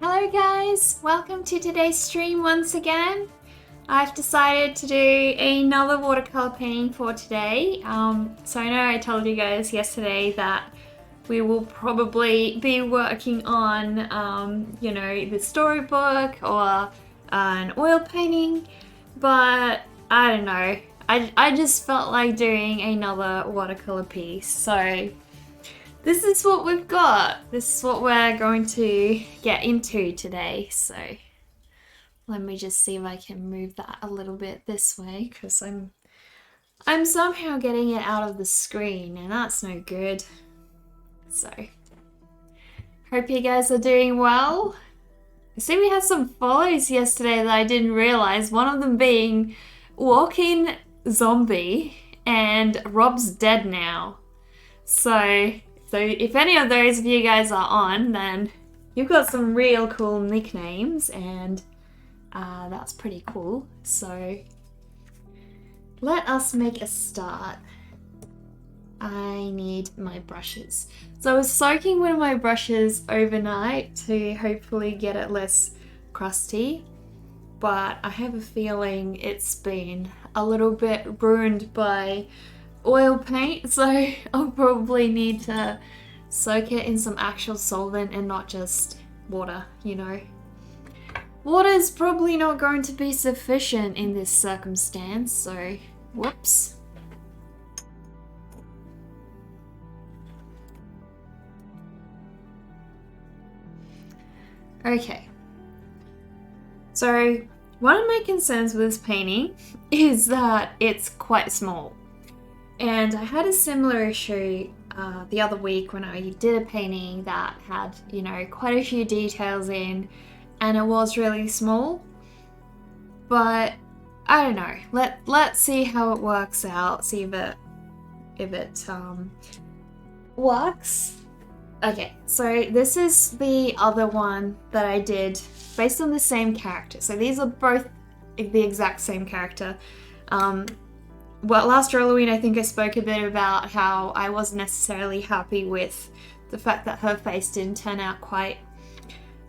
Hello guys, welcome to today's stream once again. I've decided to do another watercolor painting for today. So I know I told you guys yesterday that we will probably be working on, the storybook or an oil painting, but I don't know. I just felt like doing another watercolor piece, so this is what we've got. This is what we're going to get into today. So let me just see if I can move that a little bit this way because I'm somehow getting it out of the screen and that's no good. So hope you guys are doing well. I see we had some follows yesterday that I didn't realize. One of them being Walking Zombie and Rob's dead now. So if any of those of you guys are on, then you've got some real cool nicknames and that's pretty cool. So let us make a start. I need my brushes. So I was soaking one of my brushes overnight to hopefully get it less crusty, but I have a feeling it's been a little bit ruined by oil paint, so I'll probably need to soak it in some actual solvent and not just water, you know. Water is probably not going to be sufficient in this circumstance, so whoops. Okay. So one of my concerns with this painting is that it's quite small. And I had a similar issue the other week when I did a painting that had, quite a few details in and it was really small. But I don't know. Let's see how it works out. See if it works. Okay, so this is the other one that I did based on the same character. So these are both the exact same character. Well, last Drawlloween, I think I spoke a bit about how I wasn't necessarily happy with the fact that her face didn't turn out quite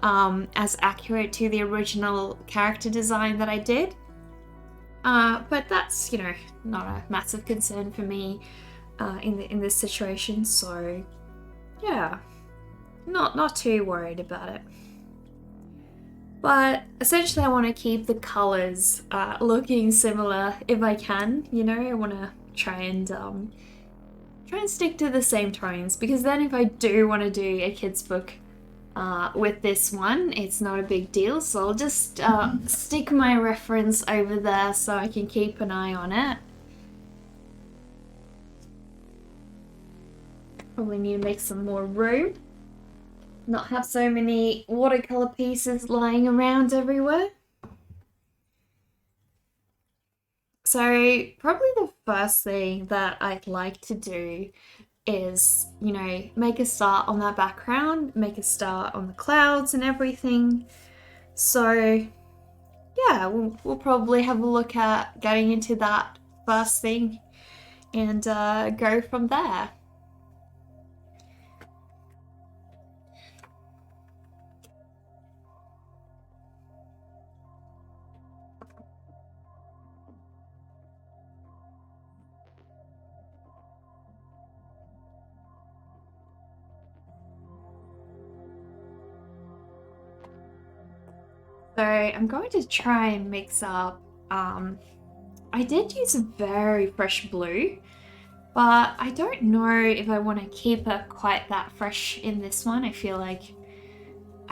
as accurate to the original character design that I did. But that's, not a massive concern for me in this situation. So, yeah, not too worried about it. But essentially I want to keep the colours looking similar if I can, I want to try and stick to the same tones, because then if I do want to do a kids book with this one, it's not a big deal, so I'll just stick my reference over there so I can keep an eye on it. Probably need to make some more room. Not have so many watercolor pieces lying around everywhere. So probably the first thing that I'd like to do is, make a start on that background, make a start on the clouds and everything. So yeah, we'll probably have a look at getting into that first thing and go from there. So I'm going to try and mix up, I did use a very fresh blue, but I don't know if I want to keep it quite that fresh in this one. I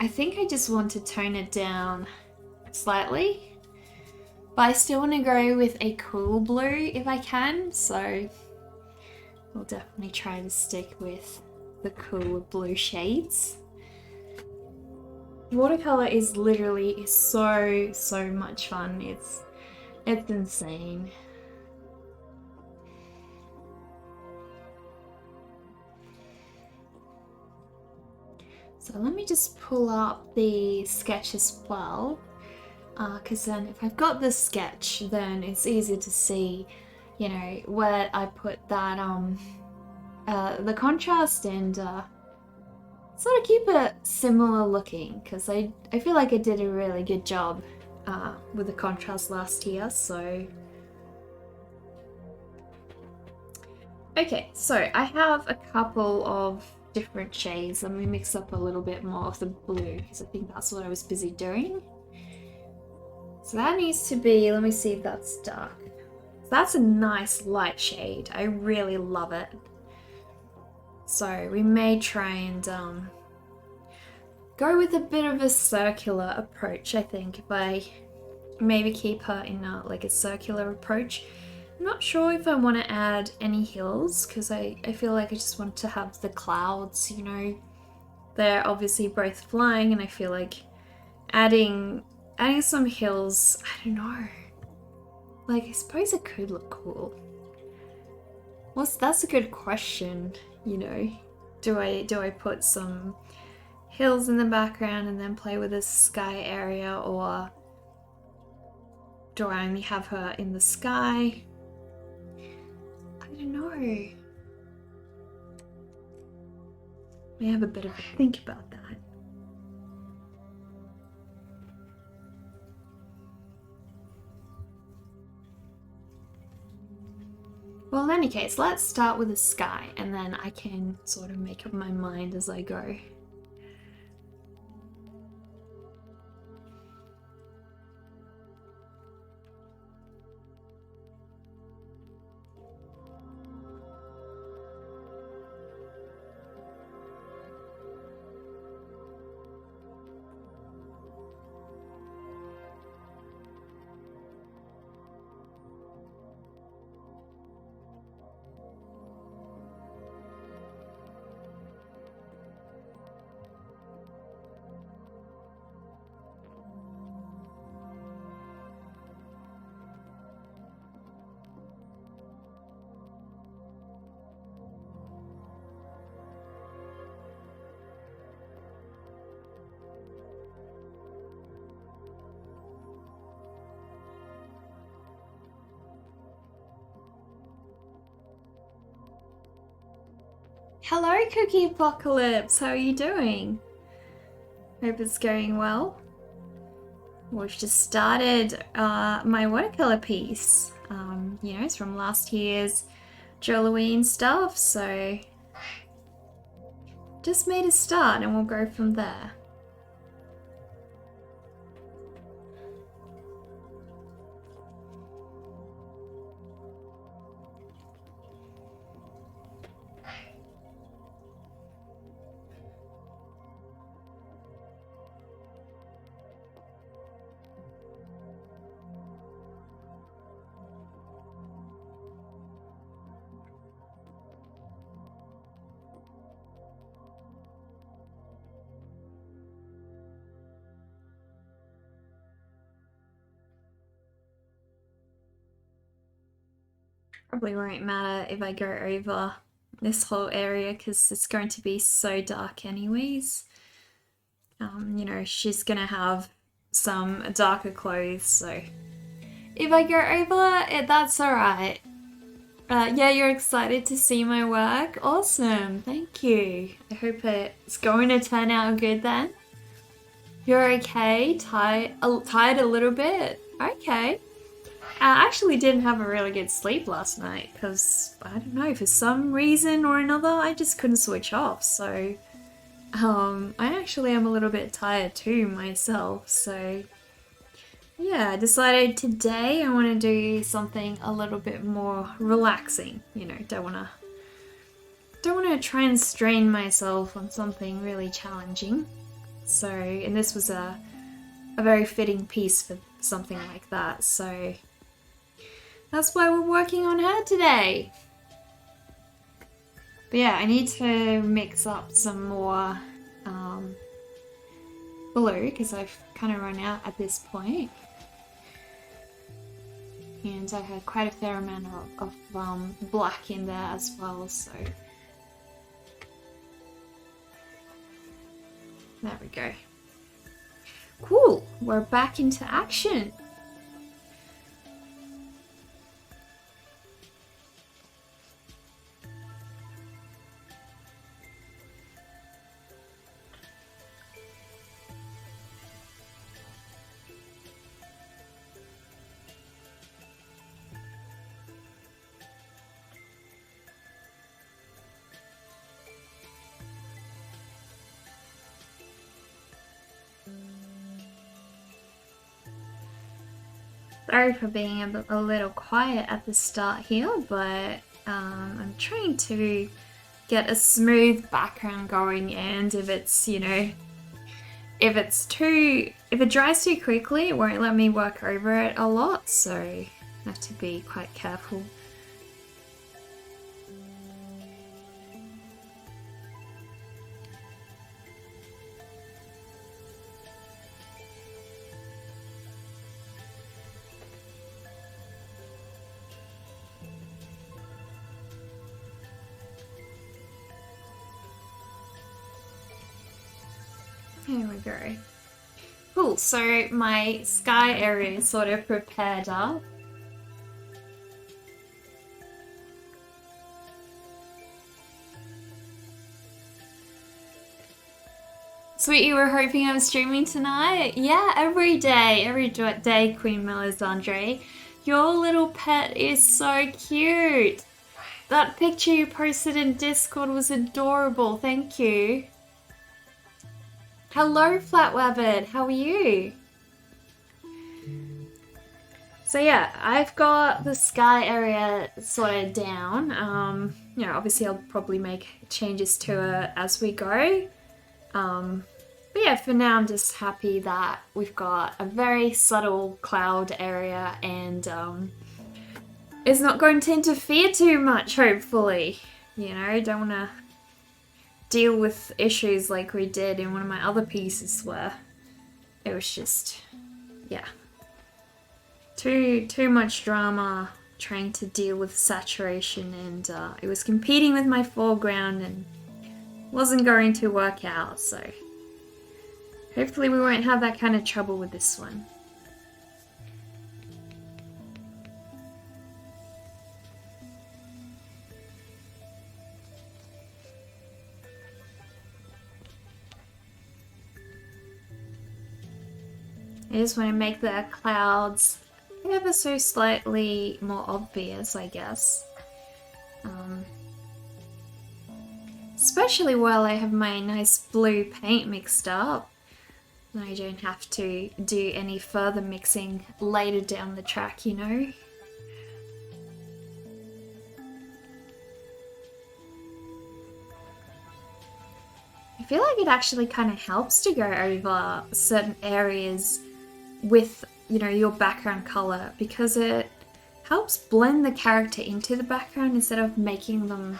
think I just want to tone it down slightly, but I still want to go with a cool blue if I can, so we'll definitely try to stick with the cooler blue shades. Watercolor is literally so much fun. It's insane. So let me just pull up the sketch as well, because then if I've got the sketch, then it's easy to see, where I put that the contrast and sort of keep it similar looking because I feel like I did a really good job with the contrast last year, so. Okay, so I have a couple of different shades. Let me mix up a little bit more of the blue because I think that's what I was busy doing. So that needs to be, let me see if that's dark. So that's a nice light shade. I really love it. So we may try and go with a bit of a circular approach, I think, if I maybe keep her in like a circular approach. I'm not sure if I want to add any hills because I feel like I just want to have the clouds, you know. They're obviously both flying and I feel like adding some hills, I don't know. Like, I suppose it could look cool. That's a good question, you know. Do I put some hills in the background and then play with the sky area, or do I only have her in the sky? I don't know. I have a bit of a think about that. Well, in any case, let's start with the sky and then I can sort of make up my mind as I go. Hello, Cookie Apocalypse! How are you doing? Hope it's going well. We've just started my watercolor piece. You know, it's from last year's Drawlloween stuff, so just made a start and we'll go from there. Probably won't matter if I go over this whole area because it's going to be so dark anyways. You know, she's gonna have some darker clothes, so if I go over it, that's alright. Yeah, you're excited to see my work? Awesome, thank you. I hope it's going to turn out good then. You're okay? Tired a little bit? Okay. I actually didn't have a really good sleep last night because, I don't know, for some reason or another, I just couldn't switch off. So, I actually am a little bit tired too myself. So, yeah, I decided today I want to do something a little bit more relaxing. You know, don't want to try and strain myself on something really challenging. So, and this was a very fitting piece for something like that. So, that's why we're working on her today. But yeah, I need to mix up some more blue because I've kind of run out at this point. And I had quite a fair amount of black in there as well, so there we go. Cool, we're back into action. Sorry for being a little quiet at the start here, but I'm trying to get a smooth background going, and if it's, you know, if it dries too quickly, it won't let me work over it a lot, so I have to be quite careful. There we go. Cool, so my sky area is sort of prepared up. Sweet, you were hoping I was streaming tonight? Yeah, every day, Queen Melisandre. Your little pet is so cute. That picture you posted in Discord was adorable, thank you. Hello, Flatwabbit, how are you? So yeah, I've got the sky area sort of down. You know, obviously I'll probably make changes to it as we go. But yeah, for now I'm just happy that we've got a very subtle cloud area, and it's not going to interfere too much, hopefully. You know, don't want to deal with issues like we did in one of my other pieces where it was just, yeah, too much drama trying to deal with saturation, and it was competing with my foreground and wasn't going to work out, so hopefully we won't have that kind of trouble with this one. I just want to make the clouds ever so slightly more obvious, I guess. Especially while I have my nice blue paint mixed up. I don't have to do any further mixing later down the track, you know? I feel like it actually kind of helps to go over certain areas with, you know, your background color, because it helps blend the character into the background instead of making them,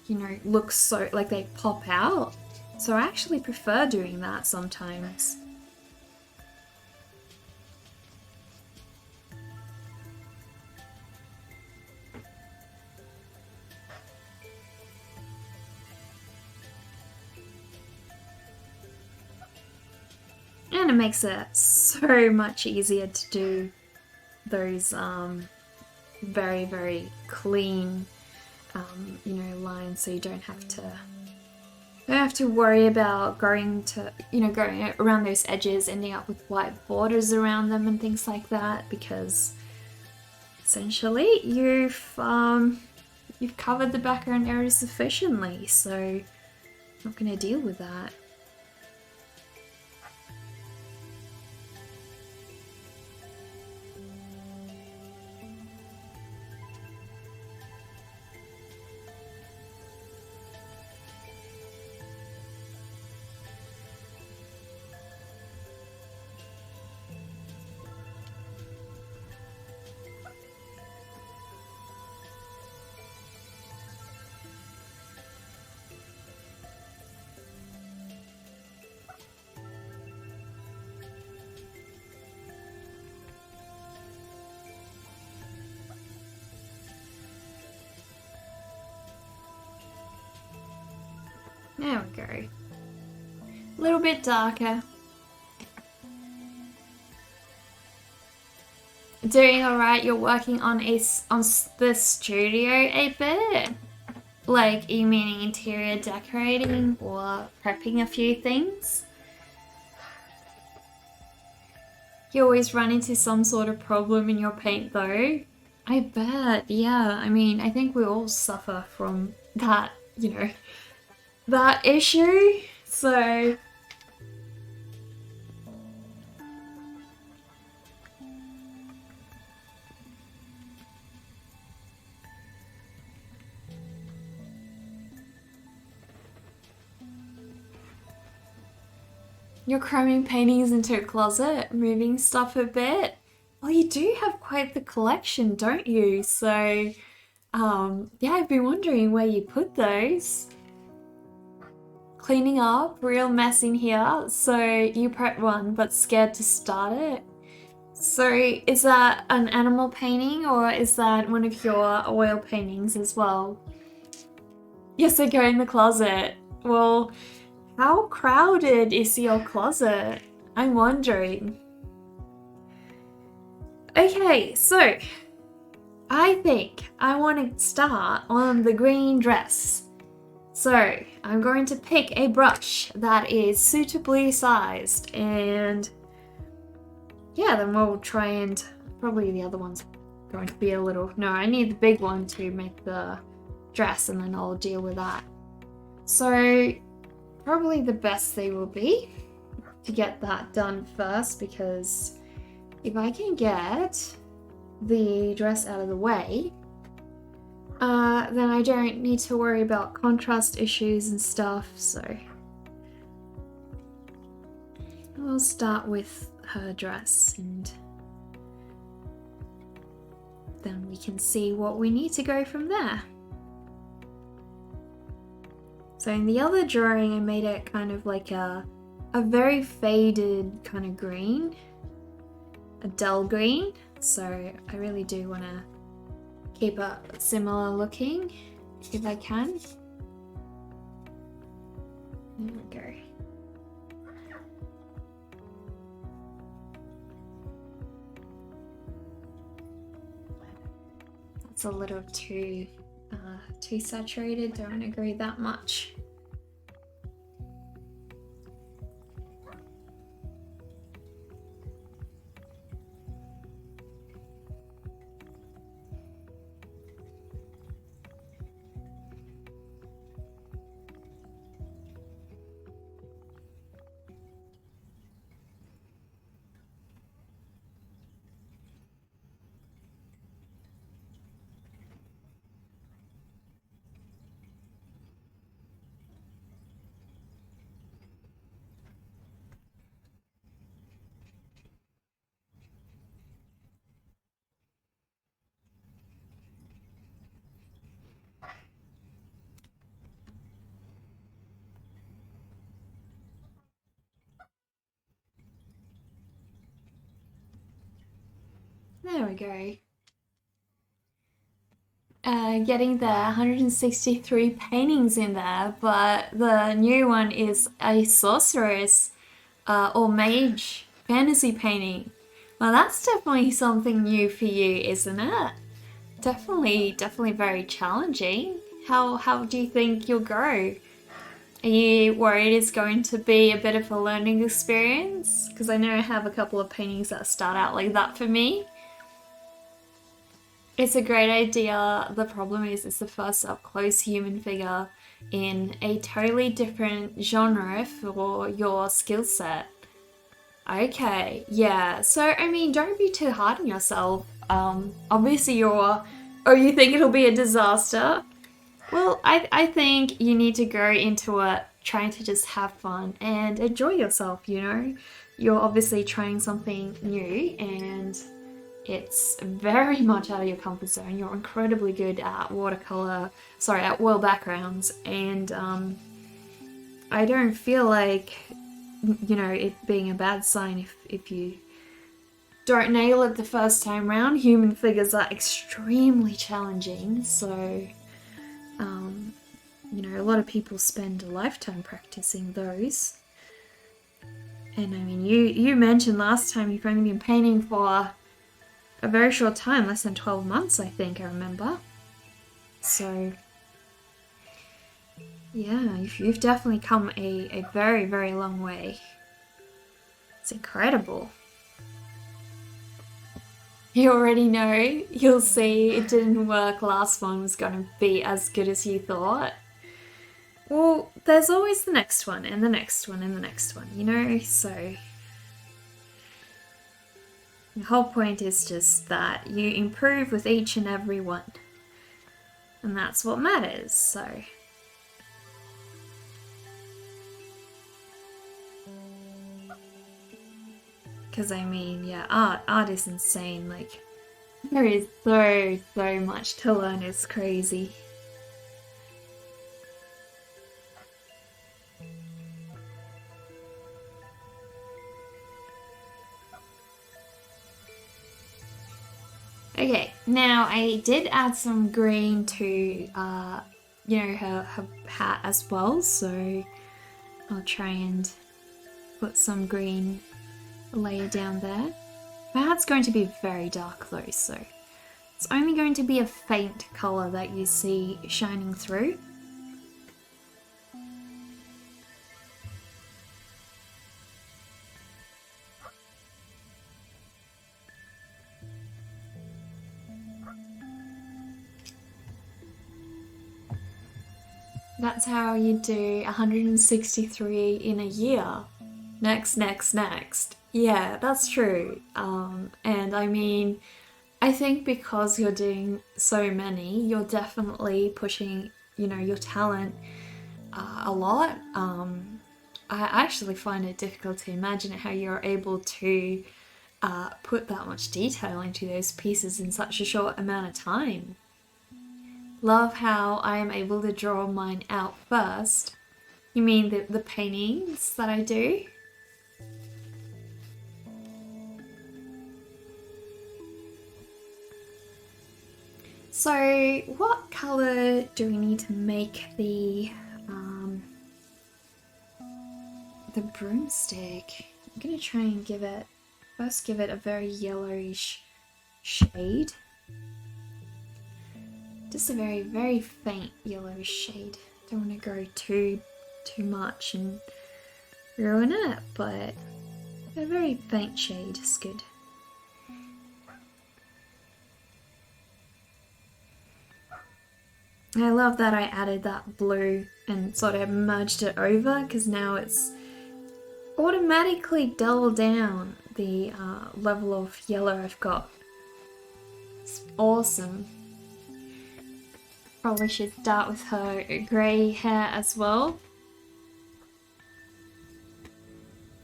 you know, look so like they pop out. So I actually prefer doing that sometimes. And it makes it so much easier to do those very, very clean you know, lines, so you don't have to worry about going around those edges, ending up with white borders around them and things like that, because essentially you've covered the background area sufficiently, so I'm not going to deal with that. There we go. A little bit darker. Doing alright, you're working on the studio a bit? Like, you meaning interior decorating or prepping a few things? You always run into some sort of problem in your paint though. I bet, yeah. I mean, I think we all suffer from that, you know, that issue, so You're cramming paintings into a closet, moving stuff a bit. Well, you do have quite the collection, don't you? So, yeah, I've been wondering where you put those. Cleaning up, real mess in here. So you prepped one, but scared to start it. So is that an animal painting or is that one of your oil paintings as well? Yes, they go in the closet. Well, how crowded is your closet? I'm wondering. Okay, so I think I want to start on the green dress. So I'm going to pick a brush that is suitably sized, and yeah, then we'll try and probably the other one's going to be a little, no, I need the big one to make the dress and then I'll deal with that. So probably the best thing will be to get that done first, because if I can get the dress out of the way, then I don't need to worry about contrast issues and stuff. So we'll start with her dress and then we can see what we need to go from there. So in the other drawing I made it kind of like a very faded kind of green, a dull green, so I really do want to keep it similar looking if I can. There we go. That's a little too saturated, don't agree that much. There we go. Getting the 163 paintings in there, but the new one is a sorceress or mage fantasy painting. Well, that's definitely something new for you, isn't it? Definitely very challenging. How do you think you'll go? Are you worried it's going to be a bit of a learning experience? Because I know I have a couple of paintings that start out like that for me. It's a great idea. The problem is it's the first up-close human figure in a totally different genre for your skill set. Okay, yeah. So, I mean, don't be too hard on yourself. Obviously you think it'll be a disaster? Well, I think you need to go into it trying to just have fun and enjoy yourself, you know? You're obviously trying something new and it's very much out of your comfort zone. You're incredibly good at at oil backgrounds, and I don't feel like, you know, it being a bad sign if you don't nail it the first time round. Human figures are extremely challenging, so you know, a lot of people spend a lifetime practicing those. And I mean, you mentioned last time you've only been painting for a very short time, less than 12 months, I think I remember. So yeah, you've definitely come a very, very long way. It's incredible. You already know, you'll see it didn't work. Last one was going to be as good as you thought. Well, there's always the next one and the next one and the next one, you know, so the whole point is just that you improve with each and every one. And that's what matters, so. Because I mean, yeah, art is insane. Like, there is so much to learn. It's crazy. Okay, now I did add some green to, you know, her hat as well. So I'll try and put some green layer down there. My hat's going to be very dark though, so it's only going to be a faint color that you see shining through. That's how you do 163 in a year. Next. Yeah, that's true. And I mean, I think because you're doing so many, you're definitely pushing, you know, your talent a lot. I actually find it difficult to imagine how you're able to put that much detail into those pieces in such a short amount of time. Love how I am able to draw mine out first. You mean the paintings that I do? So what colour do we need to make the broomstick? I'm gonna try and give it a very yellowish shade. Just a very faint yellowish shade. Don't want to go too much and ruin it, but a very faint shade is good. I love that I added that blue and sort of merged it over, because now it's automatically dulled down the level of yellow I've got. It's awesome. Probably should start with her grey hair as well.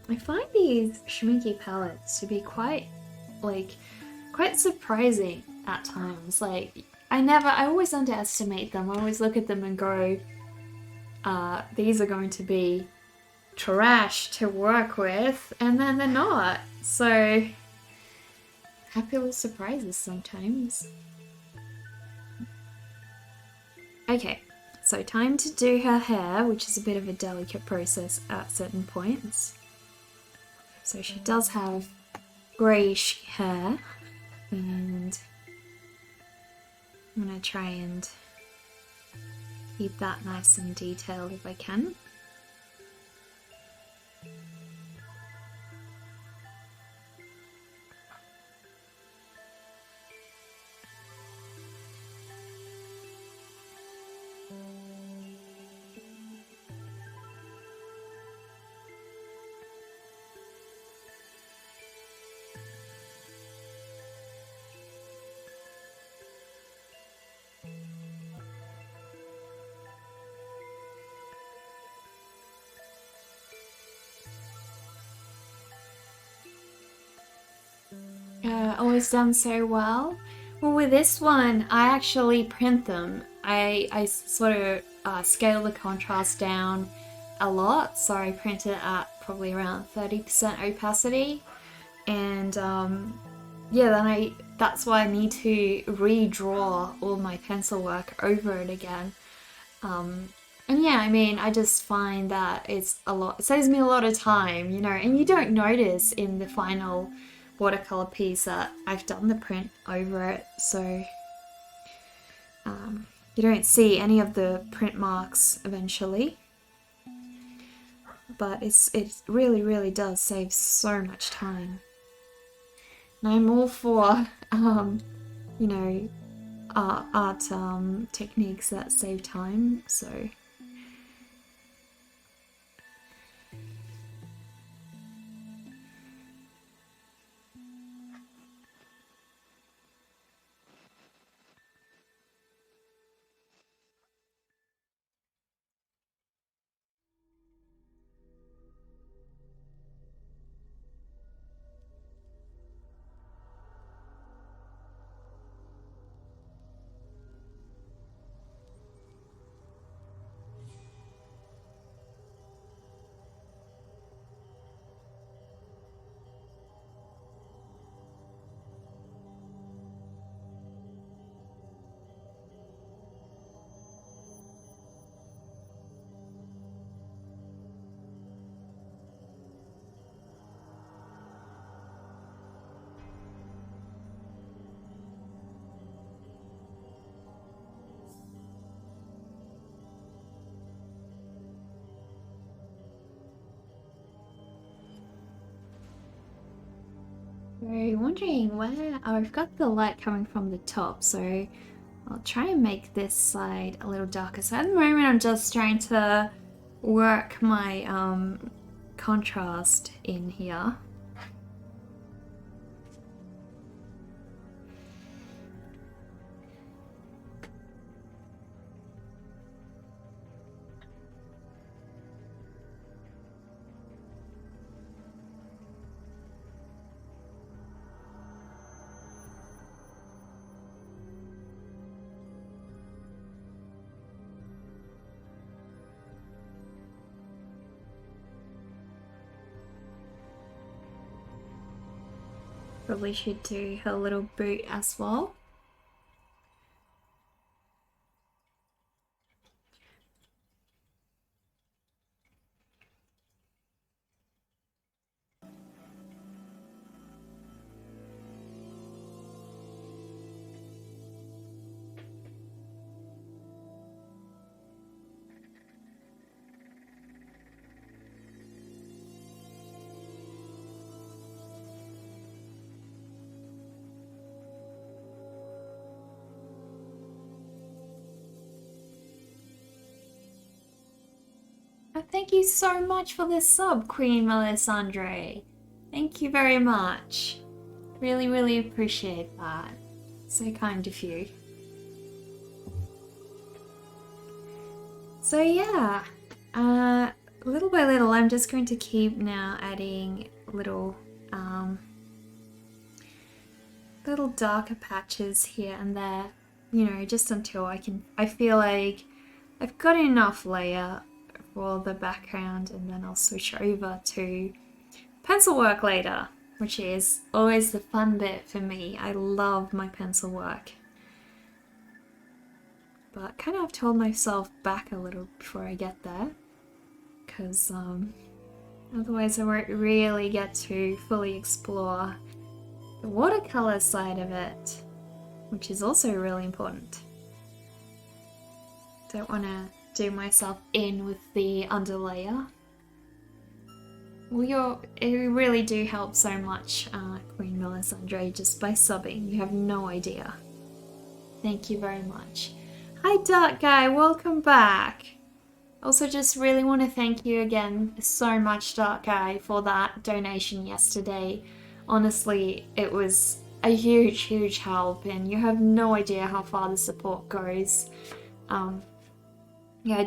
I find these Schminky palettes to be quite surprising at times. Like, I always underestimate them. I always look at them and go, these are going to be trash to work with, and then they're not. So, happy little surprises sometimes. Okay, so time to do her hair, which is a bit of a delicate process at certain points. So she does have greyish hair, and I'm going to try and keep that nice and detailed if I can. Always done so well. Well, with this one, I actually print them. I sort of scale the contrast down a lot, so I print it at probably around 30% opacity, and yeah, then that's why I need to redraw all my pencil work over it again. And yeah, I mean, I just find that it saves me a lot of time, you know, and you don't notice in the final watercolor piece that I've done the print over it, so you don't see any of the print marks eventually. But it really does save so much time. And I'm all for you know, art techniques that save time, so So wondering where, oh, I've got the light coming from the top, so I'll try and make this side a little darker. So at the moment I'm just trying to work my contrast in here. Probably should do her little boot as well. Thank you so much for this sub, Queen Melisandre. Thank you very much. Really, really appreciate that. So kind of you. So yeah, little by little, I'm just going to keep now adding little darker patches here and there, you know, just until I feel like I've got enough layer for the background, and then I'll switch over to pencil work later, which is always the fun bit for me. I love my pencil work. But kind of have to hold myself back a little before I get there, because otherwise I won't really get to fully explore the watercolor side of it, which is also really important. Don't want to do myself in with the underlayer. Well, you really do help so much, Queen Melisandre, just by subbing. You have no idea. Thank you very much. Hi Dark Guy, welcome back. Also just really want to thank you again so much, Dark Guy, for that donation yesterday. Honestly, it was a huge, huge help, and you have no idea how far the support goes. Yeah,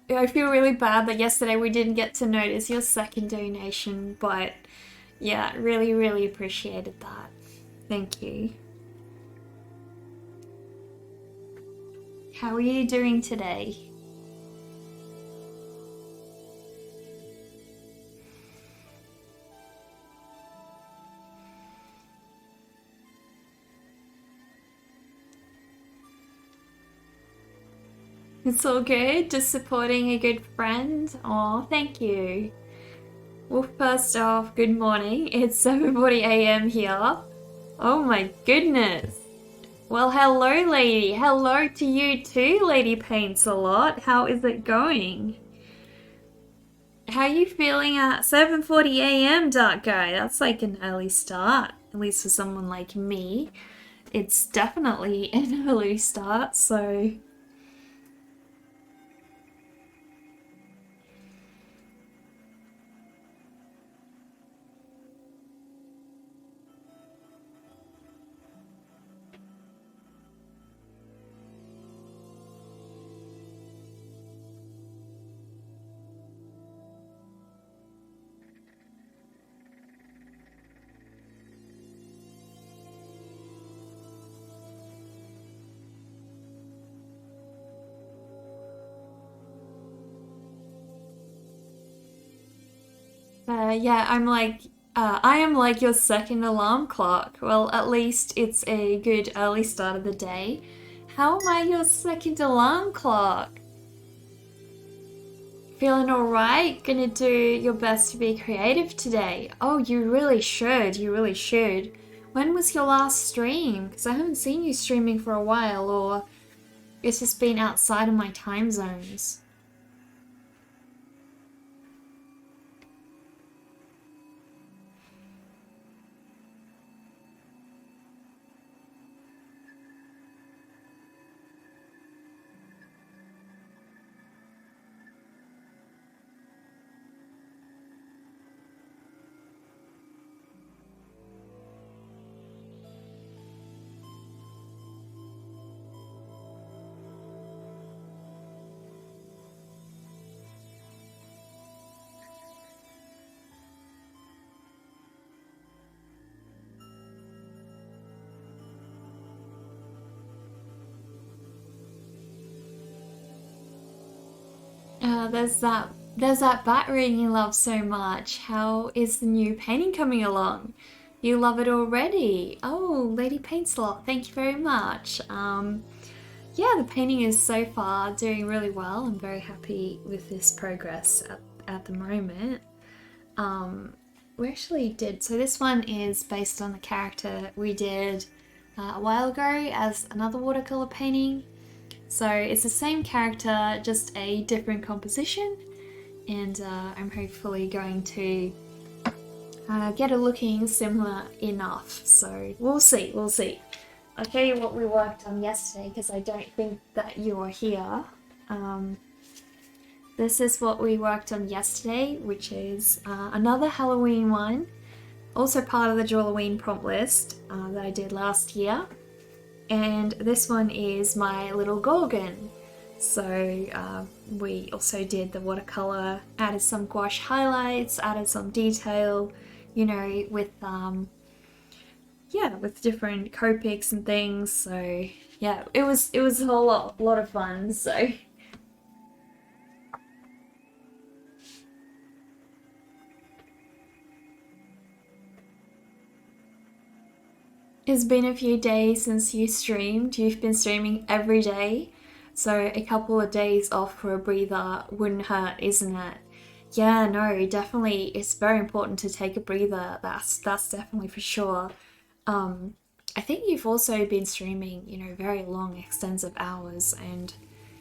I feel really bad that yesterday we didn't get to notice your second donation, but yeah, really, really appreciated that. Thank you. How are you doing today? It's all good, just supporting a good friend. Oh, thank you. Well, first off, good morning. It's 7:40 a.m. here. Oh my goodness. Well, hello, lady. Hello to you too, Lady Paints a Lot. How is it going? How are you feeling at 7:40 a.m., Dark Guy? That's like an early start, at least for someone like me. It's definitely an early start, so... yeah, I am like your second alarm clock. Well, at least it's a good early start of the day. How am I your second alarm clock? Feeling alright? Gonna do your best to be creative today? Oh, you really should. You really should. When was your last stream? Because I haven't seen you streaming for a while, or it's just been outside of my time zones. There's that bat ring you love so much. How is the new painting coming along? You love it already. Oh, Lady Paintslot, thank you very much. Yeah, the painting is so far doing really well. I'm very happy with this progress at the moment. We actually did, so this one is based on the character we did a while ago as another watercolor painting. So it's the same character, just a different composition, and I'm hopefully going to get it looking similar enough. So we'll see, we'll see. I'll tell you what we worked on yesterday because I don't think that you were here. This is what we worked on yesterday, which is another Halloween one, also part of the Drawlloween prompt list that I did last year. And this one is my little Gorgon. So we also did the watercolor, added some gouache highlights, added some detail, you know, with yeah, with different Copics and things. So yeah, it was a lot of fun. So it's been a few days since you streamed. You've been streaming every day, so a couple of days off for a breather wouldn't hurt, isn't it? Yeah, no, definitely. It's very important to take a breather. That's definitely for sure. I think you've also been streaming, you know, very long, extensive hours, and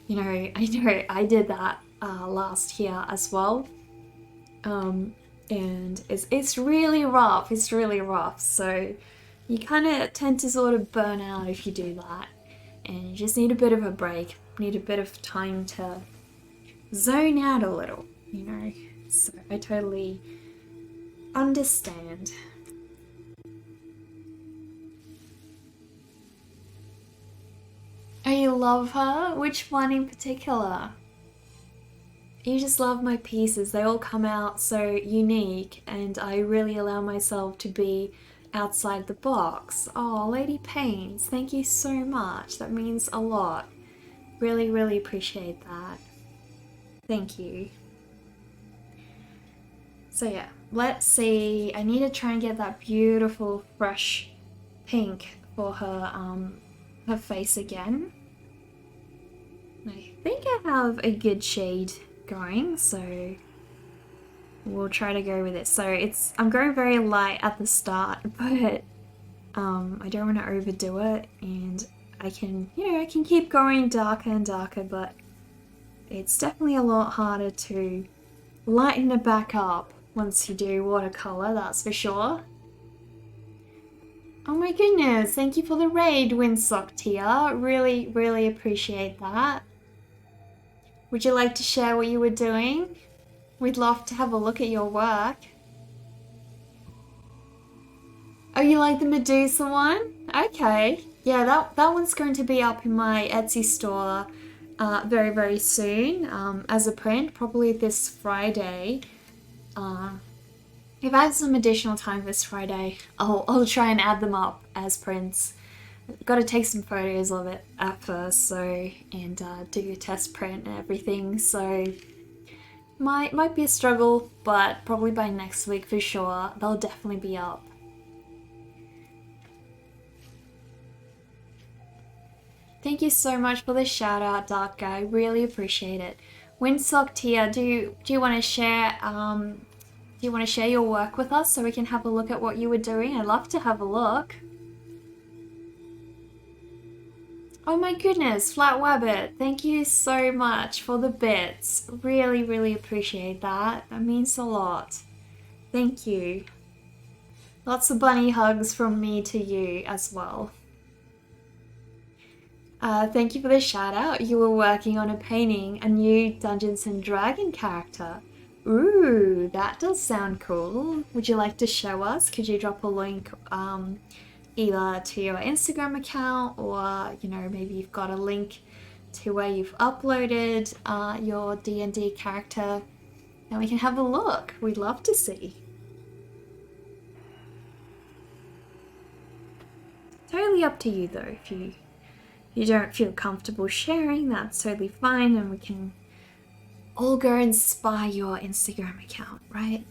you know, I know I did that last year as well. And it's really rough. It's really rough. So you kind of tend to sort of burn out if you do that, and you just need a bit of a break, need a bit of time to zone out a little, you know. So I totally understand. Oh, you love her? Which one in particular? You just love my pieces. They all come out so unique, and I really allow myself to be outside the box. Oh, Lady Paints, thank you so much. That means a lot. Really, really appreciate that. Thank you. So yeah, let's see. I need to try and get that beautiful fresh pink for her face again. I think I have a good shade going, so we'll try to go with it. So I'm going very light at the start, but I don't want to overdo it, and I can, you know, I can keep going darker and darker, but it's definitely a lot harder to lighten it back up once you do watercolor, that's for sure. Oh my goodness, thank you for the raid, Windsock Tia. Really, really appreciate that. Would you like to share what you were doing? We'd love to have a look at your work. Oh, you like the Medusa one? Okay. Yeah, that one's going to be up in my Etsy store very, very soon as a print, probably this Friday. If I have some additional time this Friday, I'll try and add them up as prints. Got to take some photos of it at first, so, and do a test print and everything. So might be a struggle, but probably by next week for sure. They'll definitely be up. Thank you so much for the shout out, Dark Guy. Really appreciate it. Windsock Tia, do you want to share? Do you want to share your work with us so we can have a look at what you were doing? I'd love to have a look. Oh my goodness, Flat Wabbit, thank you so much for the bits. Really, really appreciate that. That means a lot. Thank you. Lots of bunny hugs from me to you as well. Thank you for the shout out. You were working on a painting, a new Dungeons and Dragon character. Ooh, that does sound cool. Would you like to show us? Could you drop a link either to your Instagram account, or, you know, maybe you've got a link to where you've uploaded your D&D character, and we can have a look. We'd love to see. Totally up to you though. If you don't feel comfortable sharing, that's totally fine, and we can all go and spy your Instagram account, right?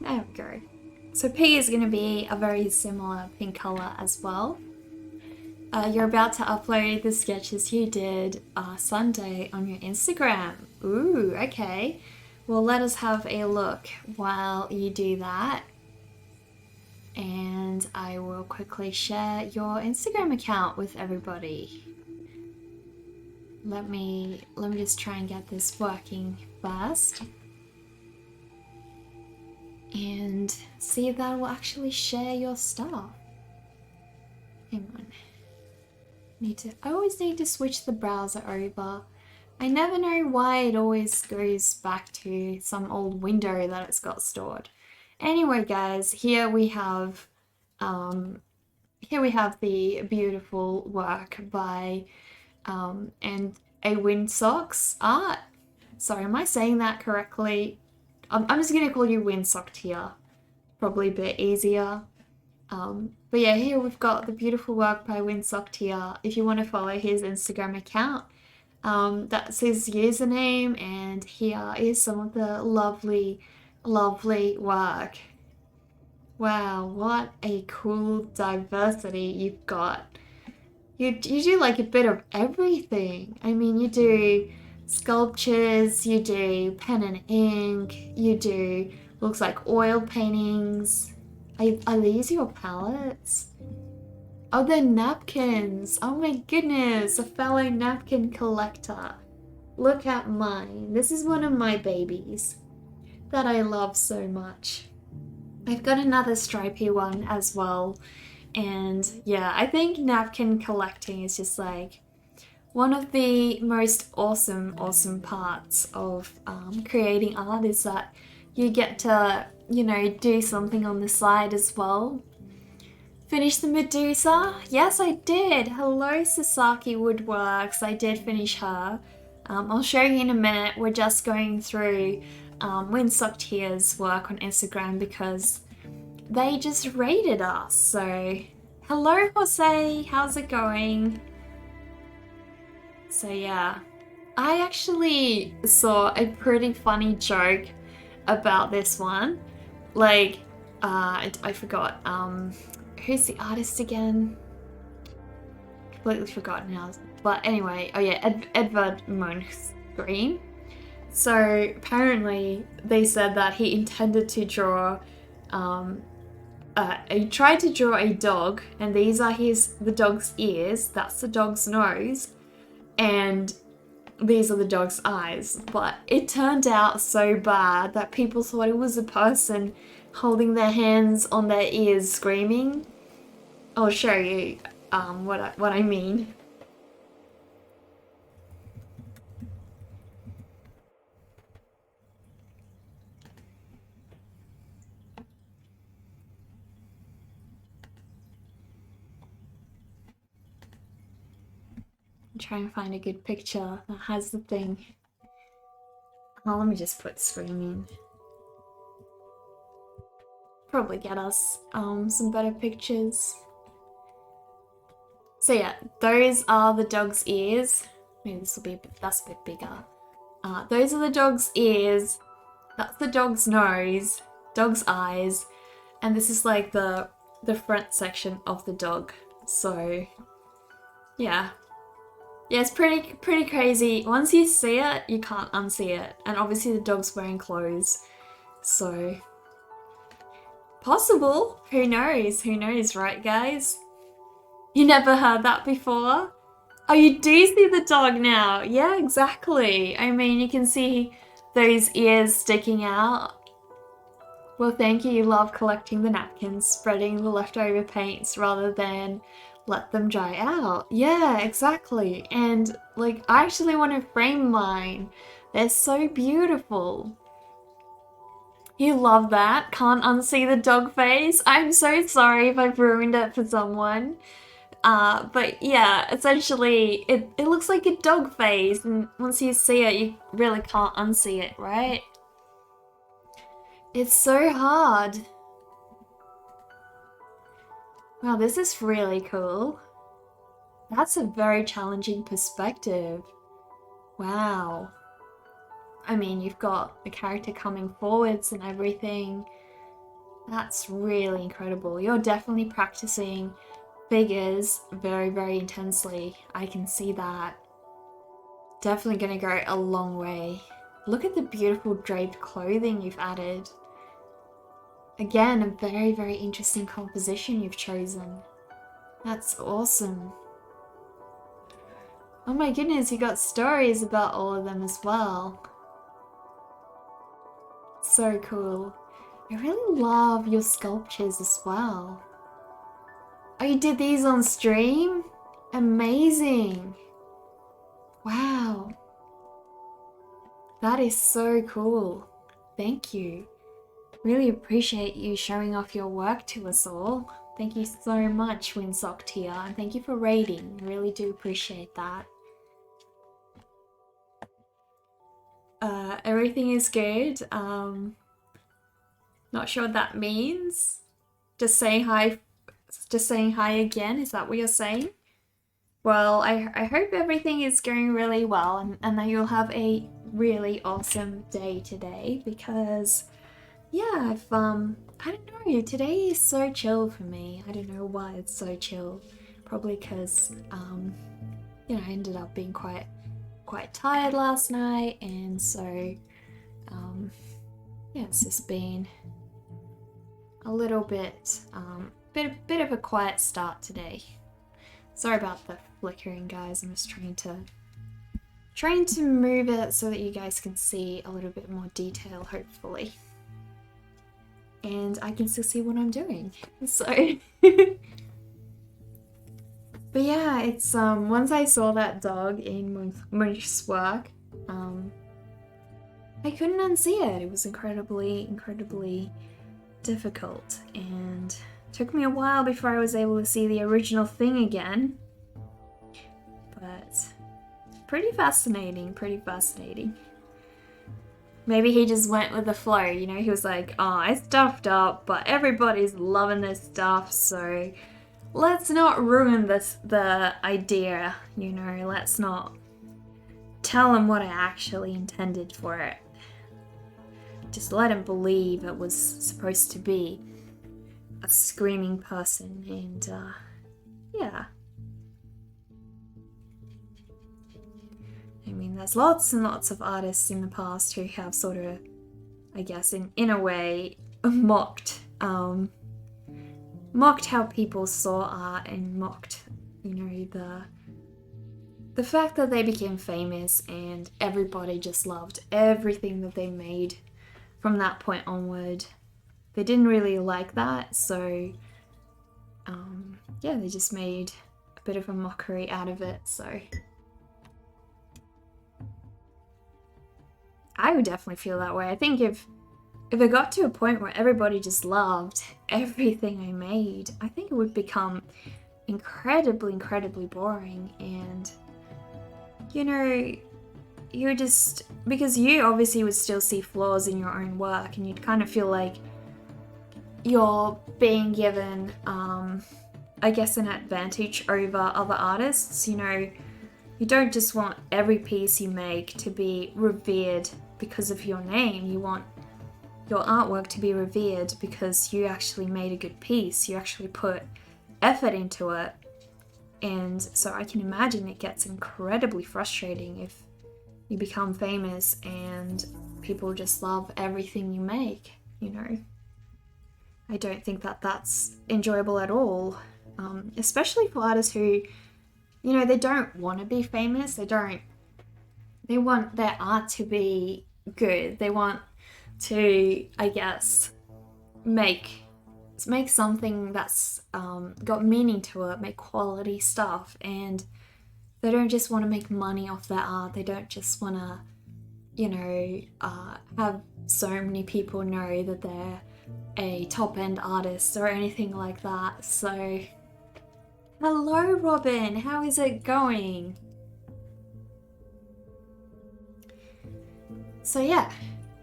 There we go. So P is going to be a very similar pink color as well. You're about to upload the sketches you did Sunday on your Instagram. Ooh, okay. Well, let us have a look while you do that. And I will quickly share your Instagram account with everybody. Let me just try and get this working first. And see if that will actually share your stuff. Hang on. I always need to switch the browser over. I never know why it always goes back to some old window that it's got stored. Anyway, guys, here we have the beautiful work by and a Windsocks art. Sorry, am I saying that correctly? I'm just gonna call you Windsocked here. Probably a bit easier. But yeah, here we've got the beautiful work by Windsocked here. If you want to follow his Instagram account, that's his username, and here is some of the lovely, lovely work. Wow, what a cool diversity you've got. You do like a bit of everything. I mean, you do sculptures, you do pen and ink, you do, looks like oil paintings. Are these your palettes? Oh, they're napkins. Oh my goodness, a fellow napkin collector. Look at mine. This is one of my babies that I love so much. I've got another stripy one as well. And yeah, I think napkin collecting is just like one of the most awesome parts of creating art, is that you get to, you know, do something on the side as well. Finish the Medusa? Yes, I did. Hello, Sasaki Woodworks. I did finish her. I'll show you in a minute. We're just going through Windsocked here's work on Instagram because they just rated us. So, hello, Jose. How's it going? So yeah, I actually saw a pretty funny joke about this one. Like, I forgot, who's the artist again? Completely forgotten now. But anyway, oh yeah, Edvard Munch-Green. So apparently they said that he intended to draw, he tried to draw a dog, and these are the dog's ears, that's the dog's nose, and these are the dog's eyes. But it turned out so bad that people thought it was a person holding their hands on their ears screaming. I'll show you what I mean. Try and find a good picture that has the thing. Oh, let me just put screaming. Probably get us some better pictures. So yeah, those are the dog's ears. Maybe this will be that's a bit bigger. Those are the dog's ears. That's the dog's nose, dog's eyes, and this is like the front section of the dog. So yeah. Yeah, it's pretty crazy. Once you see it, you can't unsee it. And obviously the dog's wearing clothes. So possible. Who knows? Who knows, right guys? You never heard that before? Oh, you do see the dog now. Yeah, exactly. I mean, you can see those ears sticking out. Well, thank you. You love collecting the napkins, spreading the leftover paints rather than let them dry out. Yeah, exactly. And like, I actually want to frame mine. They're so beautiful. You love that? Can't unsee the dog face? I'm so sorry if I've ruined it for someone. But yeah, essentially, it looks like a dog face, and once you see it, you really can't unsee it, right? It's so hard. Wow, this is really cool. That's a very challenging perspective. Wow. I mean, you've got the character coming forwards and everything. That's really incredible. You're definitely practicing figures very, very intensely. I can see that. Definitely gonna go a long way. Look at the beautiful draped clothing you've added. Again, a very, very interesting composition you've chosen. That's awesome. Oh my goodness, you got stories about all of them as well. So cool. I really love your sculptures as well. Oh, you did these on stream? Amazing. Wow. That is so cool. Thank you. Really appreciate you showing off your work to us all. Thank you so much, Winsocktia, and thank you for raiding. I really do appreciate that. Everything is good. Not sure what that means. Just saying hi again, is that what you're saying? Well, I hope everything is going really well and that you'll have a really awesome day today, because yeah, I don't know, today is so chill for me. I don't know why it's so chill. Probably because you know, I ended up being quite tired last night, and so yeah, it's just been a little bit bit of a quiet start today. Sorry about the flickering, guys. I'm just trying to move it so that you guys can see a little bit more detail, hopefully. And I can still see what I'm doing. So but yeah, it's once I saw that dog in Munch's work, I couldn't unsee it. It was incredibly difficult, and took me a while before I was able to see the original thing again. But pretty fascinating. Maybe he just went with the flow, you know, he was like, oh, I stuffed up, but everybody's loving this stuff, so let's not ruin the idea, you know, let's not tell him what I actually intended for it. Just let him believe it was supposed to be a screaming person, and yeah. I mean, there's lots and lots of artists in the past who have sort of, I guess, in a way, mocked how people saw art, and mocked, you know, the fact that they became famous and everybody just loved everything that they made from that point onward. They didn't really like that, so yeah, they just made a bit of a mockery out of it. So I would definitely feel that way. I think if it got to a point where everybody just loved everything I made, I think it would become incredibly boring. And you know, you just, because you obviously would still see flaws in your own work, and you'd kind of feel like you're being given I guess an advantage over other artists. You know, you don't just want every piece you make to be revered because of your name. You want your artwork to be revered because you actually made a good piece. You actually put effort into it. And so I can imagine it gets incredibly frustrating if you become famous and people just love everything you make, you know. I don't think that that's enjoyable at all, especially for artists who, you know, they don't want to be famous. They want their art to be good. They want to, I guess, make something that's got meaning to it, make quality stuff, and they don't just want to make money off their art. They don't just want to, you know, have so many people know that they're a top-end artist or anything like that. So, hello Robin, how is it going? So yeah,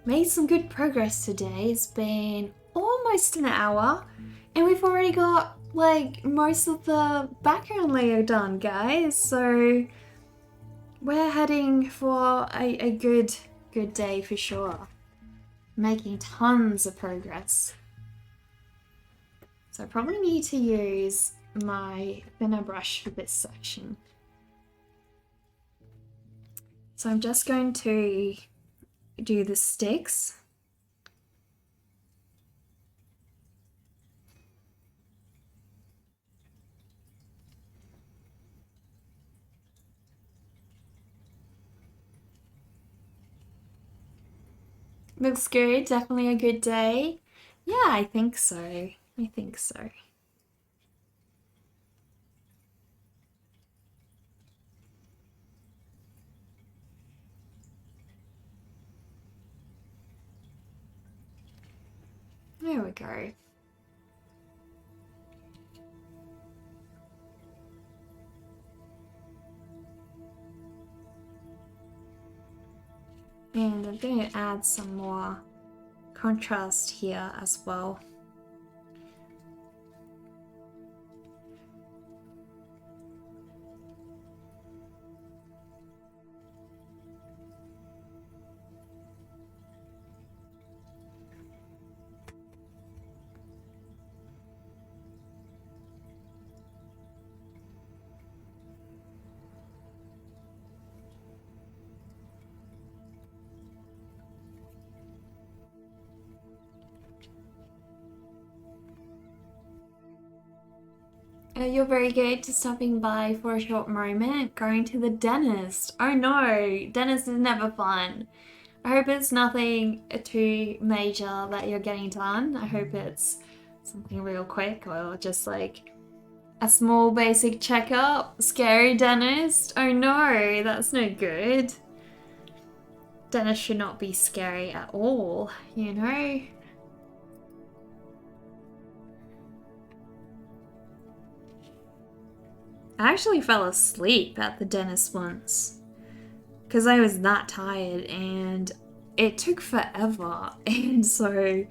made some good progress today. It's been almost an hour and we've already got like most of the background layer done, guys. So we're heading for a good day for sure. Making tons of progress. So I probably need to use my thinner brush for this section. So I'm just going to do the sticks. Looks good, definitely a good day. Yeah, I think so. I think so. There we go. And I'm going to add some more contrast here as well. You're very good to stopping by for a short moment. Going to the dentist. Oh no, dentist is never fun. I hope it's nothing too major that you're getting done. I hope it's something real quick or just like a small basic checkup. Scary dentist. Oh no, that's no good. Dentist should not be scary at all, you know? I actually fell asleep at the dentist once because I was that tired and it took forever. And so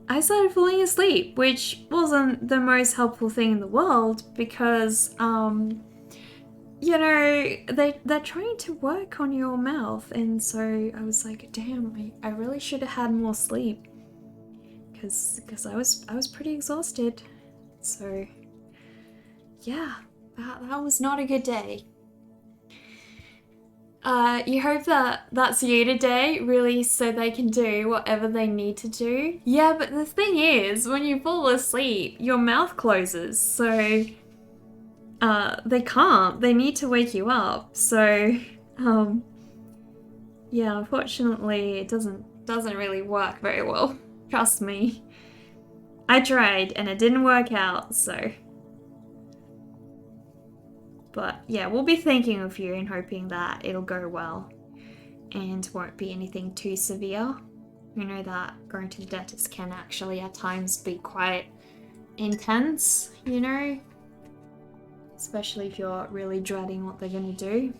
I started falling asleep, which wasn't the most helpful thing in the world because, you know, they're trying to work on your mouth. And so I was like, damn, I really should have had more sleep because I was pretty exhausted. So yeah. That was not a good day. You hope that that's you today, really, so they can do whatever they need to do. Yeah, but the thing is, when you fall asleep, your mouth closes, so they can't. They need to wake you up. So, yeah, unfortunately, it doesn't really work very well. Trust me. I tried and it didn't work out, so. But yeah, we'll be thinking of you and hoping that it'll go well and won't be anything too severe. We know that going to the dentist can actually at times be quite intense, you know, especially if you're really dreading what they're going to do.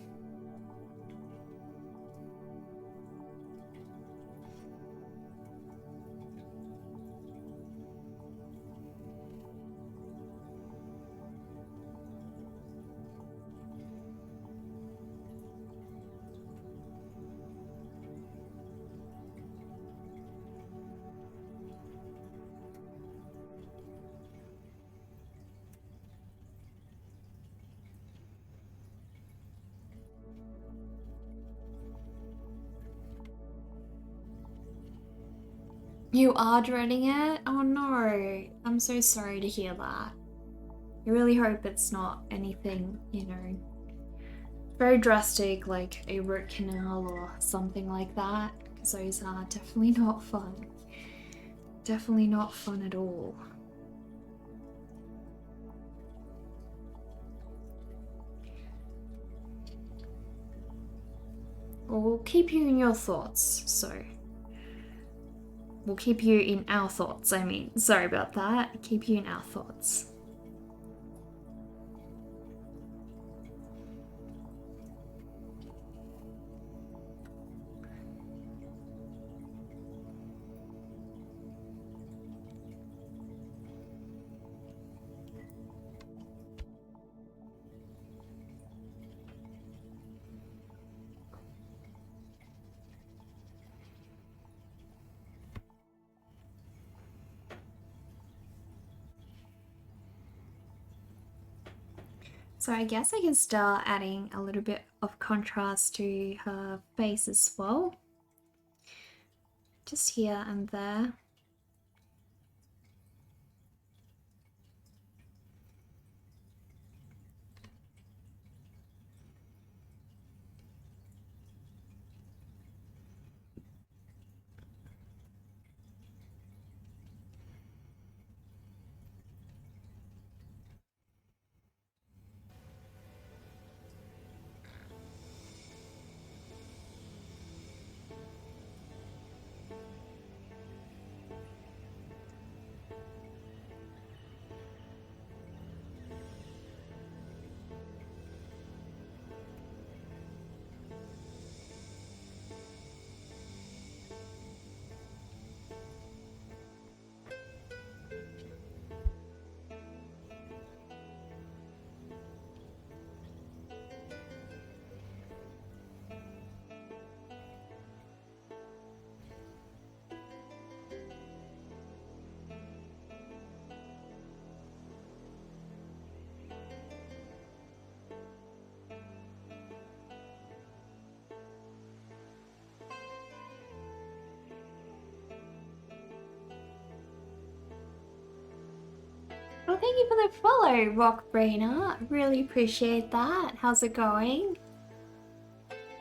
You are dreading it? Oh no, I'm so sorry to hear that. I really hope it's not anything, you know, very drastic like a root canal or something like that, because those are definitely not fun. Definitely not fun at all. we'll keep you in your thoughts, so we'll keep you in our thoughts, I mean. Sorry about that. Keep you in our thoughts. So I guess I can start adding a little bit of contrast to her face as well. Just here and there. Well, thank you for the follow, Rock Brainer. Really appreciate that. How's it going?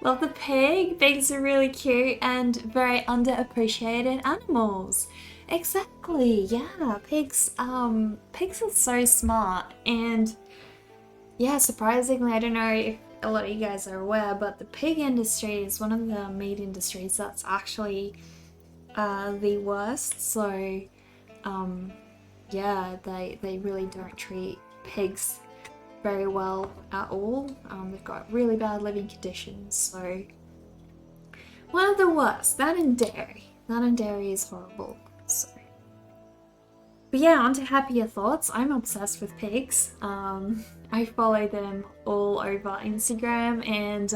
Love the pig. Pigs are really cute and very underappreciated animals. Exactly. Yeah, pigs are so smart, and yeah, surprisingly, I don't know if a lot of you guys are aware, but the pig industry is one of the meat industries that's actually the worst. So yeah, they really don't treat pigs very well at all. They've got really bad living conditions, so one of the worst. That and dairy. That and dairy is horrible. So, but yeah, on to happier thoughts. I'm obsessed with pigs. I follow them all over Instagram, and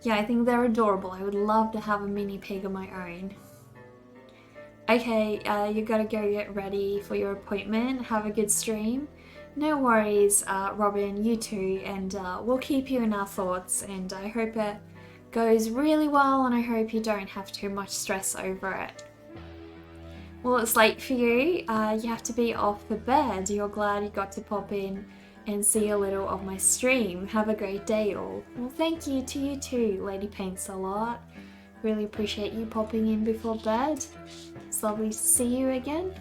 yeah, I think they're adorable. I would love to have a mini pig of my own. Okay, you gotta go get ready for your appointment. Have a good stream. No worries, Robin, you too, and we'll keep you in our thoughts, and I hope it goes really well, and I hope you don't have too much stress over it. Well, it's late for you. You have to be off for bed. You're glad you got to pop in and see a little of my stream. Have a great day all. Well, thank you to you too, Lady Paints a lot. Really appreciate you popping in before bed. It's lovely to see you again.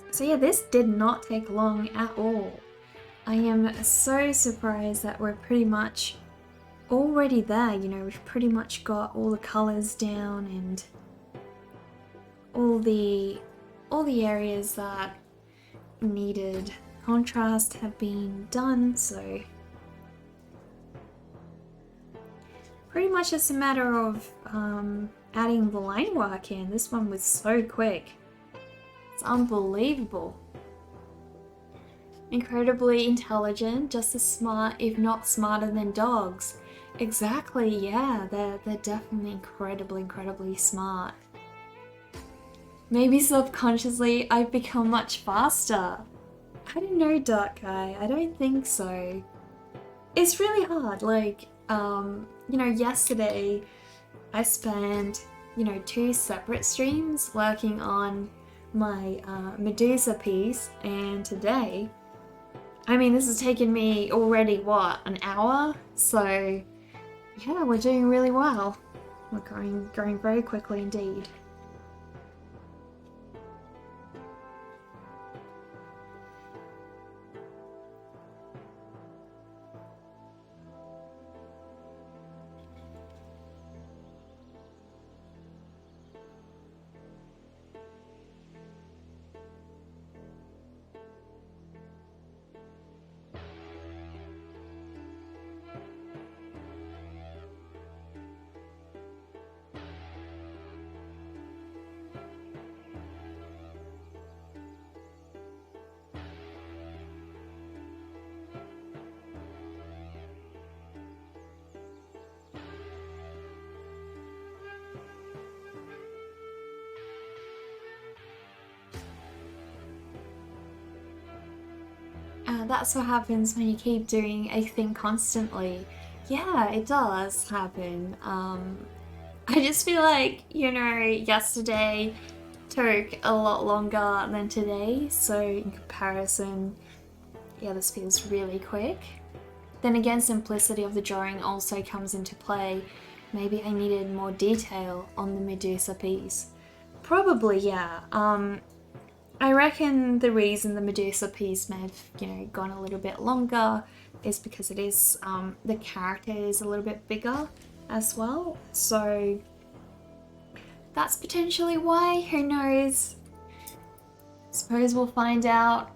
So yeah, this did not take long at all. I am so surprised that we're pretty much already there. You know, we've pretty much got all the colors down and all the areas that needed contrast have been done, so pretty much just a matter of adding the line work in. This one was so quick. It's unbelievable. Incredibly intelligent, just as smart, if not smarter than dogs. Exactly, yeah, they're definitely incredibly smart. Maybe subconsciously I've become much faster. I don't know, Dark Guy, I don't think so. It's really hard, like, you know, yesterday I spent, you know, 2 separate streams working on my Medusa piece, and today, I mean, this has taken me already, what, an hour? So, yeah, we're doing really well. We're going very quickly indeed. That's what happens when you keep doing a thing constantly. Yeah, it does happen. I just feel like, yesterday took a lot longer than today, so in comparison, yeah, this feels really quick. Then again, simplicity of the drawing also comes into play. Maybe I needed more detail on the Medusa piece. Probably, yeah. I reckon the reason the Medusa piece may have, gone a little bit longer is because it is, the character is a little bit bigger as well. So that's potentially why, who knows? Suppose we'll find out.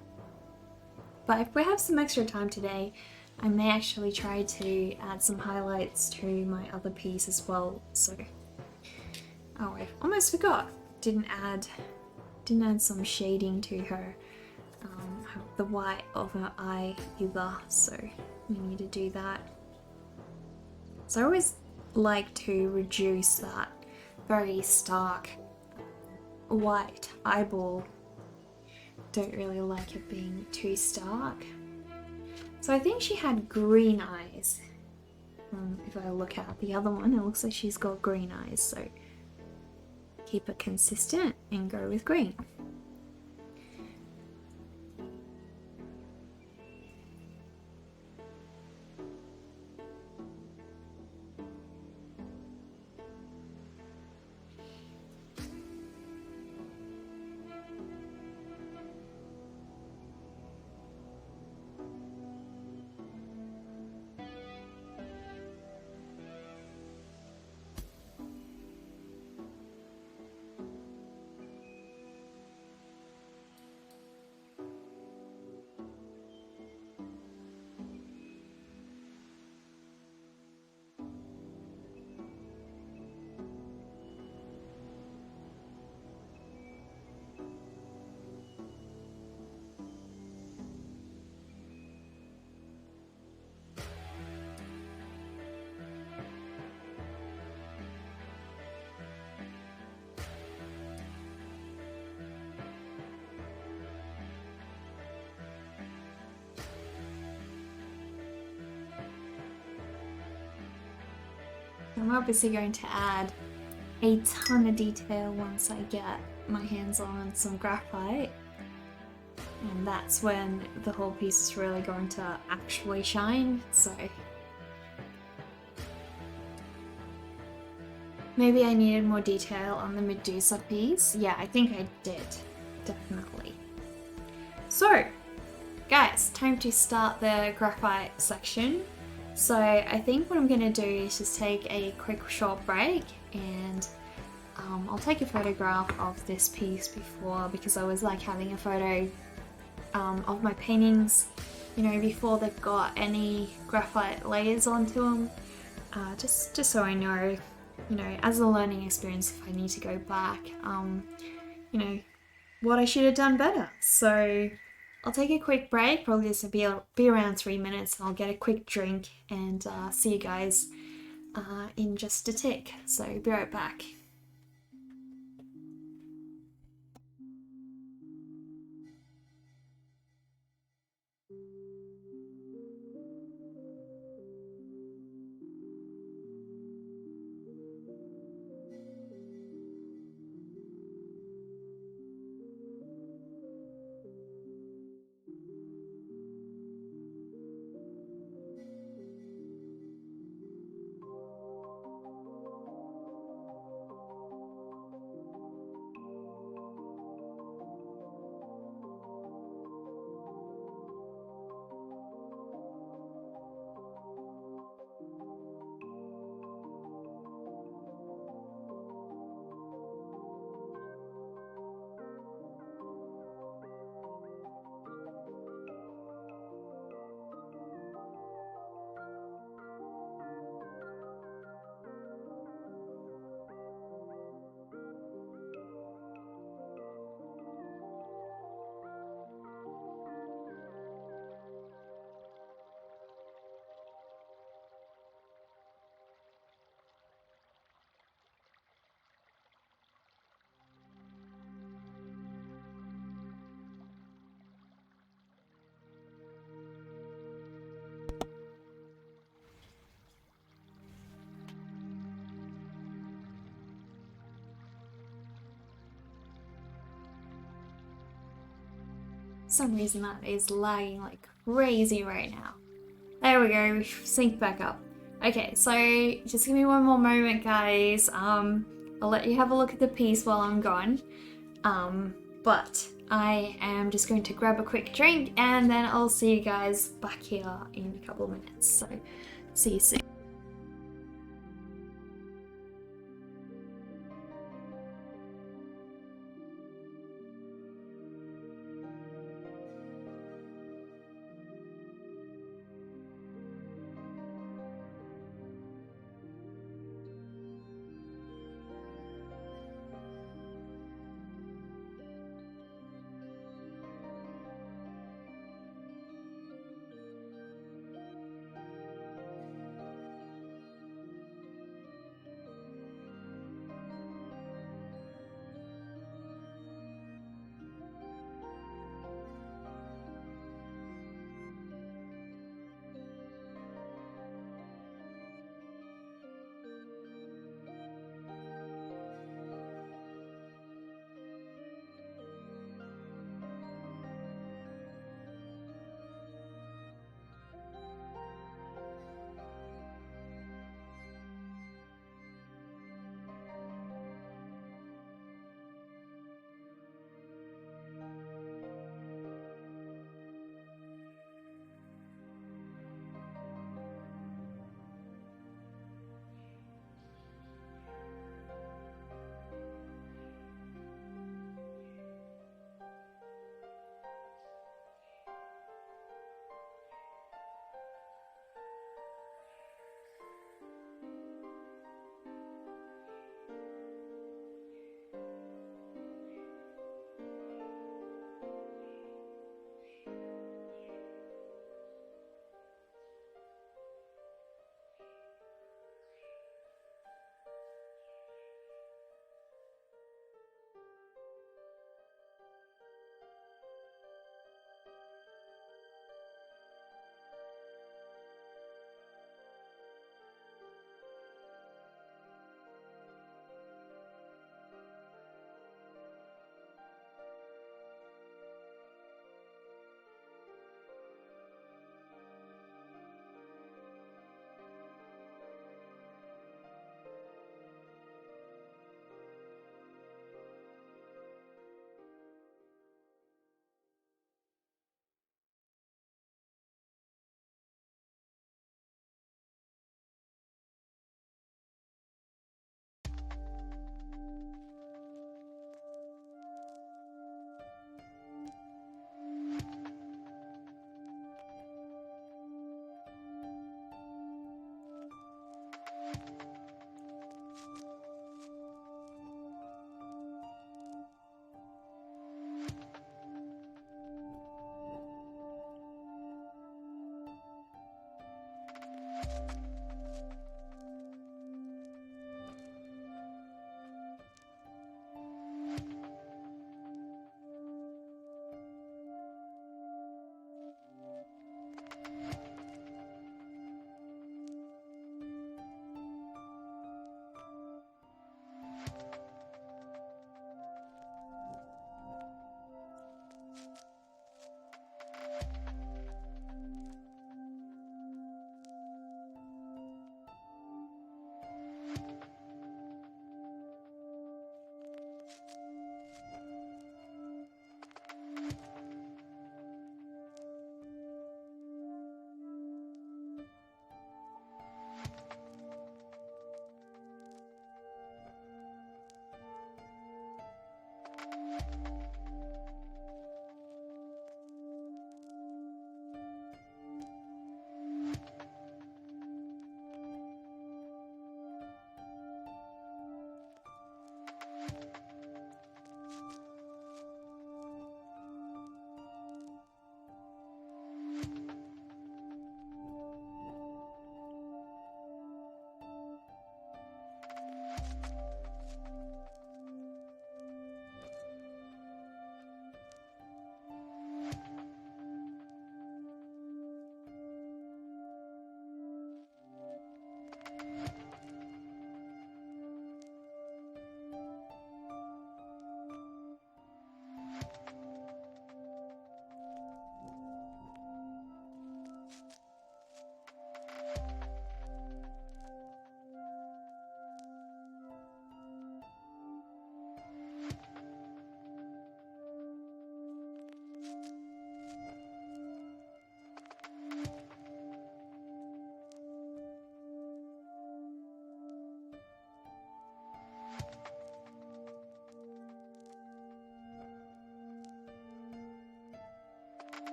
But if we have some extra time today, I may actually try to add some highlights to my other piece as well. So, oh, I almost forgot. Didn't add some shading to her, the white of her eye either. So we need to do that. So I always like to reduce that very stark white eyeball. Don't really like it being too stark. So I think she had green eyes. If I look at the other one, it looks like she's got green eyes. So keep it consistent and go with green. I'm obviously going to add a ton of detail once I get my hands on some graphite, and that's when the whole piece is really going to actually shine. So maybe I needed more detail on the Medusa piece. Yeah, I think I did, definitely. So guys, time to start the graphite section. So I think what I'm going to do is just take a quick short break, and I'll take a photograph of this piece before, because I always like having a photo of my paintings, before they've got any graphite layers onto them, just so I know, as a learning experience, if I need to go back, what I should have done better. So I'll take a quick break, probably this will be around 3 minutes, and I'll get a quick drink and see you guys in just a tick. So be right back. For some reason that is lagging like crazy right now. There we go, we sync back up. Okay, so just give me one more moment, guys. I'll let you have a look at the piece while I'm gone. But I am just going to grab a quick drink and then I'll see you guys back here in a couple of minutes. So, see you soon.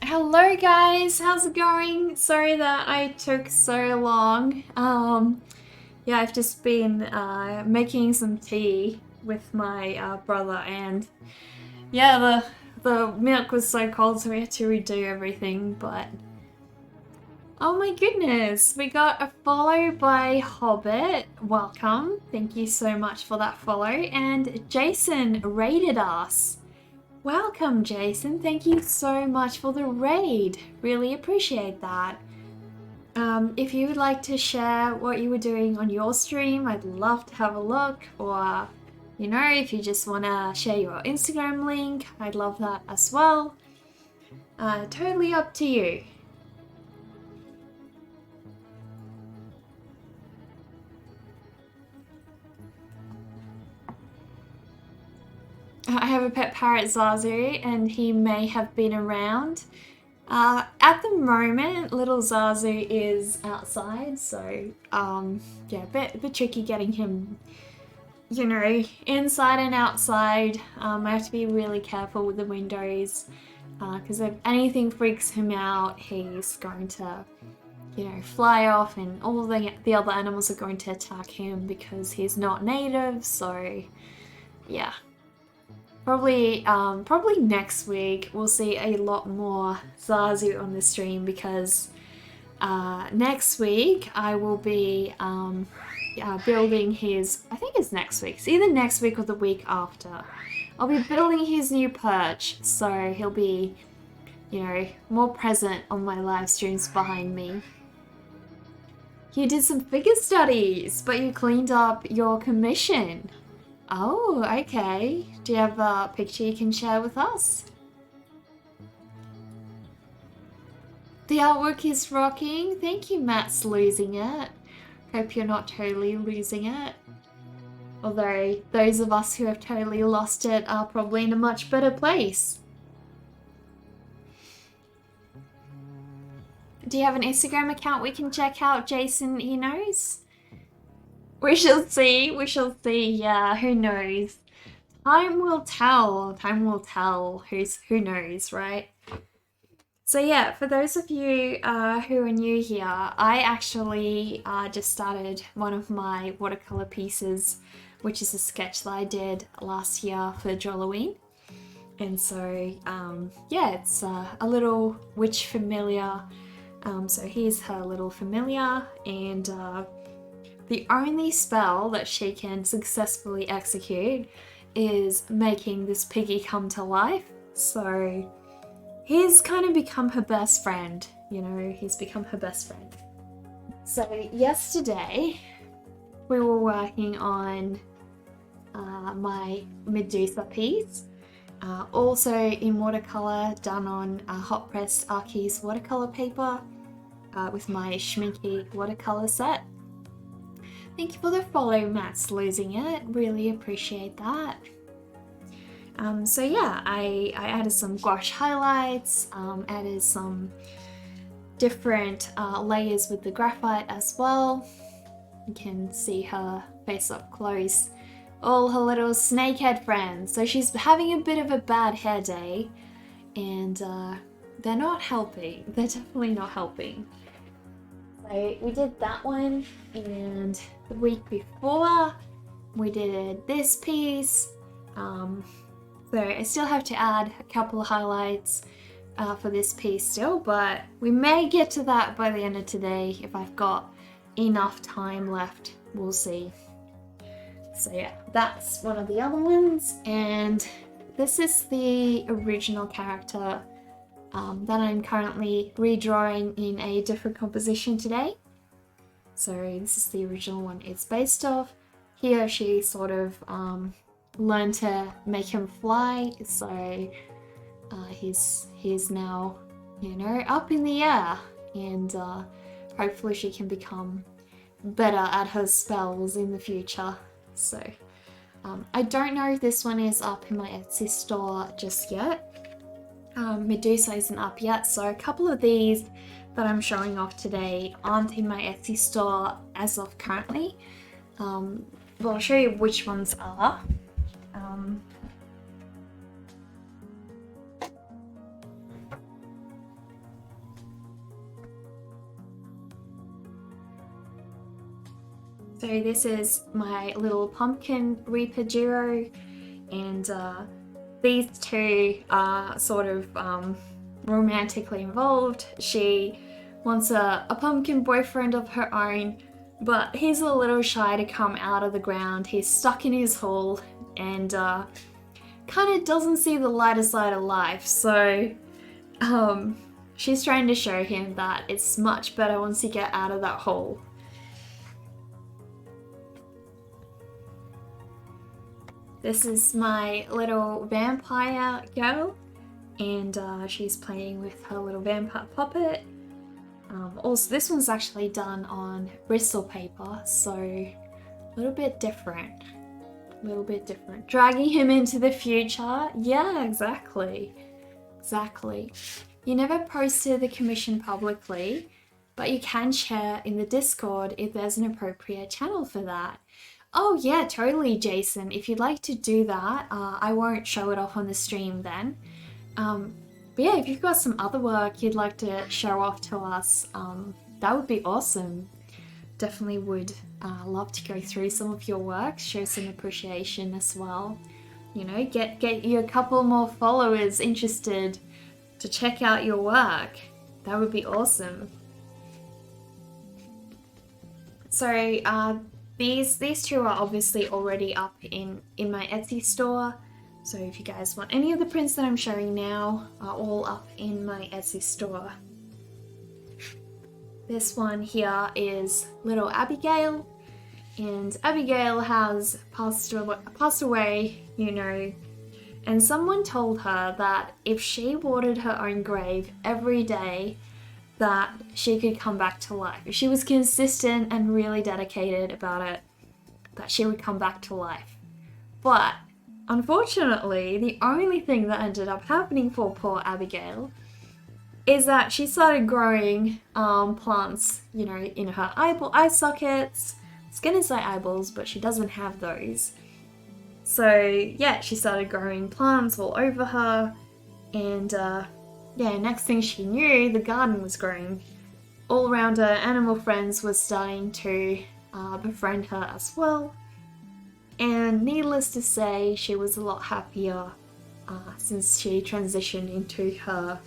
Hello guys, how's it going? Sorry that I took so long. Yeah, I've just been making some tea with my brother, and yeah, the milk was so cold, so we had to redo everything. But oh my goodness, we got a follow by Hobbit. Welcome, thank you so much for that follow. And Jason raided us. Welcome, Jason. Thank you so much for the raid. Really appreciate that. If you would like to share what you were doing on your stream, I'd love to have a look. Or, you know, if you just want to share your Instagram link, I'd love that as well. Totally up to you. I have a pet parrot, Zazu, and he may have been around. At the moment, little Zazu is outside, so yeah, a bit tricky getting him, you know, inside and outside. I have to be really careful with the windows, because if anything freaks him out, he's going to, you know, fly off, and all the other animals are going to attack him because he's not native. So yeah. Probably next week we'll see a lot more Zazu on the stream, because next week I will be building his, I think it's next week, it's either next week or the week after. I'll be building his new perch, so he'll be, you know, more present on my live streams behind me. You did some figure studies, but you cleaned up your commission. Oh, okay. Do you have a picture you can share with us? The artwork is rocking. Thank you, Matt's losing it. Hope you're not totally losing it. Although those of us who have totally lost it are probably in a much better place. Do you have an Instagram account we can check out, Jason? He knows? We shall see, yeah, who knows? Time will tell, who knows, right? So yeah, for those of you who are new here, I actually just started one of my watercolor pieces, which is a sketch that I did last year for Drawlloween. And so, yeah, it's a little witch familiar. So here's her little familiar, and the only spell that she can successfully execute is making this piggy come to life. So he's kind of become her best friend, you know, he's become her best friend. So yesterday we were working on my Medusa piece, also in watercolor, done on hot pressed Archies watercolor paper with my Schminky watercolor set. Thank you for the follow, Matt's losing it, really appreciate that. So yeah, I added some gouache highlights, added some different layers with the graphite as well. You can see her face up close, all her little snakehead friends. So she's having a bit of a bad hair day, and they're not helping. They're definitely not helping. So we did that one, and the week before we did this piece. So I still have to add a couple of highlights for this piece still, but we may get to that by the end of today if I've got enough time left. We'll see. So yeah, that's one of the other ones, and this is the original character that I'm currently redrawing in a different composition today. So this is the original one it's based off. Here she sort of learned to make him fly, so he's now, you know, up in the air, and hopefully she can become better at her spells in the future. So I don't know if this one is up in my Etsy store just yet. Medusa isn't up yet, so a couple of these that I'm showing off today aren't in my Etsy store as of currently. But I'll show you which ones are. So this is my little pumpkin Reaper duo, and these two are sort of romantically involved. She wants a pumpkin boyfriend of her own, but he's a little shy to come out of the ground. He's stuck in his hole and kind of doesn't see the lighter side of life. So she's trying to show him that it's much better once you get out of that hole. This is my little vampire girl, and she's playing with her little vampire puppet. Also, this one's actually done on Bristol paper, so a little bit different. Dragging him into the future. Yeah, exactly. You never posted the commission publicly, but you can share in the Discord if there's an appropriate channel for that. Oh yeah, totally, Jason. If you'd like to do that, I won't show it off on the stream then. But yeah, if you've got some other work you'd like to show off to us, that would be awesome. Definitely would love to go through some of your work, show some appreciation as well. You know, get you a couple more followers interested to check out your work. That would be awesome. So these two are obviously already up in my Etsy store. So if you guys want any of the prints that I'm showing now, are all up in my Etsy store. This one here is little Abigail, and Abigail has passed away, you know, and someone told her that if she watered her own grave every day, that she could come back to life. If she was consistent and really dedicated about it, that she would come back to life. But unfortunately, the only thing that ended up happening for poor Abigail is that she started growing plants, you know, in her eye sockets. I was gonna say eyeballs, but she doesn't have those. So yeah, she started growing plants all over her, and yeah, next thing she knew, the garden was growing. All around her, animal friends were starting to befriend her as well. And needless to say, she was a lot happier since she transitioned into her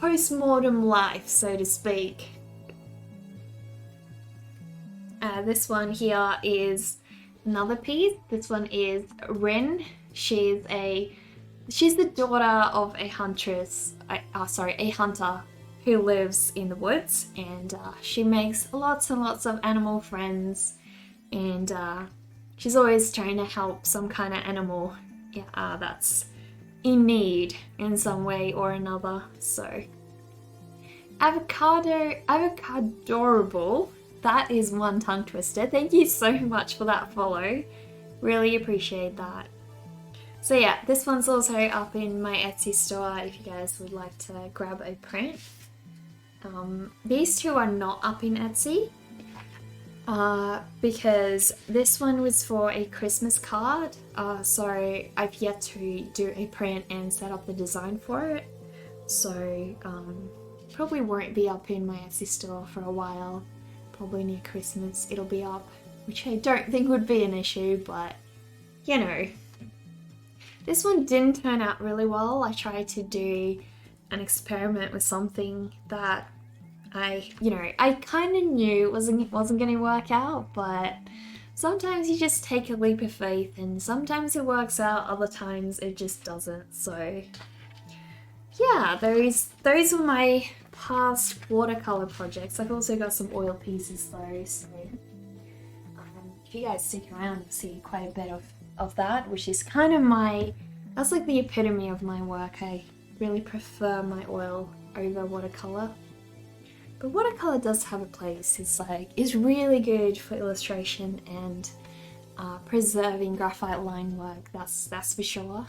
post-mortem life, so to speak. This one here is another piece. This one is Rin. She's the daughter of a huntress, a hunter who lives in the woods, and she makes lots and lots of animal friends, and she's always trying to help some kind of animal that's in need in some way or another. So avocadorable. That is one tongue twister. Thank you so much for that follow. Really appreciate that. So yeah, this one's also up in my Etsy store if you guys would like to grab a print. These two are not up in Etsy because this one was for a Christmas card, so I've yet to do a print and set up the design for it. So probably won't be up in my Etsy store for a while. Probably near Christmas it'll be up, which I don't think would be an issue, but you know. This one didn't turn out really well. I tried to do an experiment with something that I kind of knew wasn't going to work out, but sometimes you just take a leap of faith, and sometimes it works out, other times it just doesn't. So yeah, those were my past watercolor projects. I've also got some oil pieces though, so if you guys stick around, you'll see quite a bit of that, which is kind of that's like the epitome of my work. I really prefer my oil over watercolor. But watercolor does have a place. It's really good for illustration and preserving graphite line work. That's for sure.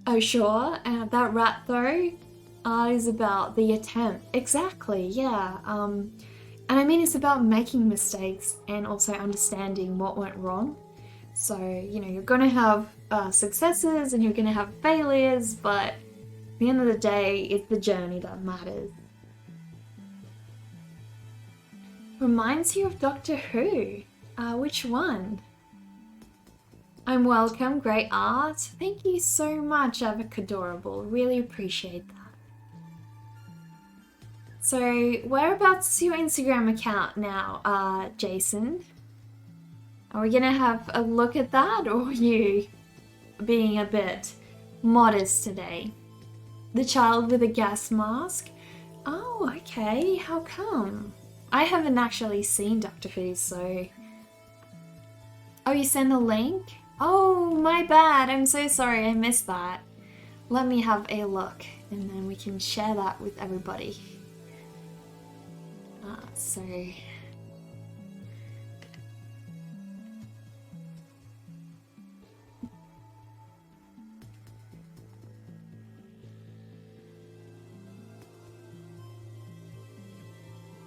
Oh sure, that rat though is about the attempt. Exactly, yeah. And I mean, it's about making mistakes and also understanding what went wrong. So, you know, you're gonna have successes and you're gonna have failures, but at the end of the day, it's the journey that matters. Reminds you of Doctor Who. Which one? I'm welcome, great art. Thank you so much, Avocadorable. Really appreciate that. So, whereabouts is your Instagram account now, Jason? Are we gonna have a look at that, or are you being a bit modest today? The child with a gas mask? Oh, okay, how come? I haven't actually seen Doctor Who, so... Oh, you sent a link? Oh, my bad, I'm so sorry, I missed that. Let me have a look, and then we can share that with everybody.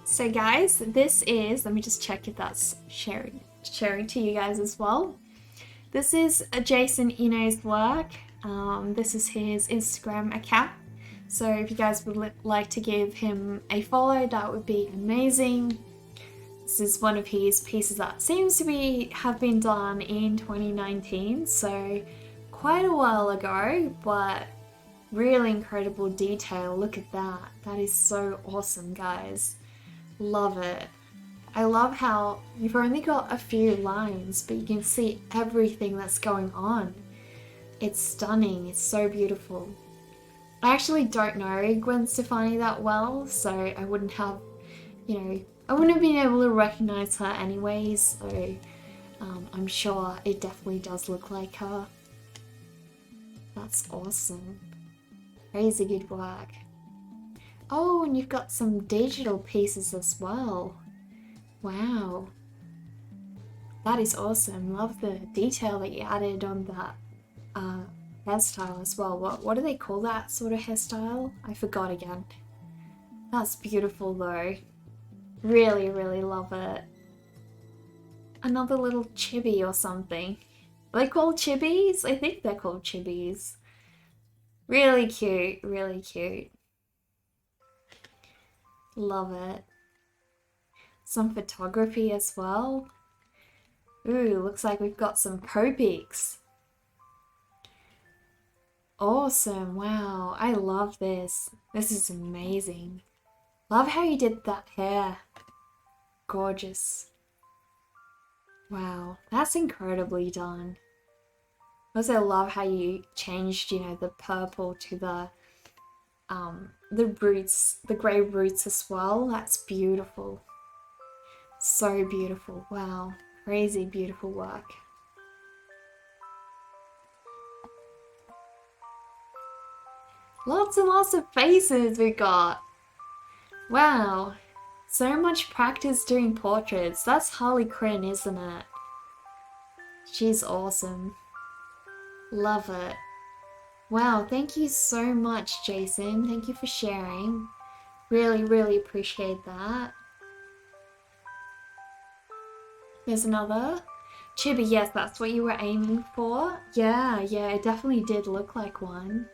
So guys, this is, let me just check if that's sharing to you guys as well. This is Jason Eno's work. This is his Instagram account. So if you guys would like to give him a follow, that would be amazing. This is one of his pieces that seems to have been done in 2019, so quite a while ago, but really incredible detail. Look at that. That is so awesome, guys. Love it. I love how you've only got a few lines, but you can see everything that's going on. It's stunning. It's so beautiful. I actually don't know Gwen Stefani that well, so I wouldn't have, I wouldn't have been able to recognize her anyways, so I'm sure it definitely does look like her. That's awesome. Crazy good work. Oh, and you've got some digital pieces as well. Wow. That is awesome. Love the detail that you added on that hairstyle as well. What do they call that sort of hairstyle? I forgot again. That's beautiful though. Really, really love it. Another little chibi or something. Are they called chibis? I think they're called chibis. Really cute, really cute. Love it. Some photography as well. Ooh, looks like we've got some Copics. Awesome, wow, I love this. This is amazing. Love how you did that hair. Gorgeous. Wow, that's incredibly done. Also love how you changed, you know, the purple to the roots, the grey roots as well. That's beautiful. So beautiful. Wow. Crazy beautiful work. Lots and lots of faces we got. Wow. So much practice doing portraits. That's Harley Quinn, isn't it? She's awesome. Love it. Wow, thank you so much, Jason. Thank you for sharing. Really, really appreciate that. There's another. Chibi, yes, that's what you were aiming for. Yeah, it definitely did look like one.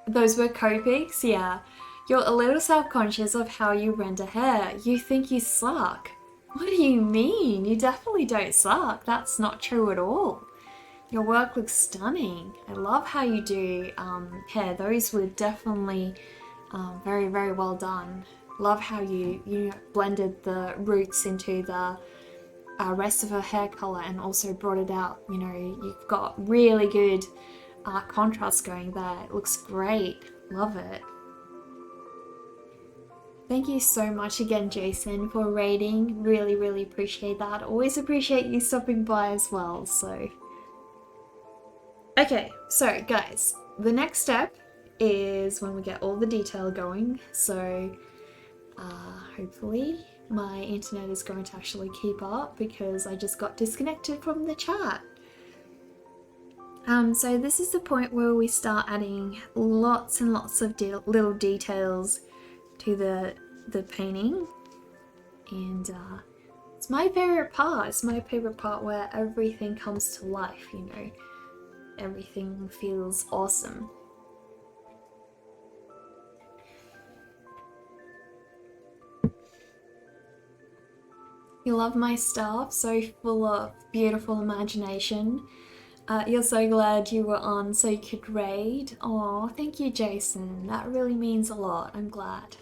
Those were Copics, yeah. You're a little self-conscious of how you render hair. You think you suck. What do you mean? You definitely don't suck. That's not true at all. Your work looks stunning. I love how you do hair. Those were definitely very, very well done. Love how you blended the roots into the rest of her hair color and also brought it out. You know, you've got really good contrast going there. It looks great. Love it. Thank you so much again, Jason, for rating. Really, really appreciate that. Always appreciate you stopping by as well, so. Okay, so guys, the next step is when we get all the detail going. So hopefully my internet is going to actually keep up because I just got disconnected from the chat. So this is the point where we start adding lots and lots of little details to the painting, and it's my favorite part. It's my favorite part where everything comes to life, you know. Everything feels awesome. You love my stuff, so full of beautiful imagination. You're so glad you were on so you could raid. Oh, thank you, Jason. That really means a lot. I'm glad.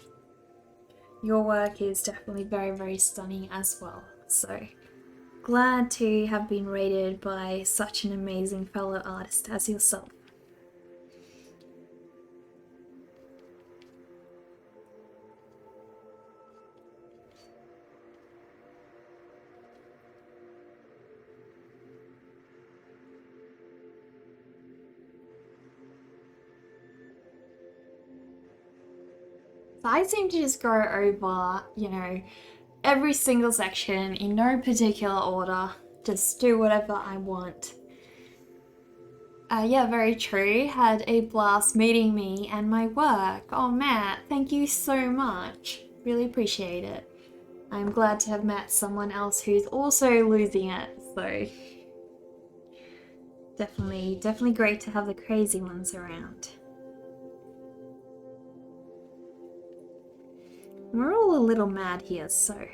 Your work is definitely very, very stunning as well. So glad to have been rated by such an amazing fellow artist as yourself. So I seem to just go over, you know, every single section in no particular order. Just do whatever I want. Yeah, very true. Had a blast meeting me and my work. Oh, Matt, thank you so much. Really appreciate it. I'm glad to have met someone else who's also losing it, so definitely great to have the crazy ones around. We're all a little mad here, so.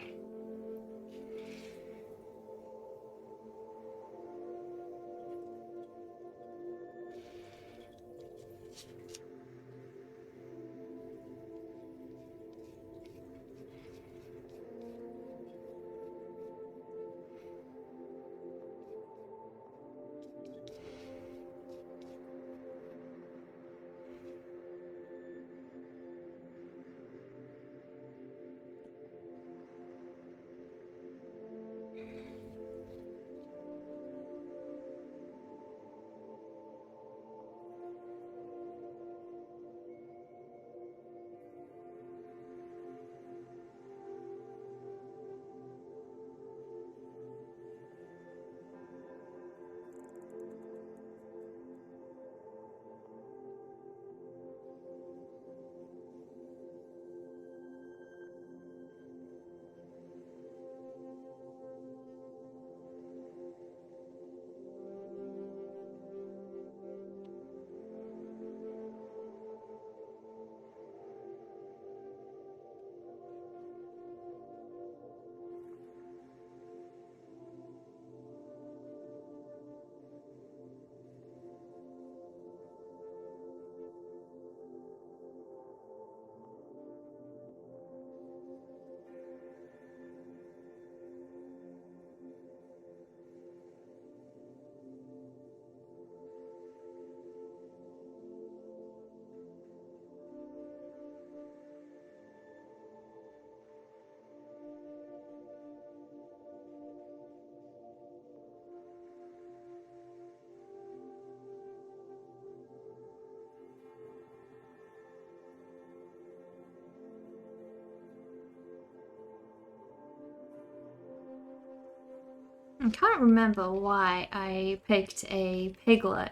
I can't remember why I picked a piglet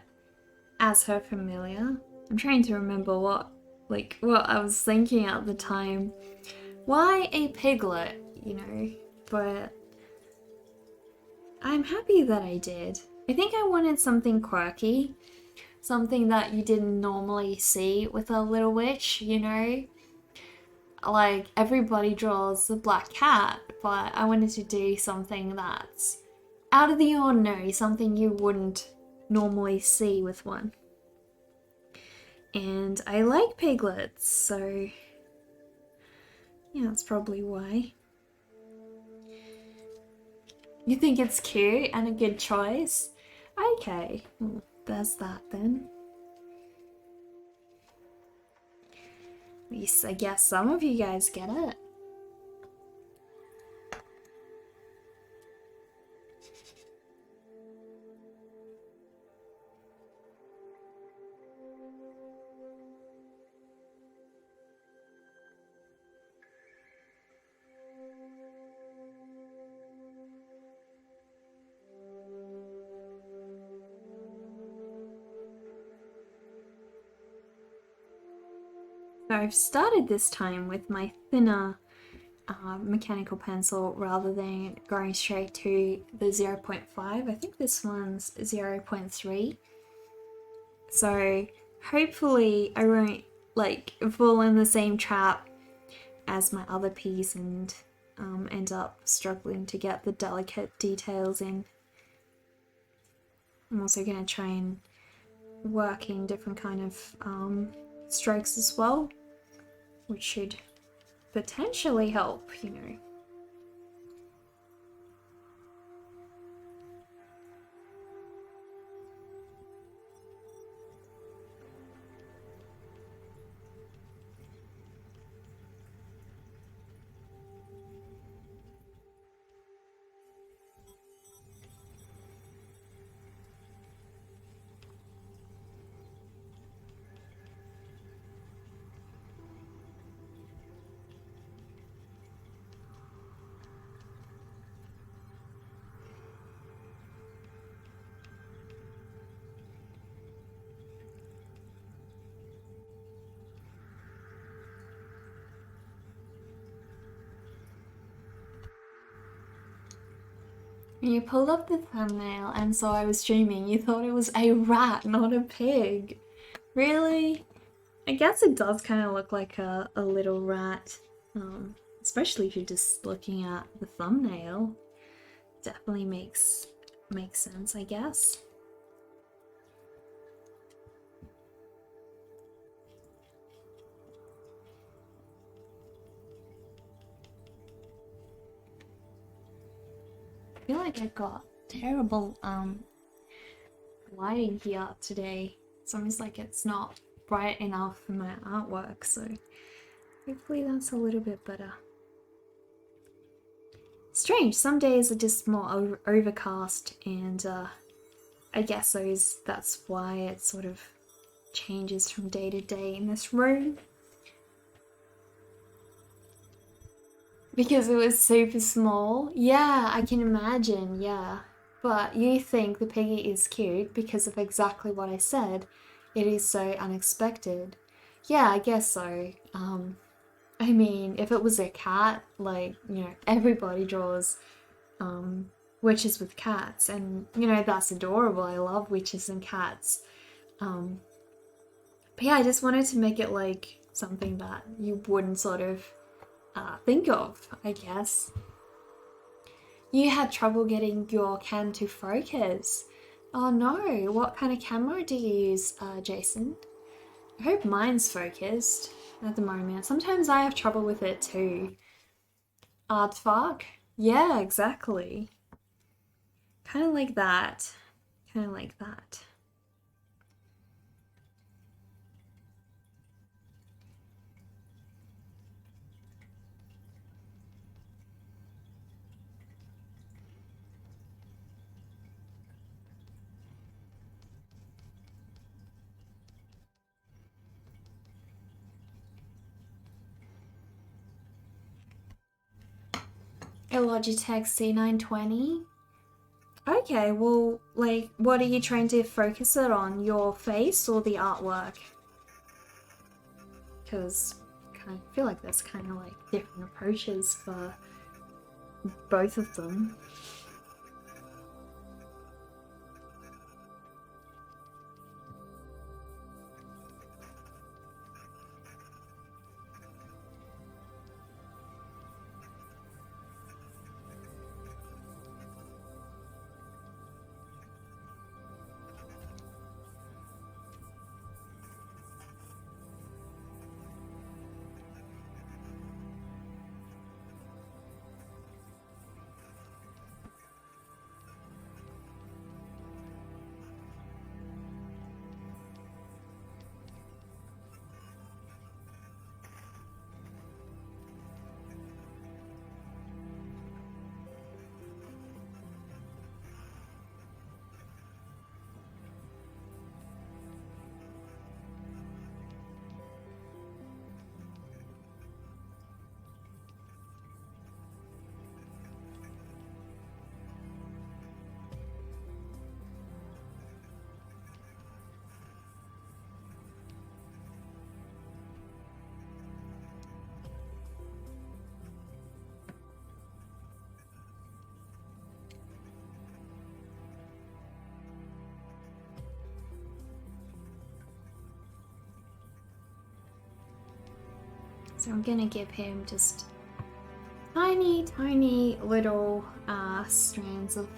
as her familiar. I'm trying to remember what I was thinking at the time. Why a piglet, you know? But I'm happy that I did. I think I wanted something quirky, something that you didn't normally see with a little witch, you know? Like, everybody draws the black cat, but I wanted to do something that's out of the ordinary, something you wouldn't normally see with one. And I like piglets, so yeah, that's probably why. You think it's cute and a good choice? Okay, well, there's that then. At least I guess some of you guys get it. So I've started this time with my thinner mechanical pencil rather than going straight to the 0.5. I think this one's 0.3. So hopefully I won't fall in the same trap as my other piece and end up struggling to get the delicate details in. I'm also going to try and work in different kind of strokes as well, which should potentially help, you know. You pulled up the thumbnail and so I was streaming. You thought it was a rat, not a pig. Really? I guess it does kind of look like a little rat, especially if you're just looking at the thumbnail. Definitely makes sense, I guess. I feel like I got terrible lighting here today. It's almost like it's not bright enough for my artwork, so hopefully that's a little bit better. Strange, some days are just more overcast, and I guess that's why it sort of changes from day to day in this room. Because it was super small? Yeah, I can imagine, yeah. But you think the piggy is cute because of exactly what I said. It is so unexpected. Yeah, I guess so. I mean, if it was a cat, everybody draws witches with cats, and that's adorable. I love witches and cats. But yeah, I just wanted to make it like something that you wouldn't sort of think of, I guess. You had trouble getting your cam to focus. Oh no, what kind of camera do you use, Jason? I hope mine's focused at the moment. Sometimes I have trouble with it too. Aardvark? Yeah, exactly. Kind of like that. Kind of like that. A Logitech C920. Okay, well, like, what are you trying to focus it on? Your face or the artwork? Because I feel like there's kind of like different approaches for both of them. So I'm gonna give him just tiny, tiny little strands of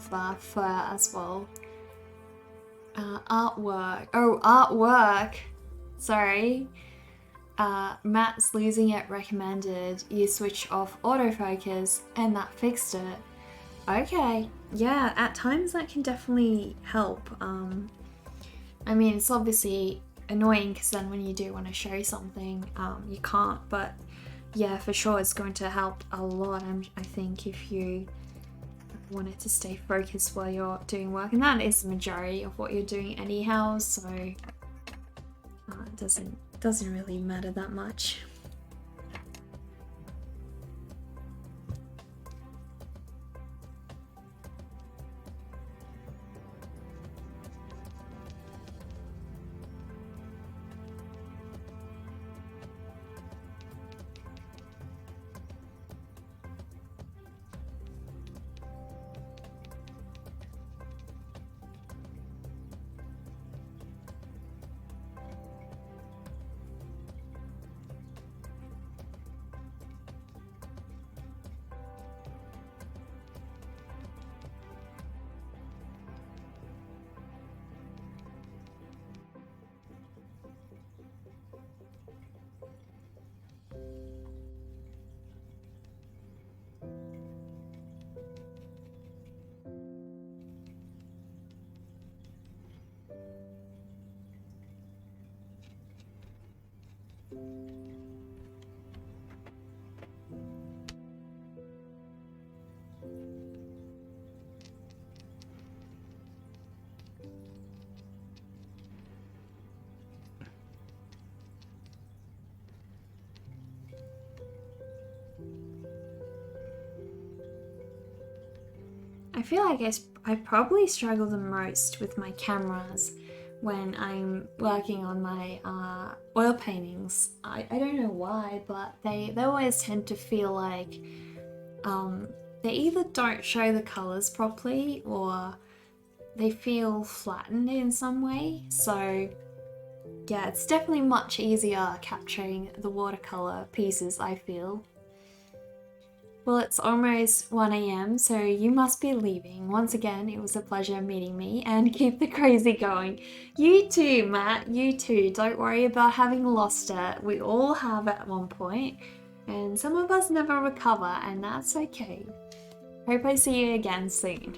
fur as well. Artwork. Oh, artwork! Sorry. Matt's losing it recommended. You switch off autofocus and that fixed it. Okay. Yeah, at times that can definitely help. I mean, it's obviously annoying because then when you do want to show something, you can't, but yeah, for sure it's going to help a lot, I think, if you want it to stay focused while you're doing work, and that is the majority of what you're doing anyhow, so it doesn't really matter that much. I feel like I probably struggle the most with my cameras when I'm working on my oil paintings. I don't know why, but they always tend to feel like they either don't show the colours properly or they feel flattened in some way. So yeah, it's definitely much easier capturing the watercolour pieces, I feel. Well, it's almost 1 a.m., so you must be leaving. Once again, it was a pleasure meeting me, and keep the crazy going. You too, Matt, you too. Don't worry about having lost it. We all have at one point, and some of us never recover, and that's okay. Hope I see you again soon.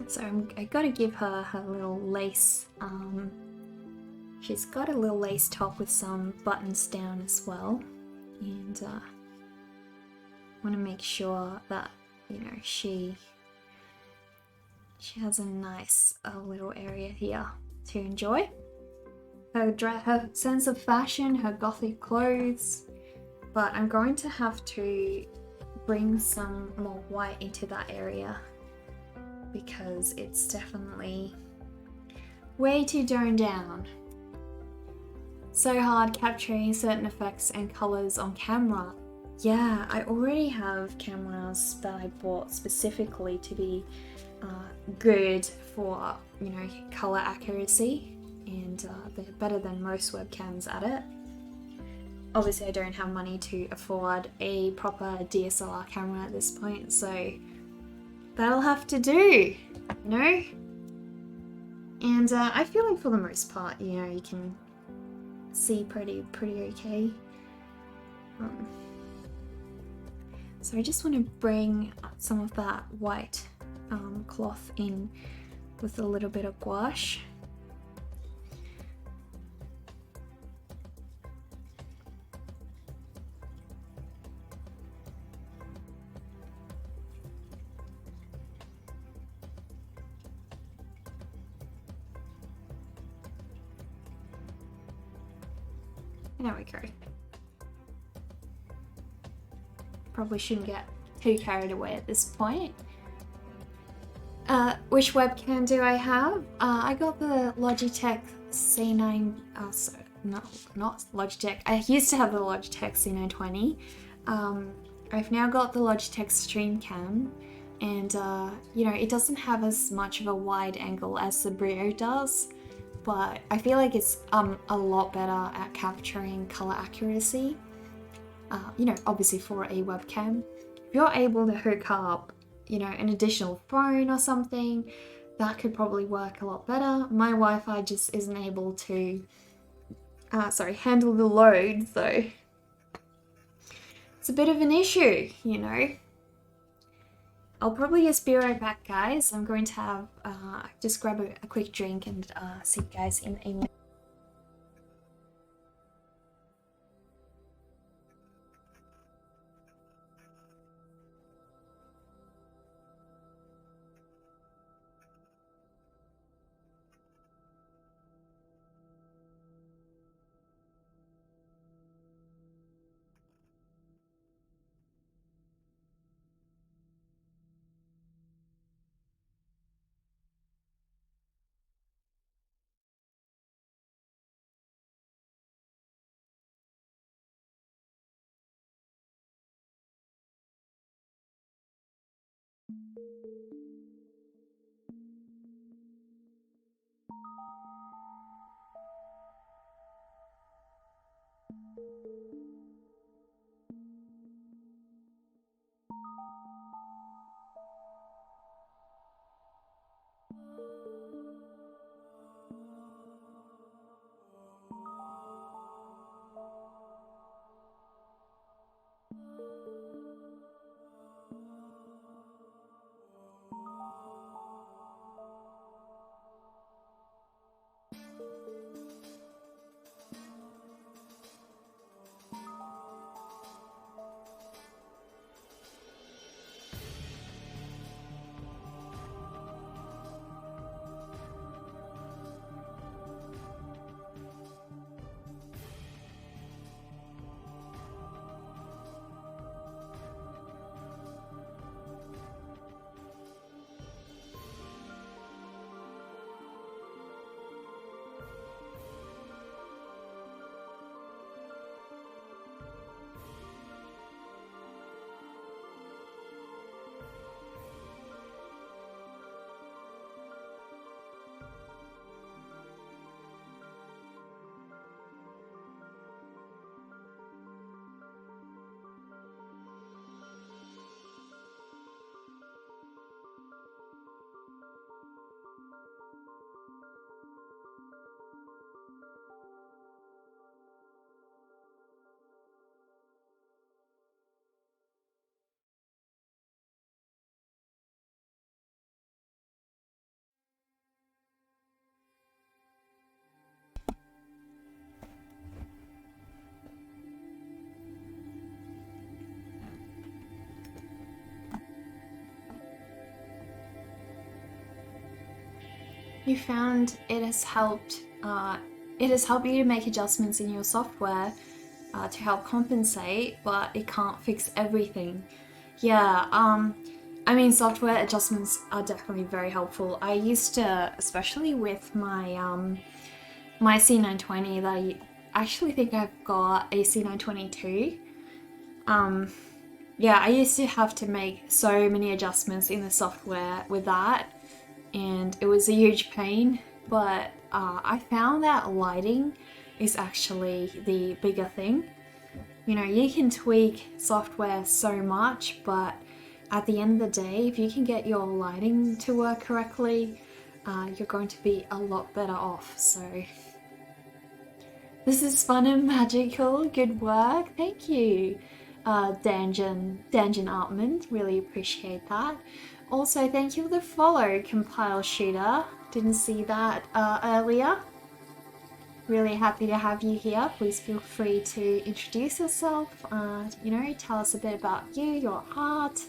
I So I gotta give her her little lace. She's got a little lace top with some buttons down as well, and want to make sure that, you know, she has a nice little area here to enjoy. Her sense of fashion, her gothic clothes, but I'm going to have to bring some more white into that area because it's definitely way too toned down. So hard capturing certain effects and colors on camera. Yeah, I already have cameras that I bought specifically to be good for, you know, color accuracy, and they're better than most webcams at it. Obviously I don't have money to afford a proper DSLR camera at this point, so that'll have to do, you know? And I feel like for the most part, you know, you can see pretty okay. So I just want to bring some of that white cloth in with a little bit of gouache. There we go. Probably shouldn't get too carried away at this point. Which webcam do I have? I got the Logitech C9, not Logitech. I used to have the Logitech C920. I've now got the Logitech Stream Cam, and you know, it doesn't have as much of a wide angle as the Brio does, but I feel like it's a lot better at capturing color accuracy. You know, obviously for a webcam. If you're able to hook up, you know, an additional phone or something, that could probably work a lot better. My Wi-Fi just isn't able to, handle the load, so it's a bit of an issue, you know. I'll probably just be right back, guys. I'm going to have, just grab a quick drink and see you guys in a minute. you found it has helped you to make adjustments in your software to help compensate, but it can't fix everything. Yeah, I mean, software adjustments are definitely very helpful. I used to, especially with my C920, that I actually think I've got a C920 too. Yeah, I used to have to make so many adjustments in the software with that, and it was a huge pain. But I found that lighting is actually the bigger thing. You know, you can tweak software so much, but at the end of the day, if you can get your lighting to work correctly, you're going to be a lot better off. So this is fun and magical. Good work. Thank you, Danjan Artman. Really appreciate that. Also, thank you for the follow, Compile Shooter. Didn't see that earlier. Really happy to have you here. Please feel free to introduce yourself. You know, tell us a bit about you, your art.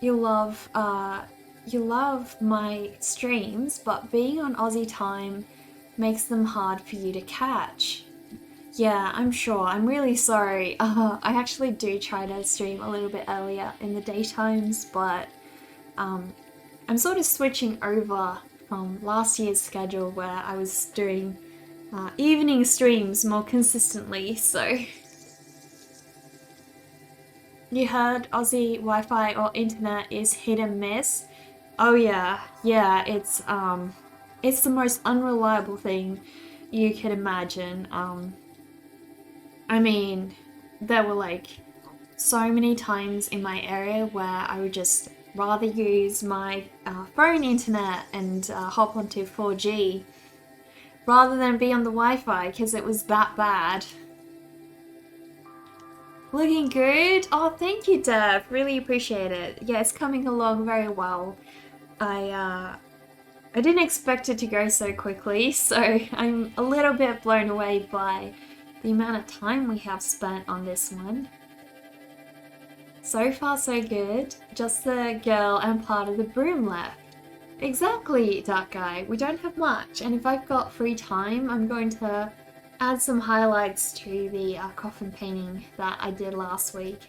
You love my streams, but being on Aussie time makes them hard for you to catch. Yeah, I'm sure. I'm really sorry. I actually do try to stream a little bit earlier in the daytimes, but I'm sort of switching over from last year's schedule where I was doing evening streams more consistently, so. You heard Aussie Wi-Fi or internet is hit and miss. Oh yeah, it's the most unreliable thing you could imagine. I mean, there were like so many times in my area where I would just rather use my phone internet and hop onto 4G rather than be on the Wi-Fi because it was that bad. Looking good? Oh, thank you, Dev. Really appreciate it. Yeah, it's coming along very well. I didn't expect it to go so quickly, so I'm a little bit blown away by the amount of time we have spent on this one. So far, so good. Just the girl and part of the broom left. Exactly, Dark Guy. We don't have much, and if I've got free time, I'm going to add some highlights to the coffin painting that I did last week.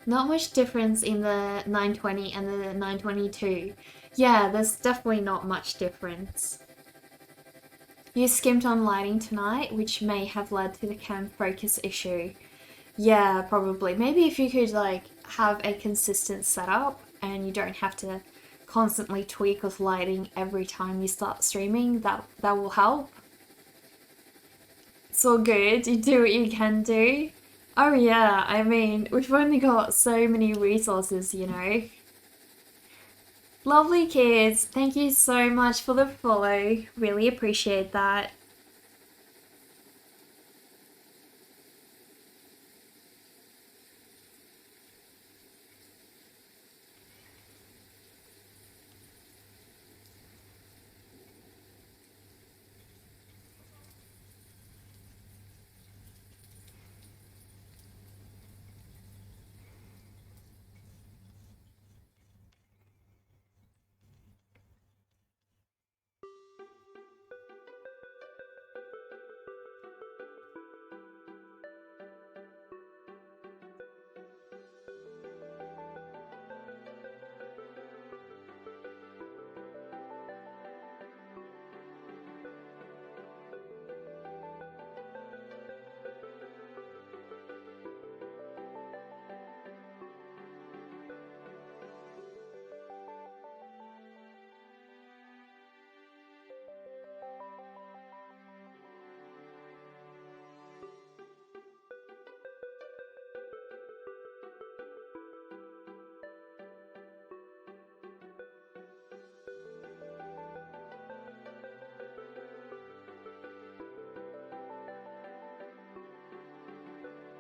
Not much difference in the 920 and the 922. Yeah, there's definitely not much difference. You skimped on lighting tonight, which may have led to the cam focus issue. Yeah, probably. Maybe if you could like have a consistent setup and you don't have to constantly tweak with lighting every time you start streaming, that will help. It's all good. You do what you can do. Oh yeah, I mean, we've only got so many resources, you know. Lovely kids. Thank you so much for the follow. Really appreciate that.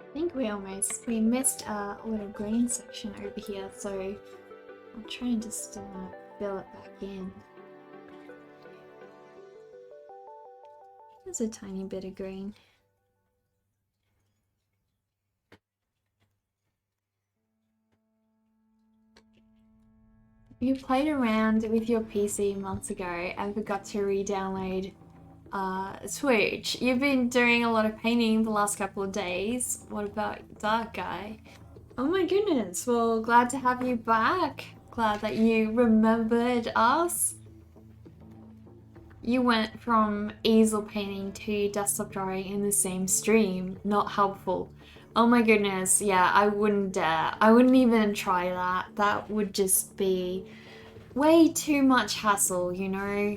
I think we missed a little green section over here, so I'll try and just fill it back in. There's a tiny bit of green. you played around with your PC months ago and forgot to re-download Switch. You've been doing a lot of painting the last couple of days. What about that guy? Oh my goodness, well, glad to have you back. Glad that you remembered us. You went from easel painting to desktop drawing in the same stream. Not helpful. Oh my goodness, yeah, I wouldn't dare. I wouldn't even try that. That would just be way too much hassle, you know?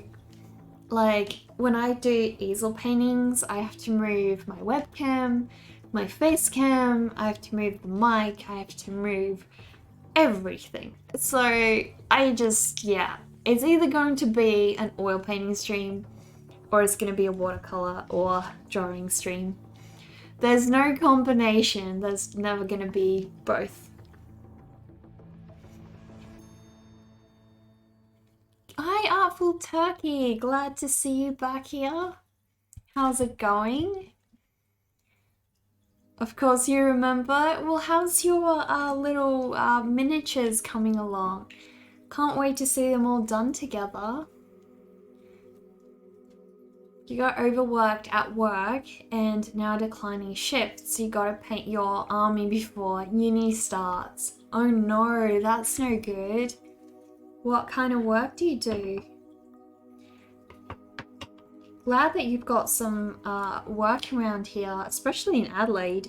Like, when I do easel paintings, I have to move my webcam, my face cam, I have to move the mic, I have to move everything. So I just, yeah, it's either going to be an oil painting stream or it's going to be a watercolor or drawing stream. There's no combination, there's never going to be both. Hi, Artful Turkey, glad to see you back here. How's it going? Of course you remember. Well, how's your little miniatures coming along? Can't wait to see them all done together. You got overworked at work and now declining shifts. You gotta paint your army before uni starts. Oh no, that's no good. What kind of work do you do? Glad that you've got some work around here, especially in Adelaide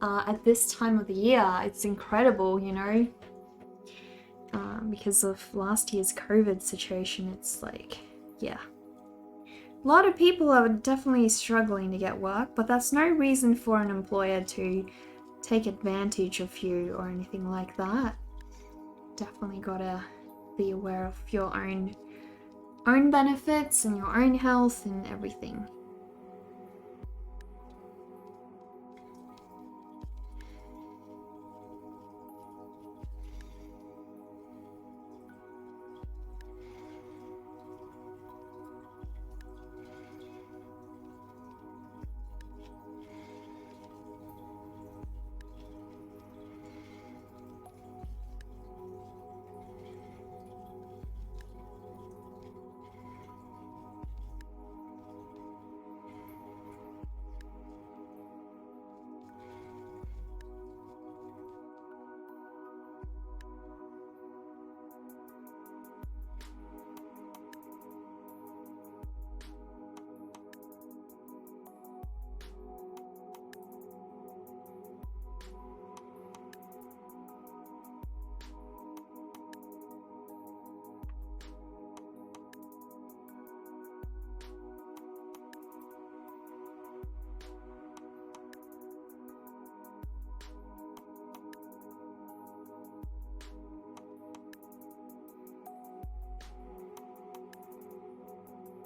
at this time of the year. It's incredible, you know, because of last year's COVID situation. It's like, yeah. A lot of people are definitely struggling to get work, but that's no reason for an employer to take advantage of you or anything like that. Definitely gotta be aware of your own benefits and your own health and everything.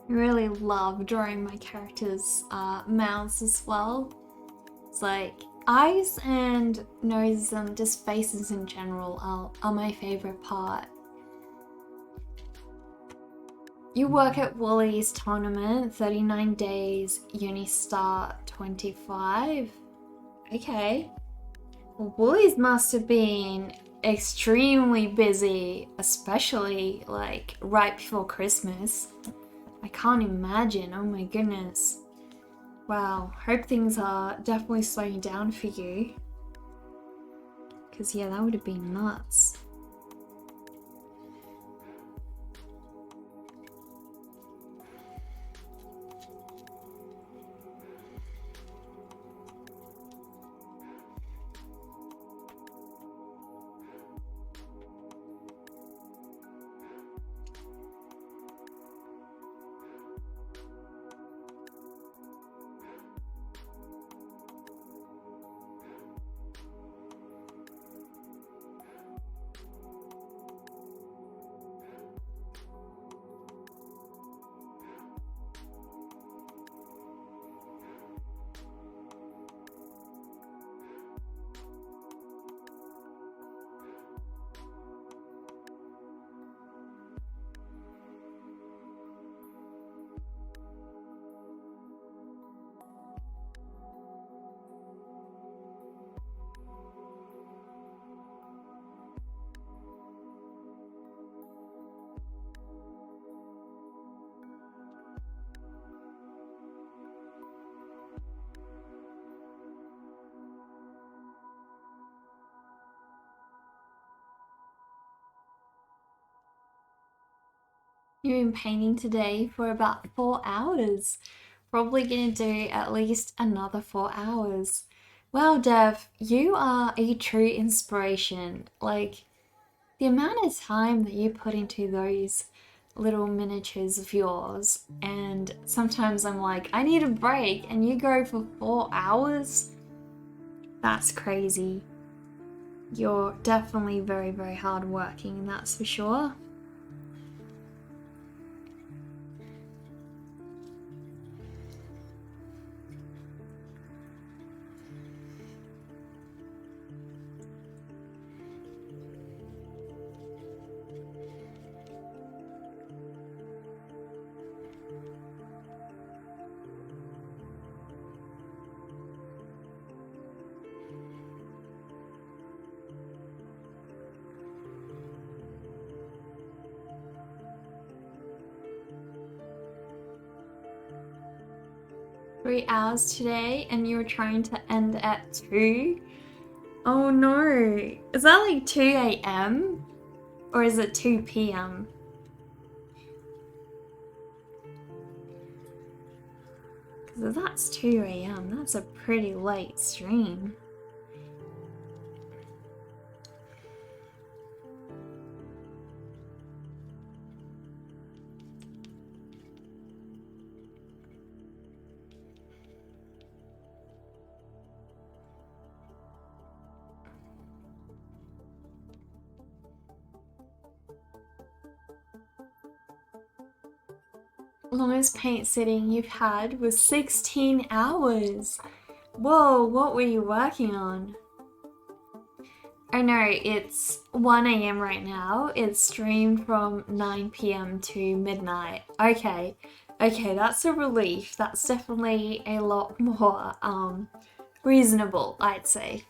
I really love drawing my characters' mouths as well. It's like eyes and noses and just faces in general are my favorite part. You work at Woolies tournament, 39 days, uni start 25. Okay. Well, Woolies must have been extremely busy, especially like right before Christmas. I can't imagine, oh my goodness. Wow, hope things are definitely slowing down for you. Because yeah, that would have been nuts. You've been painting today for about 4 hours. Probably gonna do at least another 4 hours. Well, Dev, you are a true inspiration. Like, the amount of time that you put into those little miniatures of yours, and sometimes I'm like, I need a break, and you go for 4 hours? That's crazy. You're definitely very, very hardworking, that's for sure. Three hours today, and you were trying to end at 2? Oh no. Is that like 2 a.m.? Or is it 2 p.m.? Because if that's 2 a.m., that's a pretty late stream. Longest paint sitting you've had was 16 hours. Whoa, what were you working on? Oh no, it's 1 a.m. right now. It's streamed from 9 p.m. to midnight. Okay, that's a relief. That's definitely a lot more reasonable, I'd say.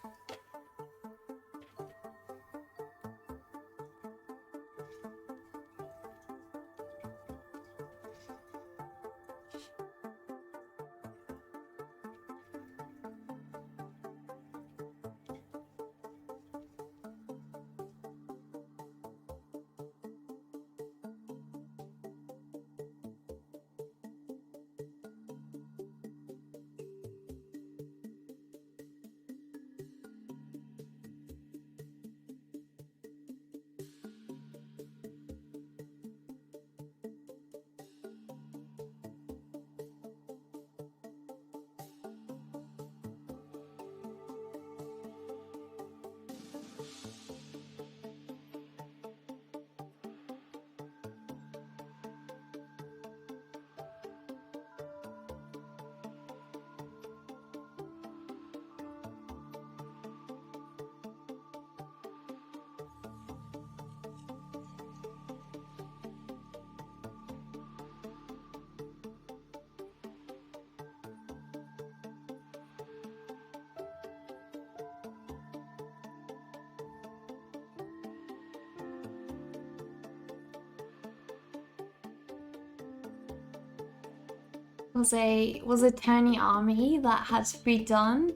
Was a Tony Army that had to be done?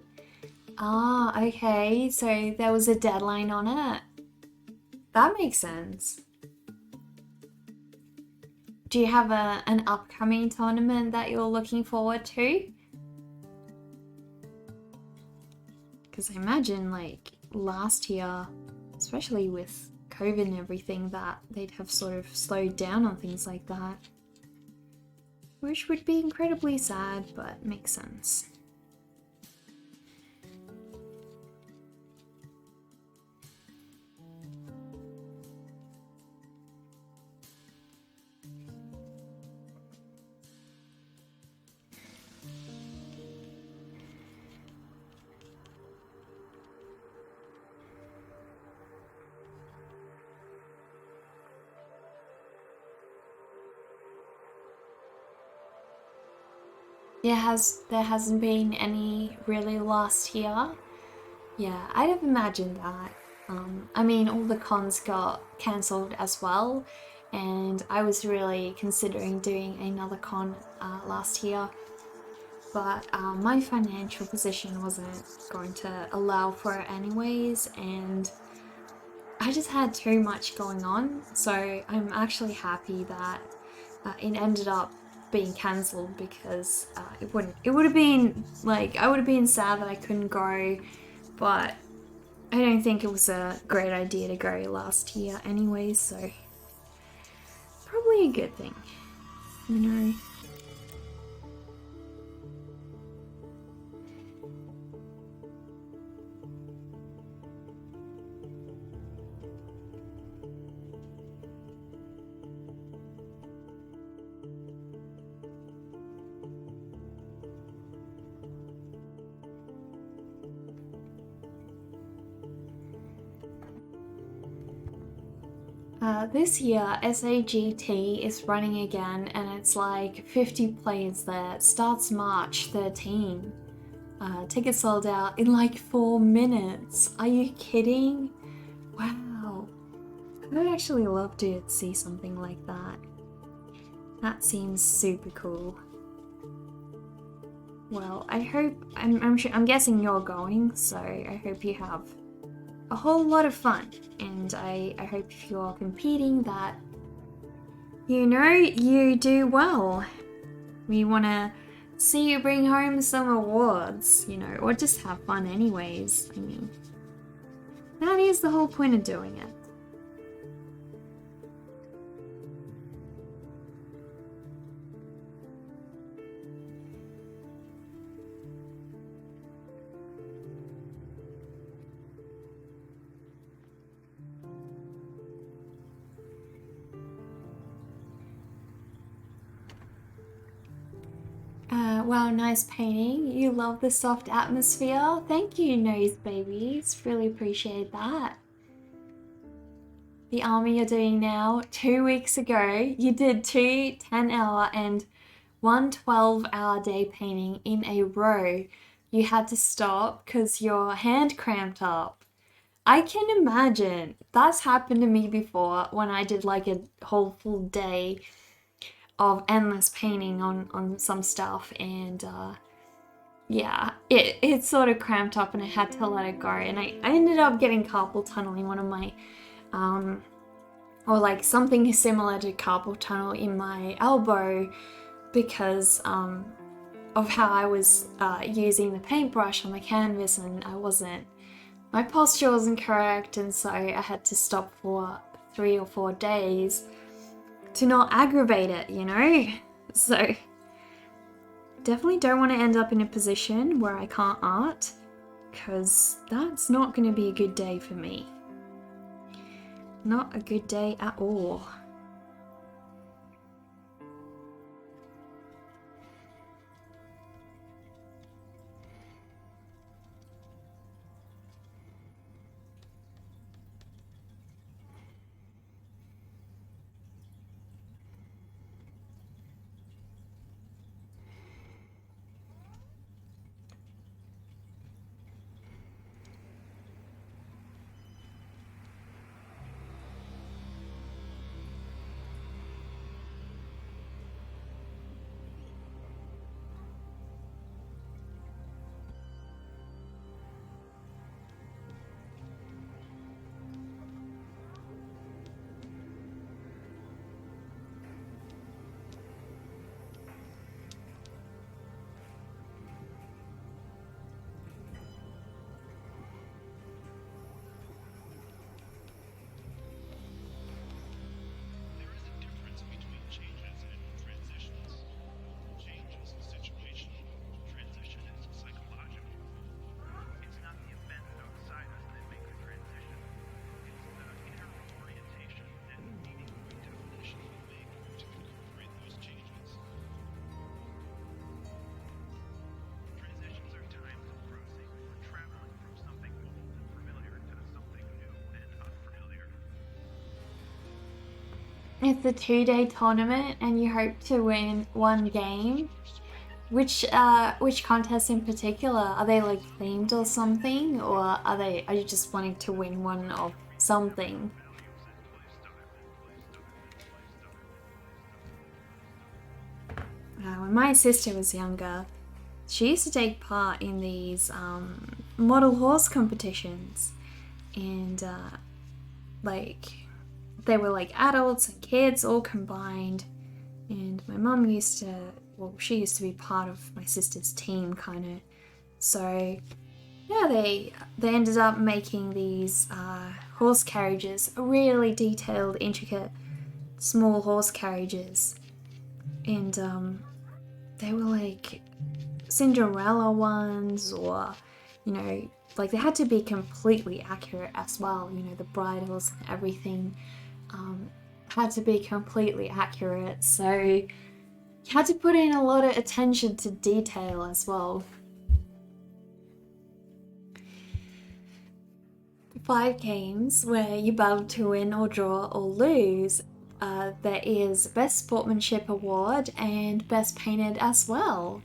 Ah, okay, so there was a deadline on it. That makes sense. Do you have an upcoming tournament that you're looking forward to? Because I imagine like last year, especially with COVID and everything, that they'd have sort of slowed down on things like that. Which would be incredibly sad, but makes sense. There hasn't been any really last year. Yeah, I'd have imagined that. I mean, all the cons got cancelled as well, and I was really considering doing another con last year, but my financial position wasn't going to allow for it anyways, and I just had too much going on, so I'm actually happy that it ended up being cancelled because it would have been like, I would have been sad that I couldn't go, but I don't think it was a great idea to go last year anyway, so probably a good thing, you know. This year, SAGT is running again, and it's like 50 players there. It starts March 13. Tickets sold out in like 4 minutes. Are you kidding? Wow. I would actually love to see something like that. That seems super cool. Well, I hope, I'm guessing you're going, so I hope you have a whole lot of fun, and I hope if you're competing that, you know, you do well. We want to see you bring home some awards, you know, or just have fun anyways. I mean, that is the whole point of doing it. Wow, nice painting. You love the soft atmosphere. Thank you, Nose Babies. Really appreciate that. The army you're doing now, 2 weeks ago, you did 2 10-hour and 1 12-hour day painting in a row. You had to stop because your hand cramped up. I can imagine. That's happened to me before when I did like a whole full day of endless painting on some stuff, and yeah, it sort of cramped up and I had to let it go, and I ended up getting carpal tunnel in one of my or like something similar to carpal tunnel in my elbow because of how I was using the paintbrush on the canvas, and my posture wasn't correct, and so I had to stop for 3 or 4 days to not aggravate it, you know? So definitely don't want to end up in a position where I can't art, because that's not going to be a good day for me. Not a good day at all. It's a 2-day tournament and you hope to win 1 game. Which contests in particular? Are they like themed or something? Or are you just wanting to win one of something? When my sister was younger, she used to take part in these model horse competitions, and like they were like adults and kids all combined, And my mum used to, well, she used to be part of my sister's team, kind of. So yeah, they ended up making these horse carriages, really detailed, intricate, small horse carriages, and they were like Cinderella ones, or you know, like they had to be completely accurate as well. You know, the bridles and everything had to be completely accurate. So you had to put in a lot of attention to detail as well. 5 games where you battle to win or draw or lose. There is Best Sportsmanship Award and Best Painted as well.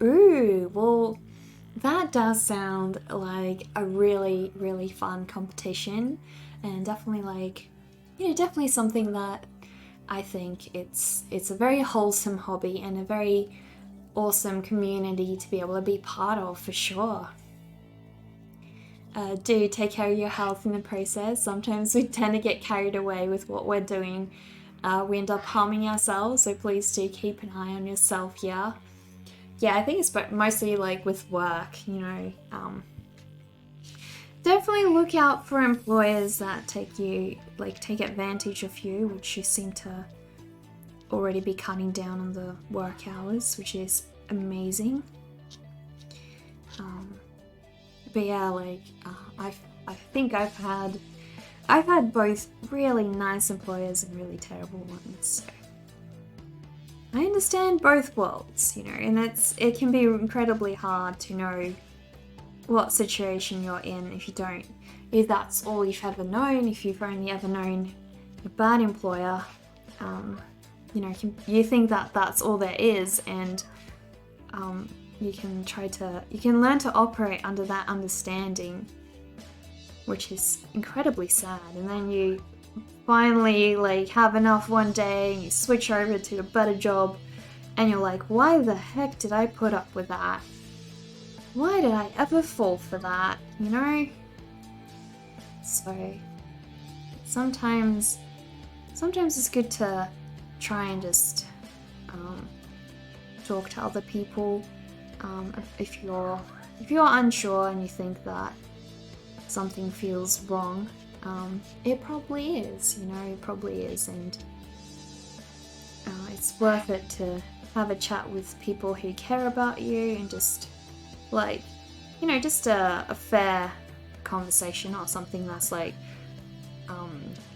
Ooh, well, that does sound like a really, really fun competition, and definitely like, you know, definitely something that I think it's a very wholesome hobby and a very awesome community to be able to be part of for sure. Do take care of your health in the process. Sometimes we tend to get carried away with what we're doing. We end up harming ourselves, so please do keep an eye on yourself here. Yeah, I think it's mostly like with work, you know. Definitely look out for employers that take advantage of you, which you seem to already be cutting down on the work hours, which is amazing. But yeah, like I think I've had both really nice employers and really terrible ones. So I understand both worlds, you know, and it can be incredibly hard to know what situation you're in if that's all you've ever known, if you've only ever known a bad employer, you know, you think that that's all there is, and you can learn to operate under that understanding, which is incredibly sad. And then you finally like have enough one day and you switch over to a better job and you're like, why the heck did I put up with that? Why did I ever fall for that, you know? So sometimes it's good to try and just talk to other people. If you're unsure and you think that something feels wrong, it probably is, you know, it probably is, and it's worth it to have a chat with people who care about you, and just like, you know, just a fair conversation, or something that's like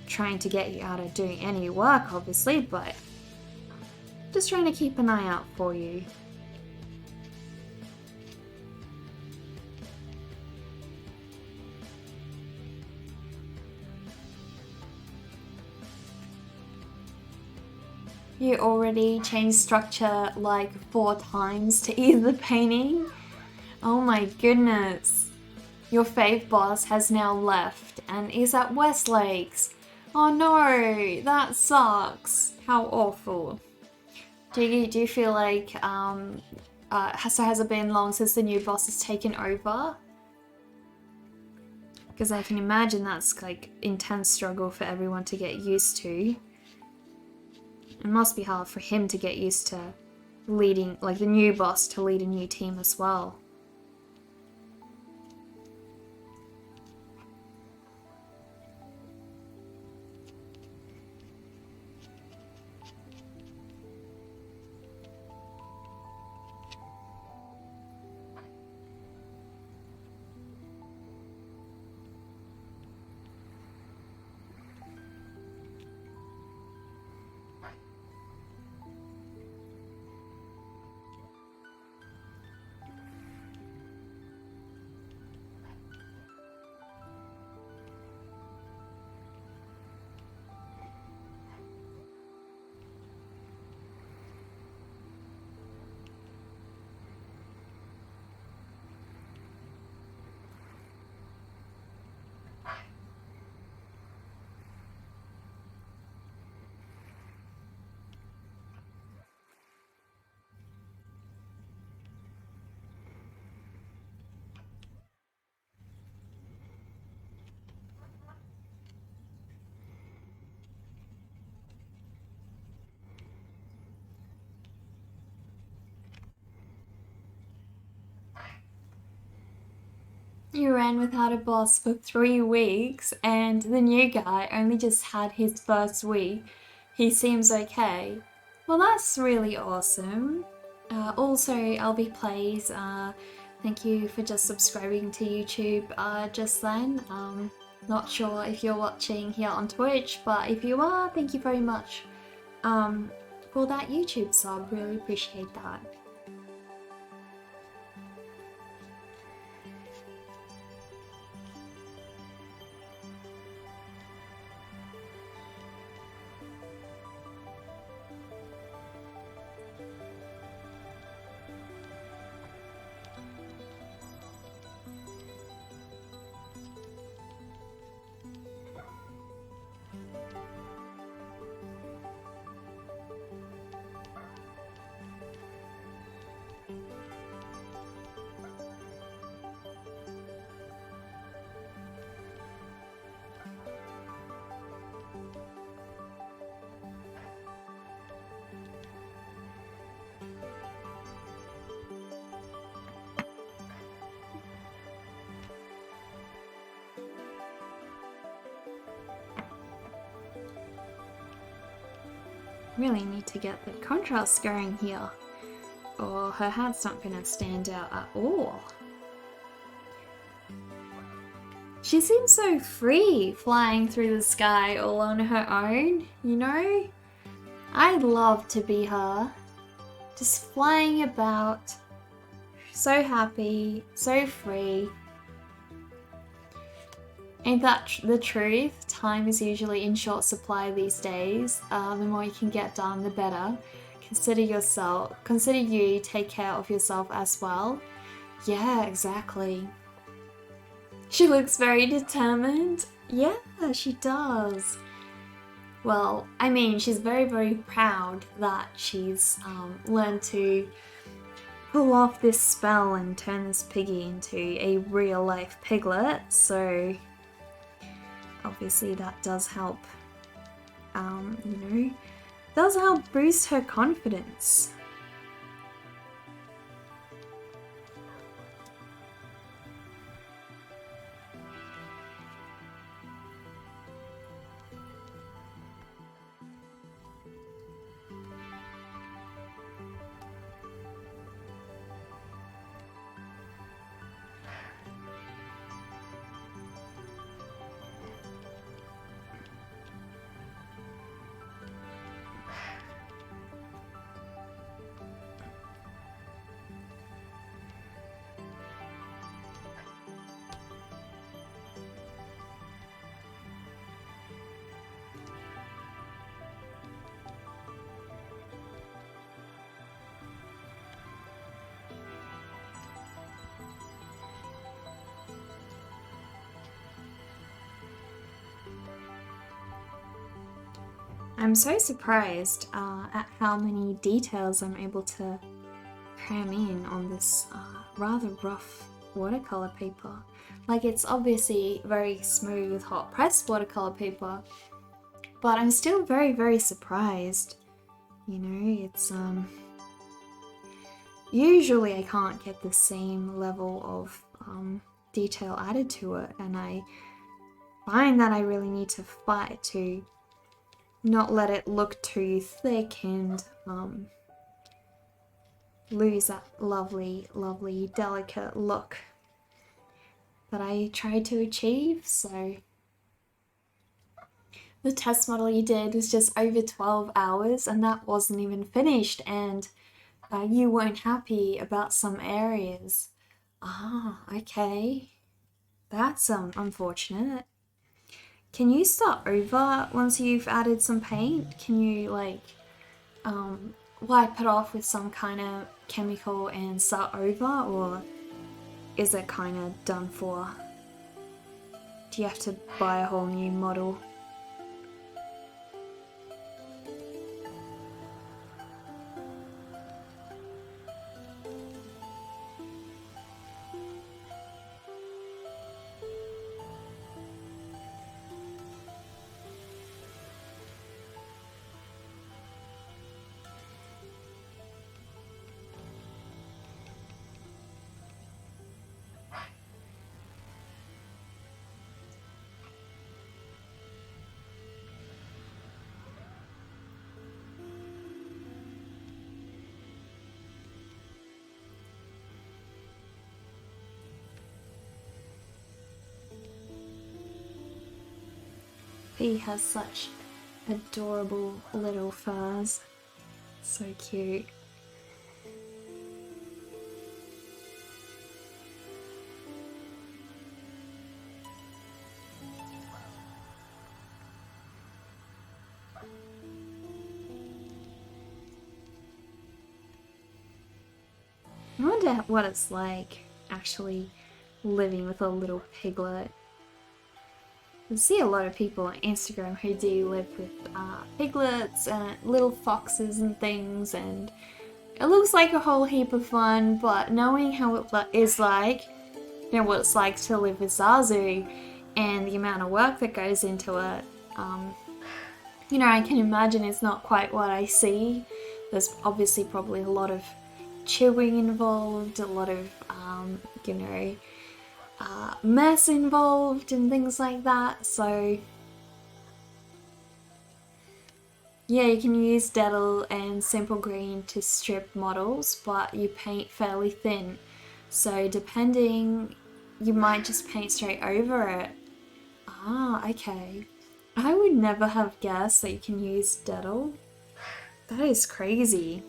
trying to get you out of doing any work, obviously, but just trying to keep an eye out for you. You already changed structure like 4 times to ease the painting? Oh my goodness. Your fave boss has now left and is at Westlakes. Oh no, that sucks. How awful. Do you feel like, has it been long since the new boss has taken over? Because I can imagine that's like intense struggle for everyone to get used to. It must be hard for him to get used to leading, like the new boss, to lead a new team as well. You ran without a boss for 3 weeks, and the new guy only just had his first week. He seems okay. Well, that's really awesome. Also, LB Plays, thank you for just subscribing to YouTube just then. Not sure if you're watching here on Twitch, but if you are, thank you very much for that YouTube sub. Really appreciate that. Really need to get the contrast going here, or her hat's not gonna stand out at all. She seems so free flying through the sky all on her own, you know? I'd love to be her. Just flying about, so happy, so free. Ain't that the truth? Time is usually in short supply these days. The more you can get done, the better. Consider you, take care of yourself as well. Yeah, exactly. She looks very determined. Yeah, she does. Well, I mean, she's very, very proud that she's learned to pull off this spell and turn this piggy into a real-life piglet, so obviously that does help, does help boost her confidence. I'm so surprised at how many details I'm able to cram in on this rather rough watercolor paper. Like, it's obviously very smooth, hot pressed watercolor paper, but I'm still very, very surprised. You know, it's usually I can't get the same level of detail added to it, and I find that I really need to fight to not let it look too thick and lose that lovely, lovely, delicate look that I tried to achieve. So the test model you did was just over 12 hours and that wasn't even finished, and you weren't happy about some areas. Ah, okay. That's unfortunate. Can you start over once you've added some paint? Can you like wipe it off with some kind of chemical and start over, or is it kind of done for? Do you have to buy a whole new model? He has such adorable little furs. So cute. I wonder what it's like actually living with a little piglet. I see a lot of people on Instagram who do live with piglets and little foxes and things, and it looks like a whole heap of fun, but knowing how it is like, you know, what it's like to live with Zazu and the amount of work that goes into it, you know, I can imagine it's not quite what I see. There's obviously probably a lot of chewing involved, a lot of, you know, mess involved and things like that. So yeah, you can use Dettle and Simple Green to strip models, but you paint fairly thin. So depending, you might just paint straight over it. Ah, okay. I would never have guessed that you can use Dettle. That is crazy.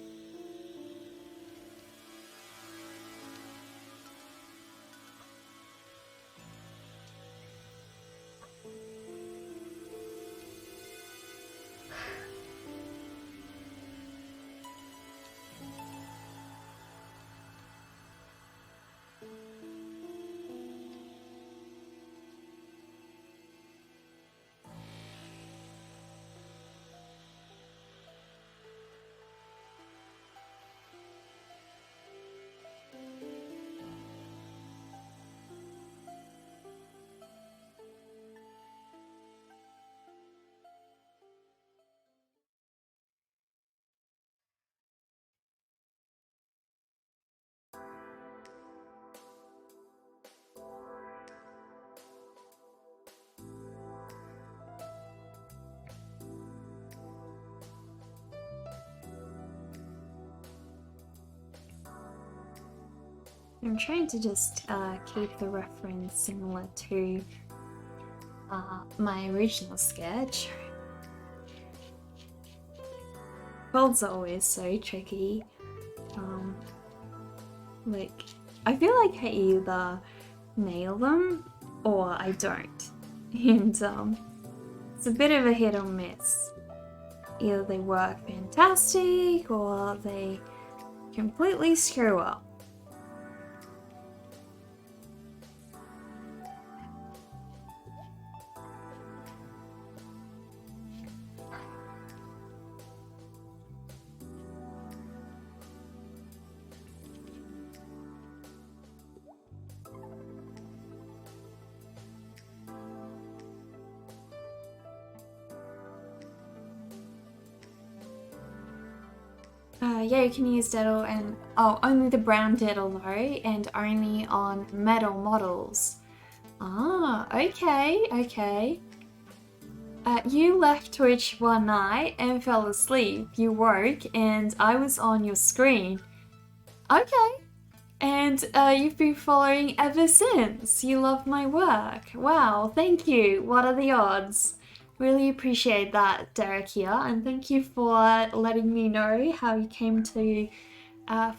I'm trying to just keep the reference similar to my original sketch. Folds are always so tricky. Like, I feel like I either nail them or I don't. And it's a bit of a hit or miss. Either they work fantastic or they completely screw up. Yeah, you can use Dettle and, only the brown Dettle though, and only on metal models. Ah, okay, okay. You left Twitch one night and fell asleep. You woke and I was on your screen. Okay. And you've been following ever since. You love my work. Wow, thank you. What are the odds? Really appreciate that, Derek here, and thank you for letting me know how you came to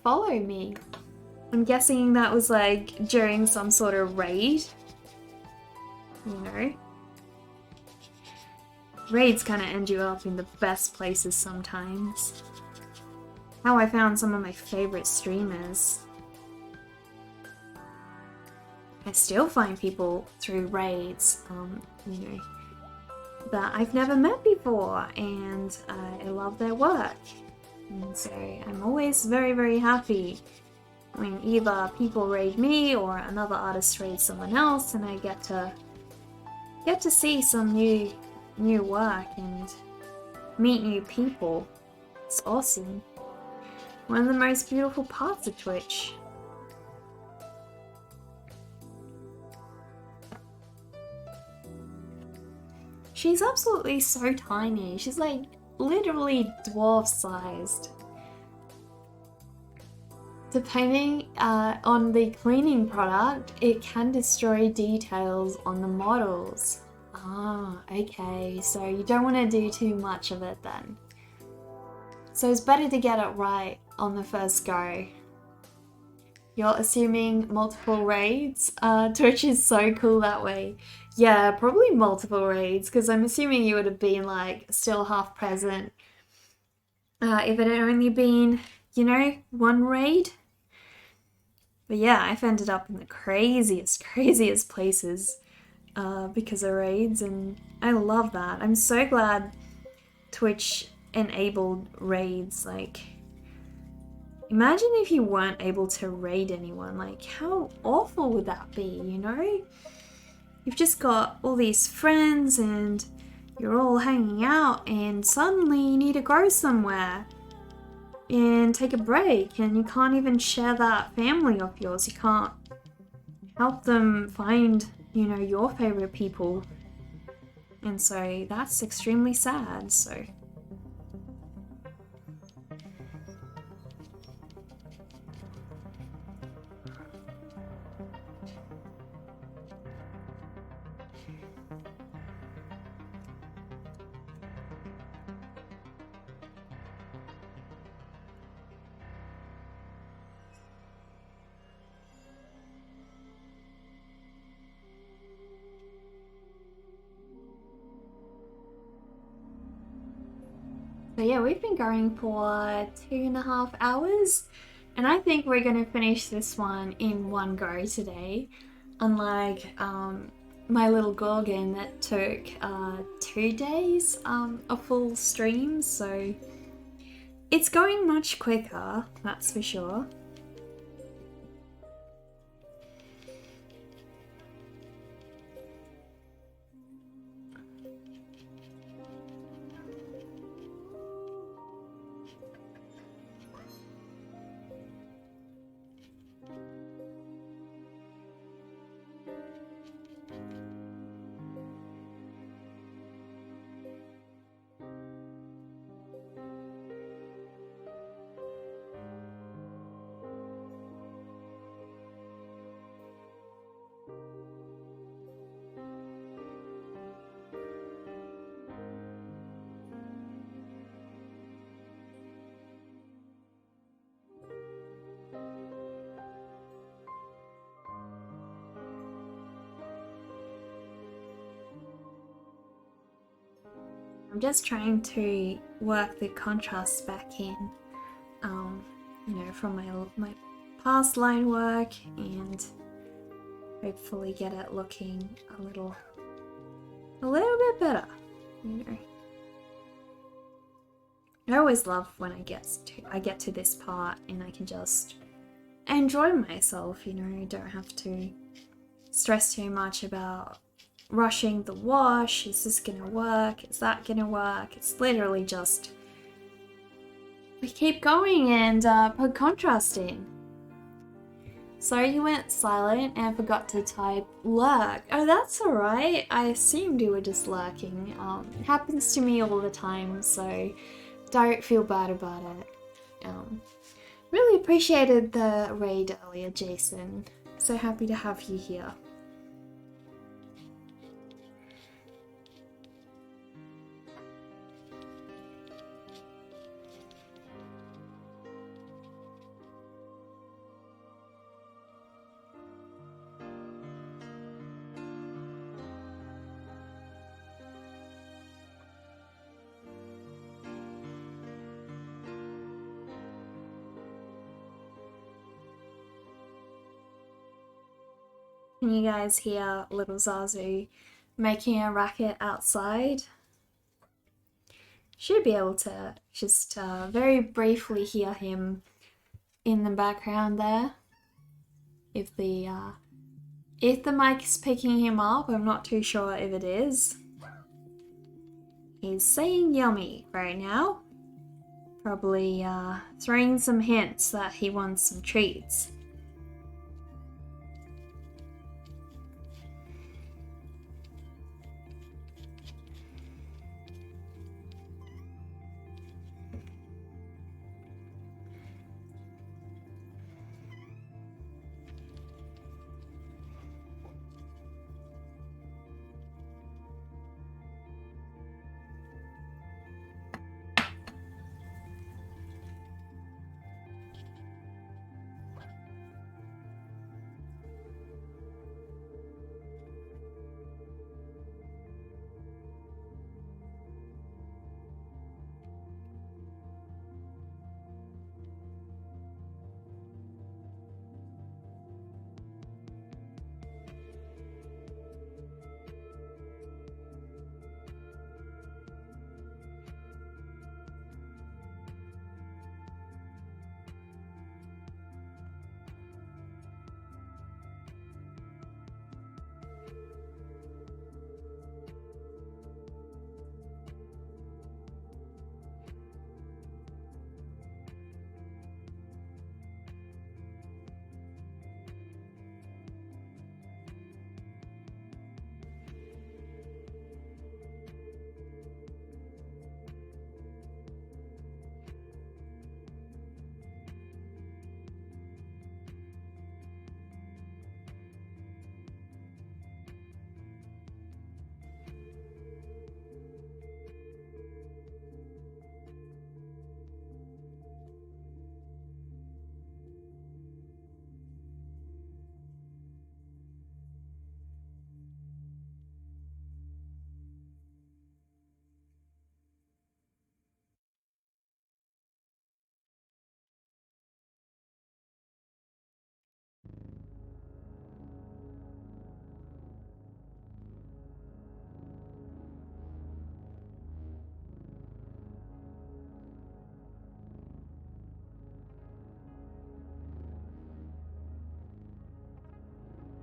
follow me. I'm guessing that was like during some sort of raid. You know? Raids kind of end you up in the best places sometimes. How I found some of my favorite streamers. I still find people through raids, you know, that I've never met before, and I love their work. And so I'm always very, very happy when either people raid me or another artist raids someone else, and I get to see some new work and meet new people. It's awesome. One of the most beautiful parts of Twitch. She's absolutely so tiny. She's like literally dwarf sized. Depending on the cleaning product, it can destroy details on the models. Ah, okay, so you don't want to do too much of it then. So it's better to get it right on the first go. You're assuming multiple raids? Twitch is so cool that way. Yeah, probably multiple raids, because I'm assuming you would have been like still half present if it had only been, you know, one raid. But yeah, I've ended up in the craziest places because of raids, and I love that. I'm so glad Twitch enabled raids. Like, imagine if you weren't able to raid anyone. Like, how awful would that be, you know? You've just got all these friends and you're all hanging out, and suddenly you need to go somewhere and take a break, and you can't even share that family of yours. You can't help them find, you know, your favorite people. And so that's extremely sad. So yeah, we've been going for 2.5 hours, and I think we're gonna finish this one in one go today. Unlike my little Gorgon that took 2 days a full stream, so it's going much quicker, that's for sure. I'm just trying to work the contrast back in, you know, from my past line work, and hopefully get it looking a little bit better, you know. I always love when I get to this part and I can just enjoy myself, you know. I don't have to stress too much about rushing the wash. Is this gonna work? Is that gonna work? It's literally just we keep going and put contrast in. Sorry you went silent and forgot to type lurk. Oh, that's alright. I assumed you were just lurking. It happens to me all the time, so don't feel bad about it. Really appreciated the raid earlier, Jason. So happy to have you here. Can you guys hear little Zazu making a racket outside? Should be able to just very briefly hear him in the background there. If the mic is picking him up, I'm not too sure if it is. He's saying yummy right now. Probably throwing some hints that he wants some treats.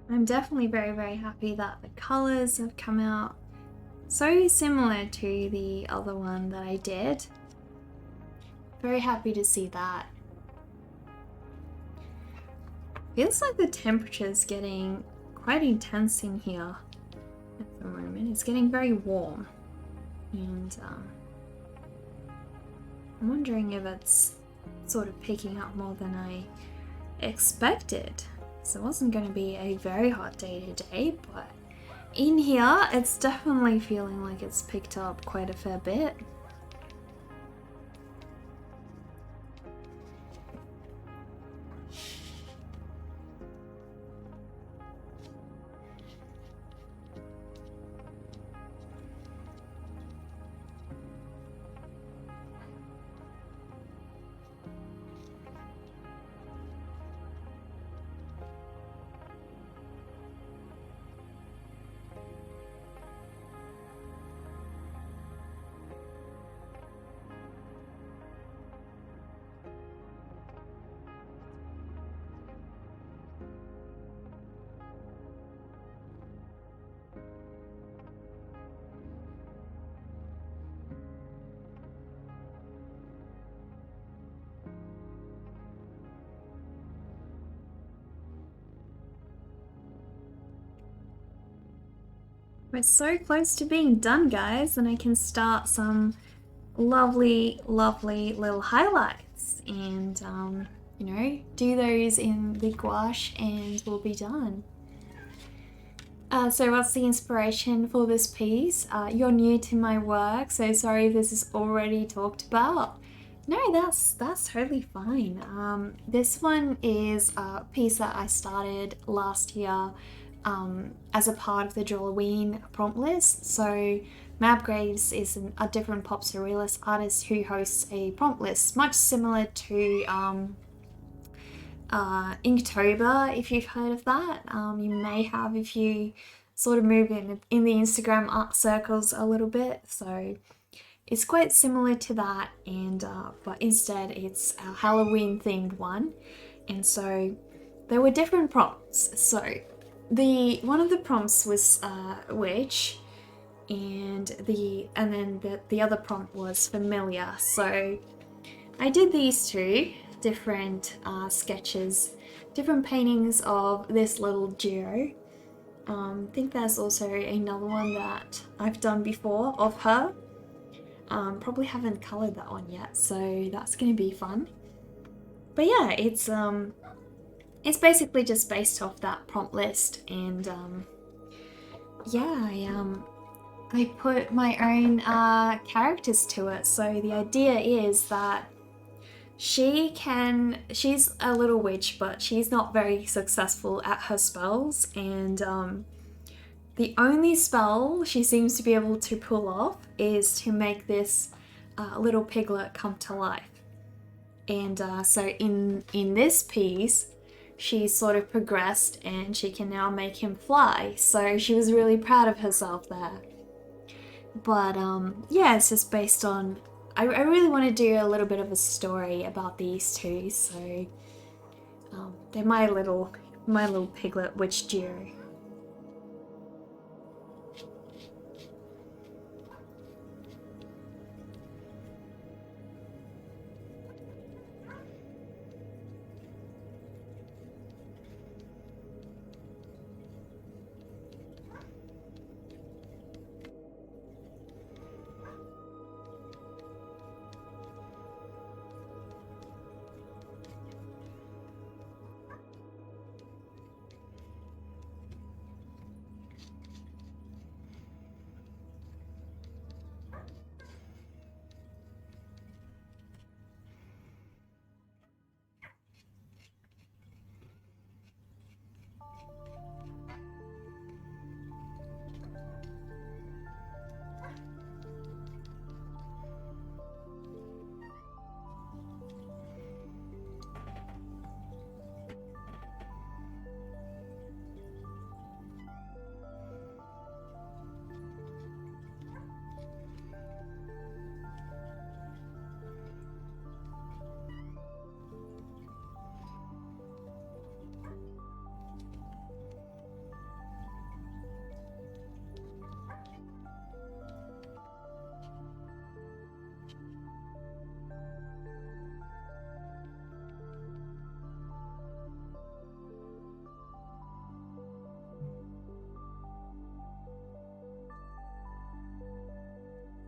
I'm definitely very, very happy that the colours have come out so similar to the other one that I did. Very happy to see that. Feels like the temperature's getting quite intense in here at the moment. It's getting very warm, and I'm wondering if it's sort of picking up more than I expected. So it wasn't going to be a very hot day today, but in here it's definitely feeling like it's picked up quite a fair bit. We're so close to being done, guys, and I can start some lovely, lovely little highlights and, you know, do those in the gouache and we'll be done. So what's the inspiration for this piece? You're new to my work, so sorry if this is already talked about. No, that's totally fine. This one is a piece that I started last year as a part of the Drawlloween prompt list. So Mab Graves is a different pop surrealist artist who hosts a prompt list, much similar to Inktober, if you've heard of that. You may have if you sort of move in the Instagram art circles a little bit. So it's quite similar to that, and but instead it's a Halloween themed one. And so there were different prompts. So one of the prompts was witch, and then the other prompt was familiar. So I did these two different sketches, different paintings of this little duo. I think there's also another one that I've done before of her. Probably haven't colored that one yet, so that's gonna be fun. But yeah, it's basically just based off that prompt list, and yeah, I put my own characters to it. So the idea is that she's a little witch, but she's not very successful at her spells, and the only spell she seems to be able to pull off is to make this little piglet come to life. And so in this piece, she's sort of progressed and she can now make him fly. So she was really proud of herself there. But yeah, it's just based on, I really want to do a little bit of a story about these two. So they're my little piglet witch duo.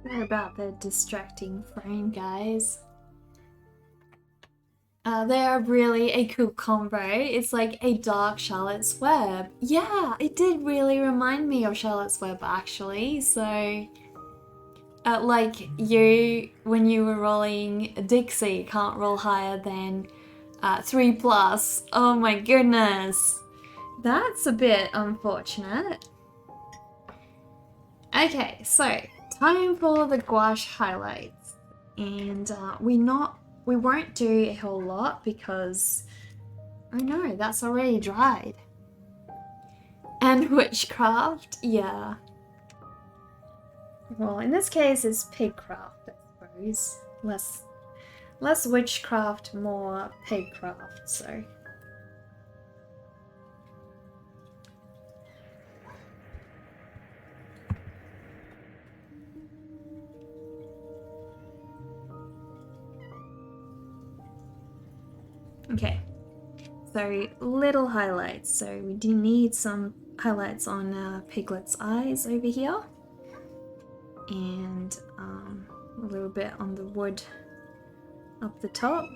Sorry about the distracting frame, guys. They are really a cool combo. It's like a dark Charlotte's Web. Yeah, it did really remind me of Charlotte's Web actually. So, like when you were rolling Dixie, you can't roll higher than 3+. Oh my goodness. That's a bit unfortunate. Okay, so time for the gouache highlights. And we won't do a whole lot because, oh no, that's already dried. And witchcraft, yeah. Well, in this case, it's pigcraft, I suppose. Less witchcraft, more pigcraft, so. Okay, so little highlights. So we do need some highlights on Piglet's eyes over here. And a little bit on the wood up the top.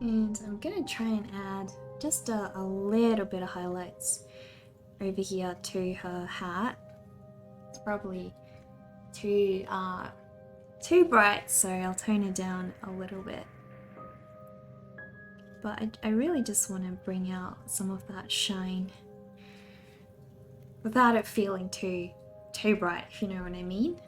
And I'm gonna try and add just a little bit of highlights over here to her hat. It's probably too bright, so I'll tone it down a little bit. But I really just want to bring out some of that shine without it feeling too bright, if you know what I mean.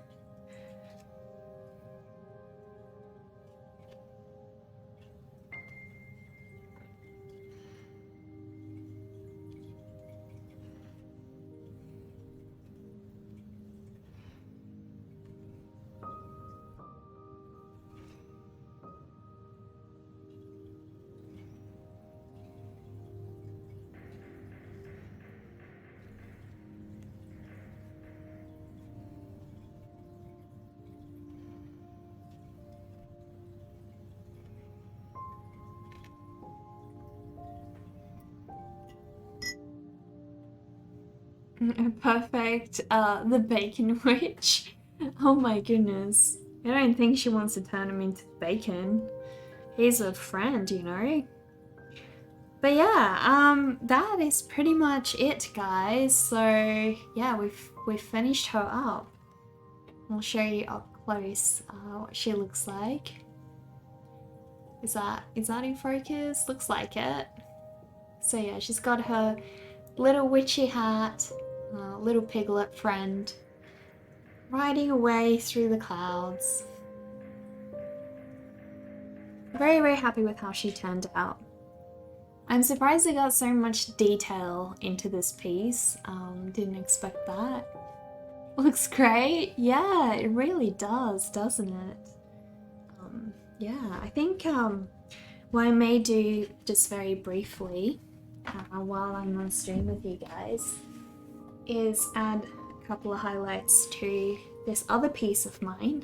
Perfect. The bacon witch. Oh my goodness. I don't think she wants to turn him into bacon. He's a friend, you know. But yeah, that is pretty much it, guys. So yeah, we've finished her up. I'll show you up close what she looks like. Is that in focus? Looks like it. So yeah, she's got her little witchy hat, little piglet friend, riding away through the clouds. Very, very happy with how she turned out. I'm surprised they got so much detail into this piece. Didn't expect that. Looks great. Yeah, it really does, doesn't it? Yeah, I think what I may do just very briefly while I'm on stream with you guys is add a couple of highlights to this other piece of mine,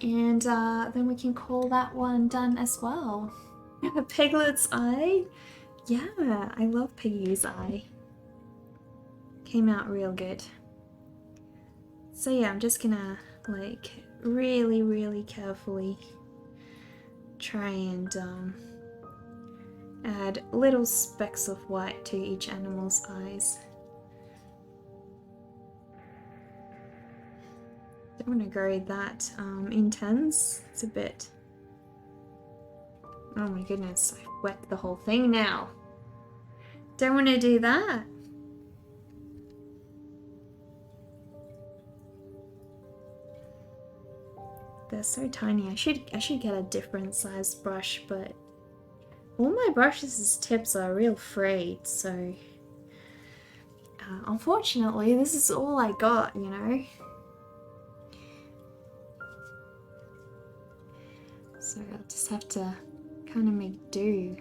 and then we can call that one done as well. Piglet's eye. Yeah, I love Piggy's eye. Came out real good. So yeah, I'm just gonna like really, really carefully try and add little specks of white to each animal's eyes. Don't want to go that intense. It's a bit Oh my goodness, I've wet the whole thing now. Don't want to do that. They're so tiny. I should get a different size brush, but all my brushes' tips are real frayed, so unfortunately this is all I got, you know. So I'll just have to kind of make do.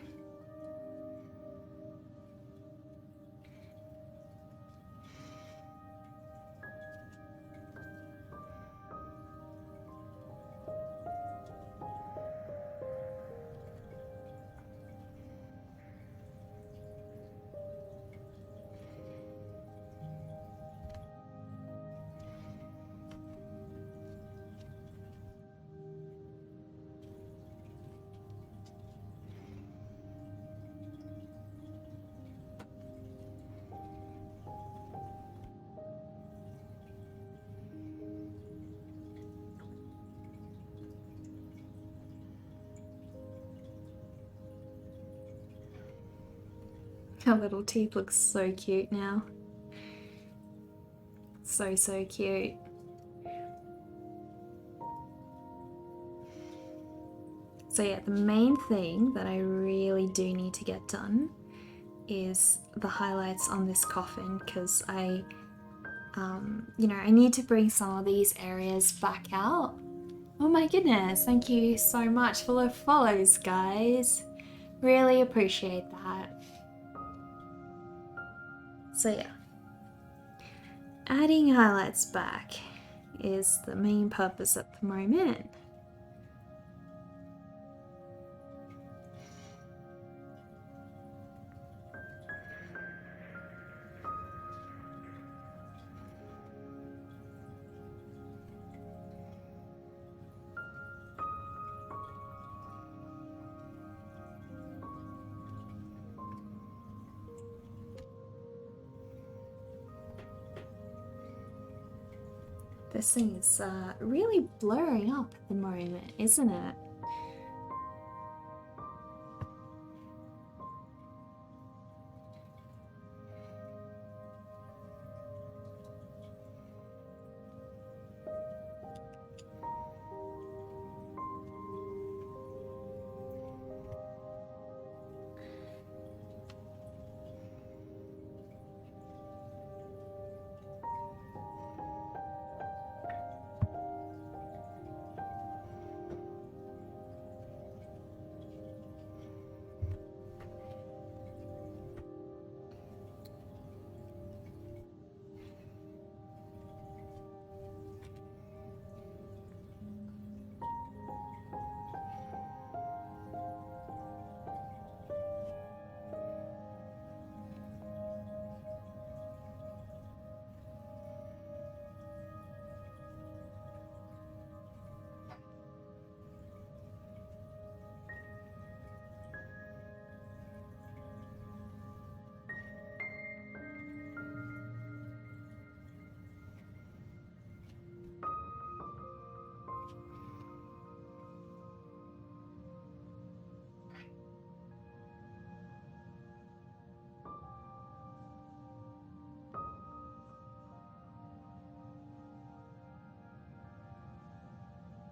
Her little teeth look so cute now. So cute. So yeah, the main thing that I really do need to get done is the highlights on this coffin, because I need to bring some of these areas back out. Oh my goodness, thank you so much for the follows, guys. Really appreciate that. So yeah, adding highlights back is the main purpose at the moment. This thing is really blurring up at the moment, isn't it?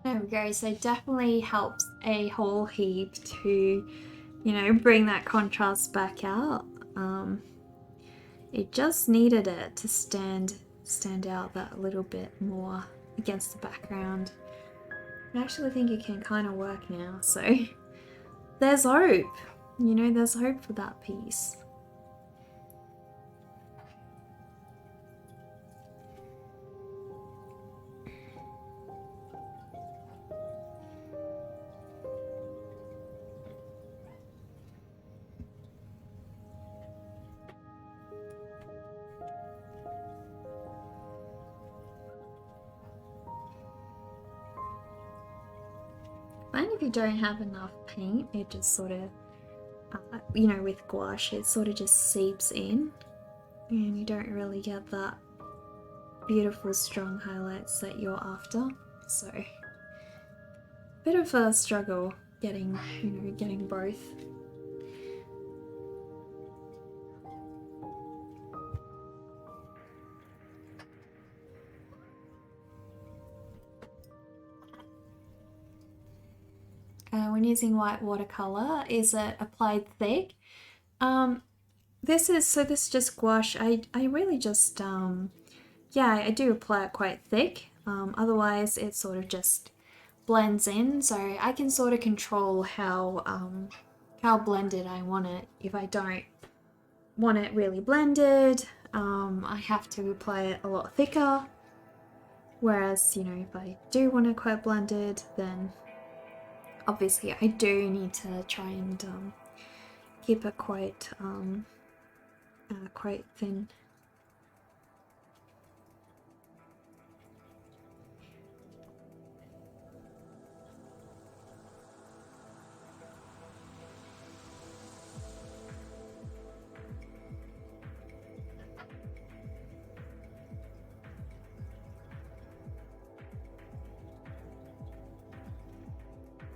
There we go, so definitely helps a whole heap to, bring that contrast back out. It just needed it to stand out that little bit more against the background. I actually think it can kind of work now, so there's hope. There's hope for that piece. And if you don't have enough paint, it just sort of, with gouache, it sort of just seeps in and you don't really get that beautiful strong highlights that you're after. So, bit of a struggle getting, you know, getting both. When using white watercolor, is it applied thick? This is just gouache. I really just yeah, I do apply it quite thick. Otherwise it sort of just blends in, so I can sort of control how blended I want it. If I don't want it really blended, I have to apply it a lot thicker. Whereas, you know, if I do want it quite blended, then obviously I do need to try and keep it quite quite thin.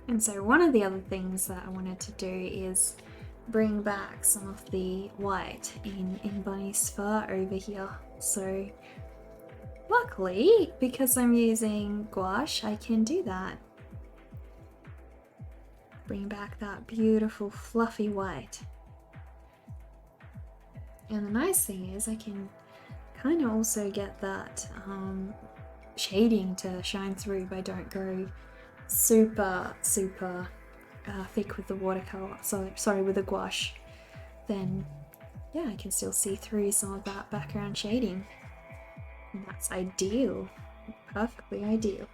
And so one of the other things that I wanted to do is bring back some of the white in Bunny's fur over here. So luckily, because I'm using gouache, I can do that. Bring back that beautiful fluffy white. And the nice thing is I can kind of also get that shading to shine through if I don't go super thick with the watercolor, sorry, with the gouache. Then yeah, I can still see through some of that background shading, and that's ideal, perfectly ideal.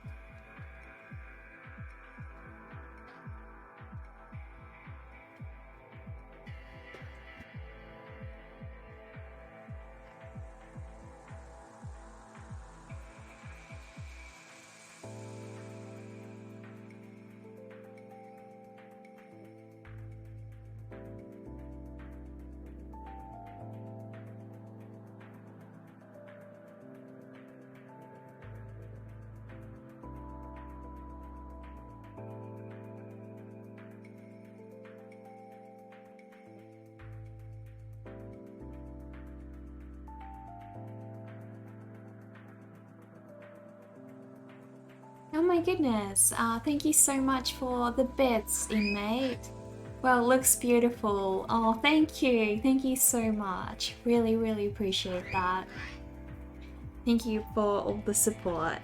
Oh my goodness, thank you so much for the bits, inmate. Well, it looks beautiful. Oh, thank you so much. Really appreciate that. Thank you for all the support.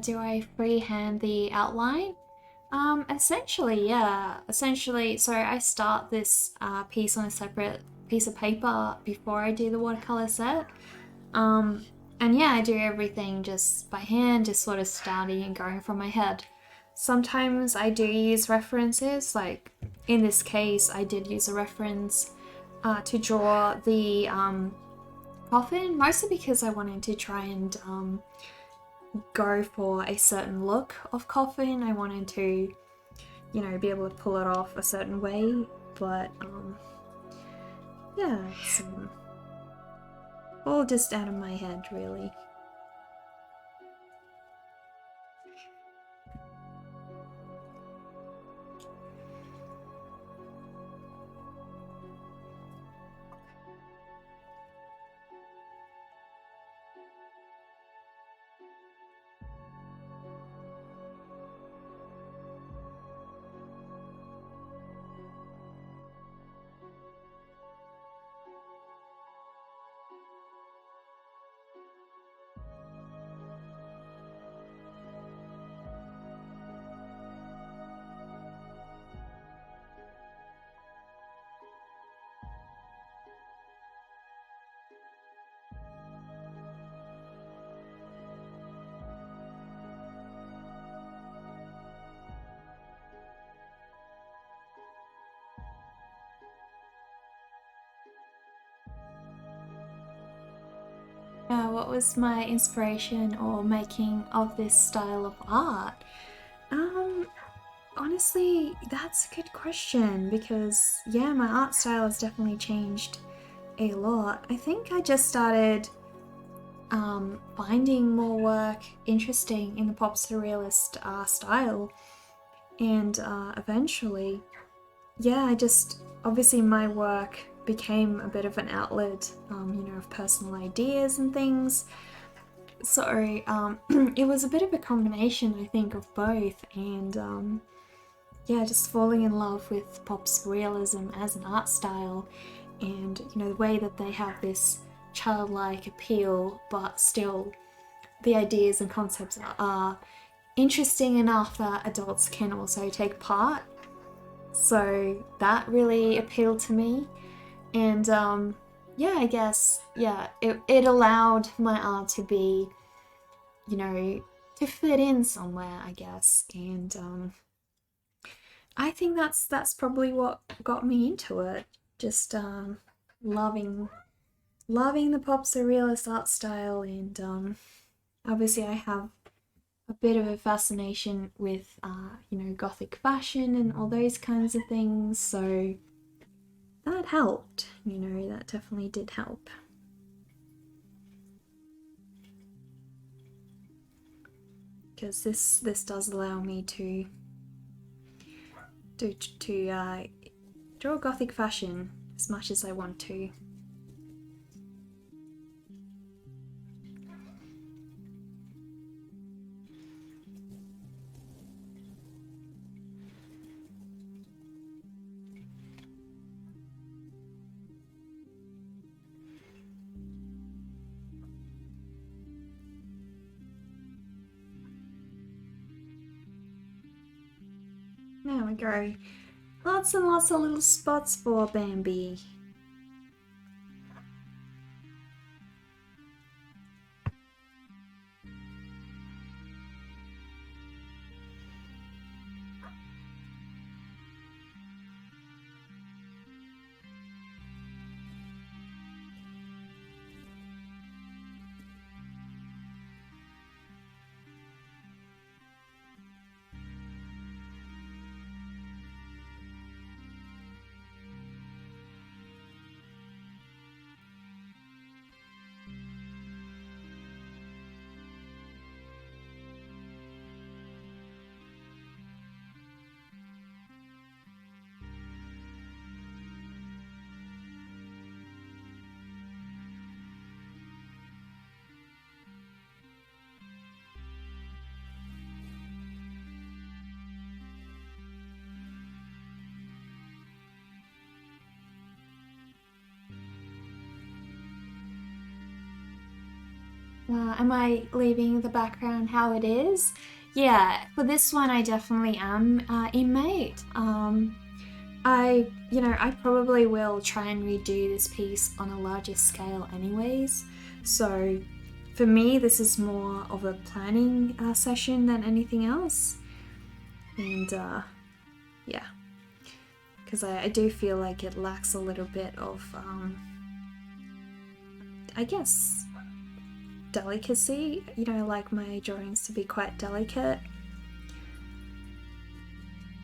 Do I freehand the outline? Essentially, yeah. Essentially, so I start this piece on a separate piece of paper before I do the watercolor set. And yeah, I do everything just by hand, just sort of starting and going from my head. Sometimes I do use references, like in this case, I did use a reference to draw the coffin, mostly because I wanted to try and go for a certain look of coffin. I wanted to, you know, be able to pull it off a certain way, but yeah, it's all just out of my head, really. What was my inspiration or making of this style of art? Honestly, that's a good question because, yeah, my art style has definitely changed a lot. I think I just started finding more work interesting in the pop surrealist style, and eventually, yeah, obviously my work became a bit of an outlet, you know, of personal ideas and things. So it was a bit of a combination, I think, of both, and yeah, just falling in love with pop surrealism as an art style, and you know, the way that they have this childlike appeal, but still the ideas and concepts are interesting enough that adults can also take part. So that really appealed to me, and yeah, I guess, yeah, it allowed my art to be, you know, to fit in somewhere, I guess, and I think that's probably what got me into it. Just loving the pop surrealist art style, and obviously I have a bit of a fascination with you know, gothic fashion and all those kinds of things, so that helped, you know, that definitely did help. Because this does allow me to draw gothic fashion as much as I want to. There we go. Lots and lots of little spots for Bambi. Am I leaving the background how it is? Yeah, for this one I definitely am in Mate. I probably will try and redo this piece on a larger scale anyways. So for me, this is more of a planning session than anything else. And yeah, because I do feel like it lacks a little bit of, I guess, delicacy. You know, I like my drawings to be quite delicate.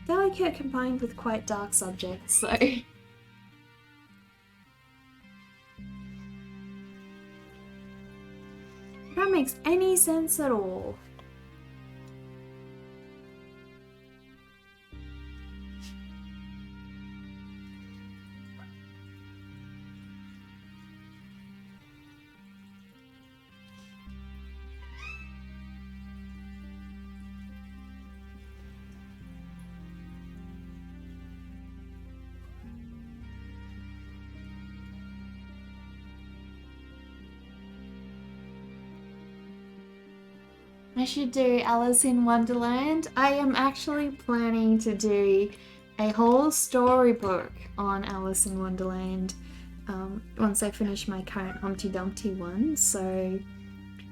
Delicate combined with quite dark subjects, so... If that makes any sense at all. I should do Alice in Wonderland. I am actually planning to do a whole storybook on Alice in Wonderland once I finish my current Humpty Dumpty one, so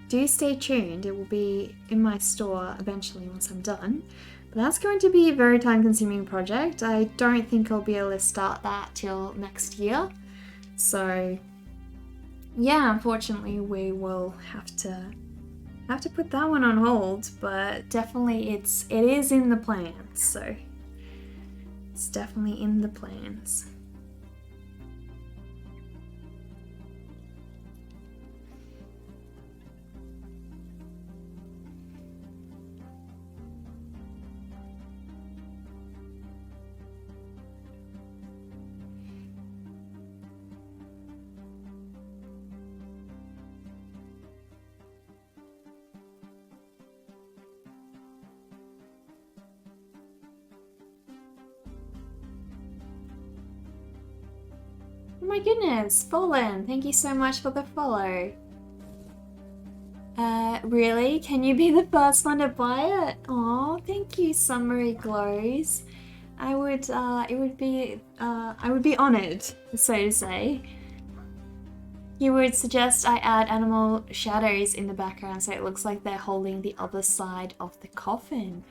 do stay tuned. It will be in my store eventually once I'm done. But that's going to be a very time-consuming project. I don't think I'll be able to start that till next year. So yeah, unfortunately we will have to put that one on hold, but definitely it is in the plans, so it's definitely in the plans. Oh my goodness, Fallen, thank you so much for the follow. Really? Can you be the first one to buy it? Oh, thank you, Summery Glows. I would be honored, so to say. You would suggest I add animal shadows in the background so it looks like they're holding the other side of the coffin.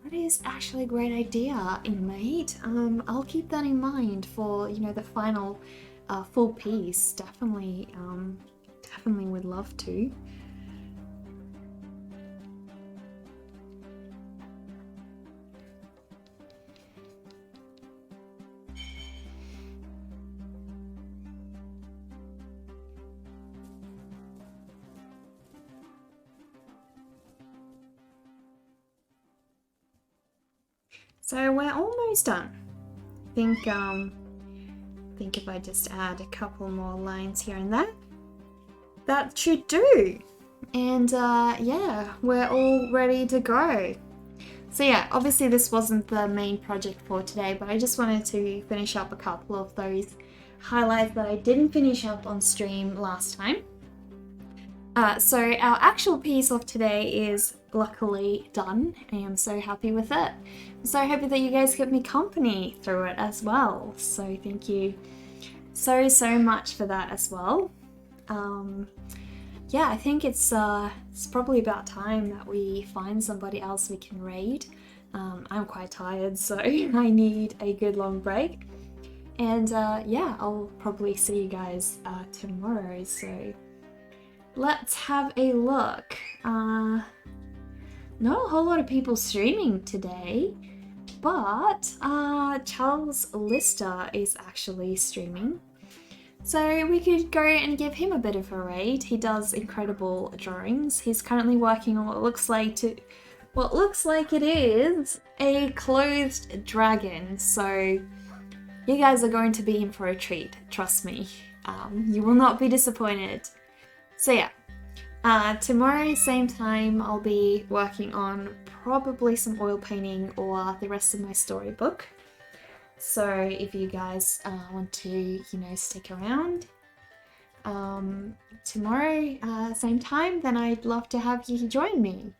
That is actually a great idea, inmate. I'll keep that in mind for, you know, the final full piece. Definitely would love to. So we're almost done. I think if I just add a couple more lines here and there, that should do. And yeah, we're all ready to go. So yeah, obviously this wasn't the main project for today, but I just wanted to finish up a couple of those highlights that I didn't finish up on stream last time. So our actual piece of today is luckily done. I am so happy with it. I'm so happy that you guys kept me company through it as well. So thank you so much for that as well. Yeah, I think it's probably about time that we find somebody else we can raid. I'm quite tired, so I need a good long break. And yeah, I'll probably see you guys tomorrow. So let's have a look. Not a whole lot of people streaming today, but Charles Lister is actually streaming. So we could go and give him a bit of a raid. He does incredible drawings. He's currently working on what looks like it is a clothed dragon. So you guys are going to be in for a treat, trust me. You will not be disappointed. So yeah, tomorrow same time I'll be working on probably some oil painting or the rest of my storybook. So if you guys want to, you know, stick around tomorrow same time, then I'd love to have you join me.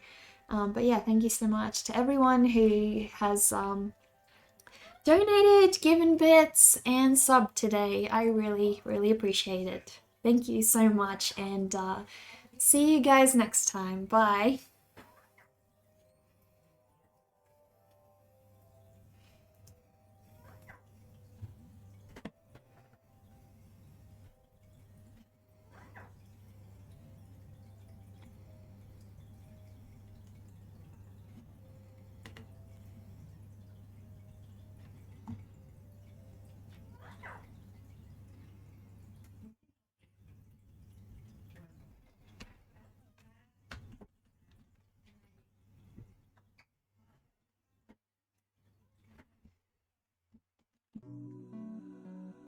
But yeah, thank you so much to everyone who has donated, given bits, and subbed today. I really appreciate it. Thank you so much, and see you guys next time. Bye.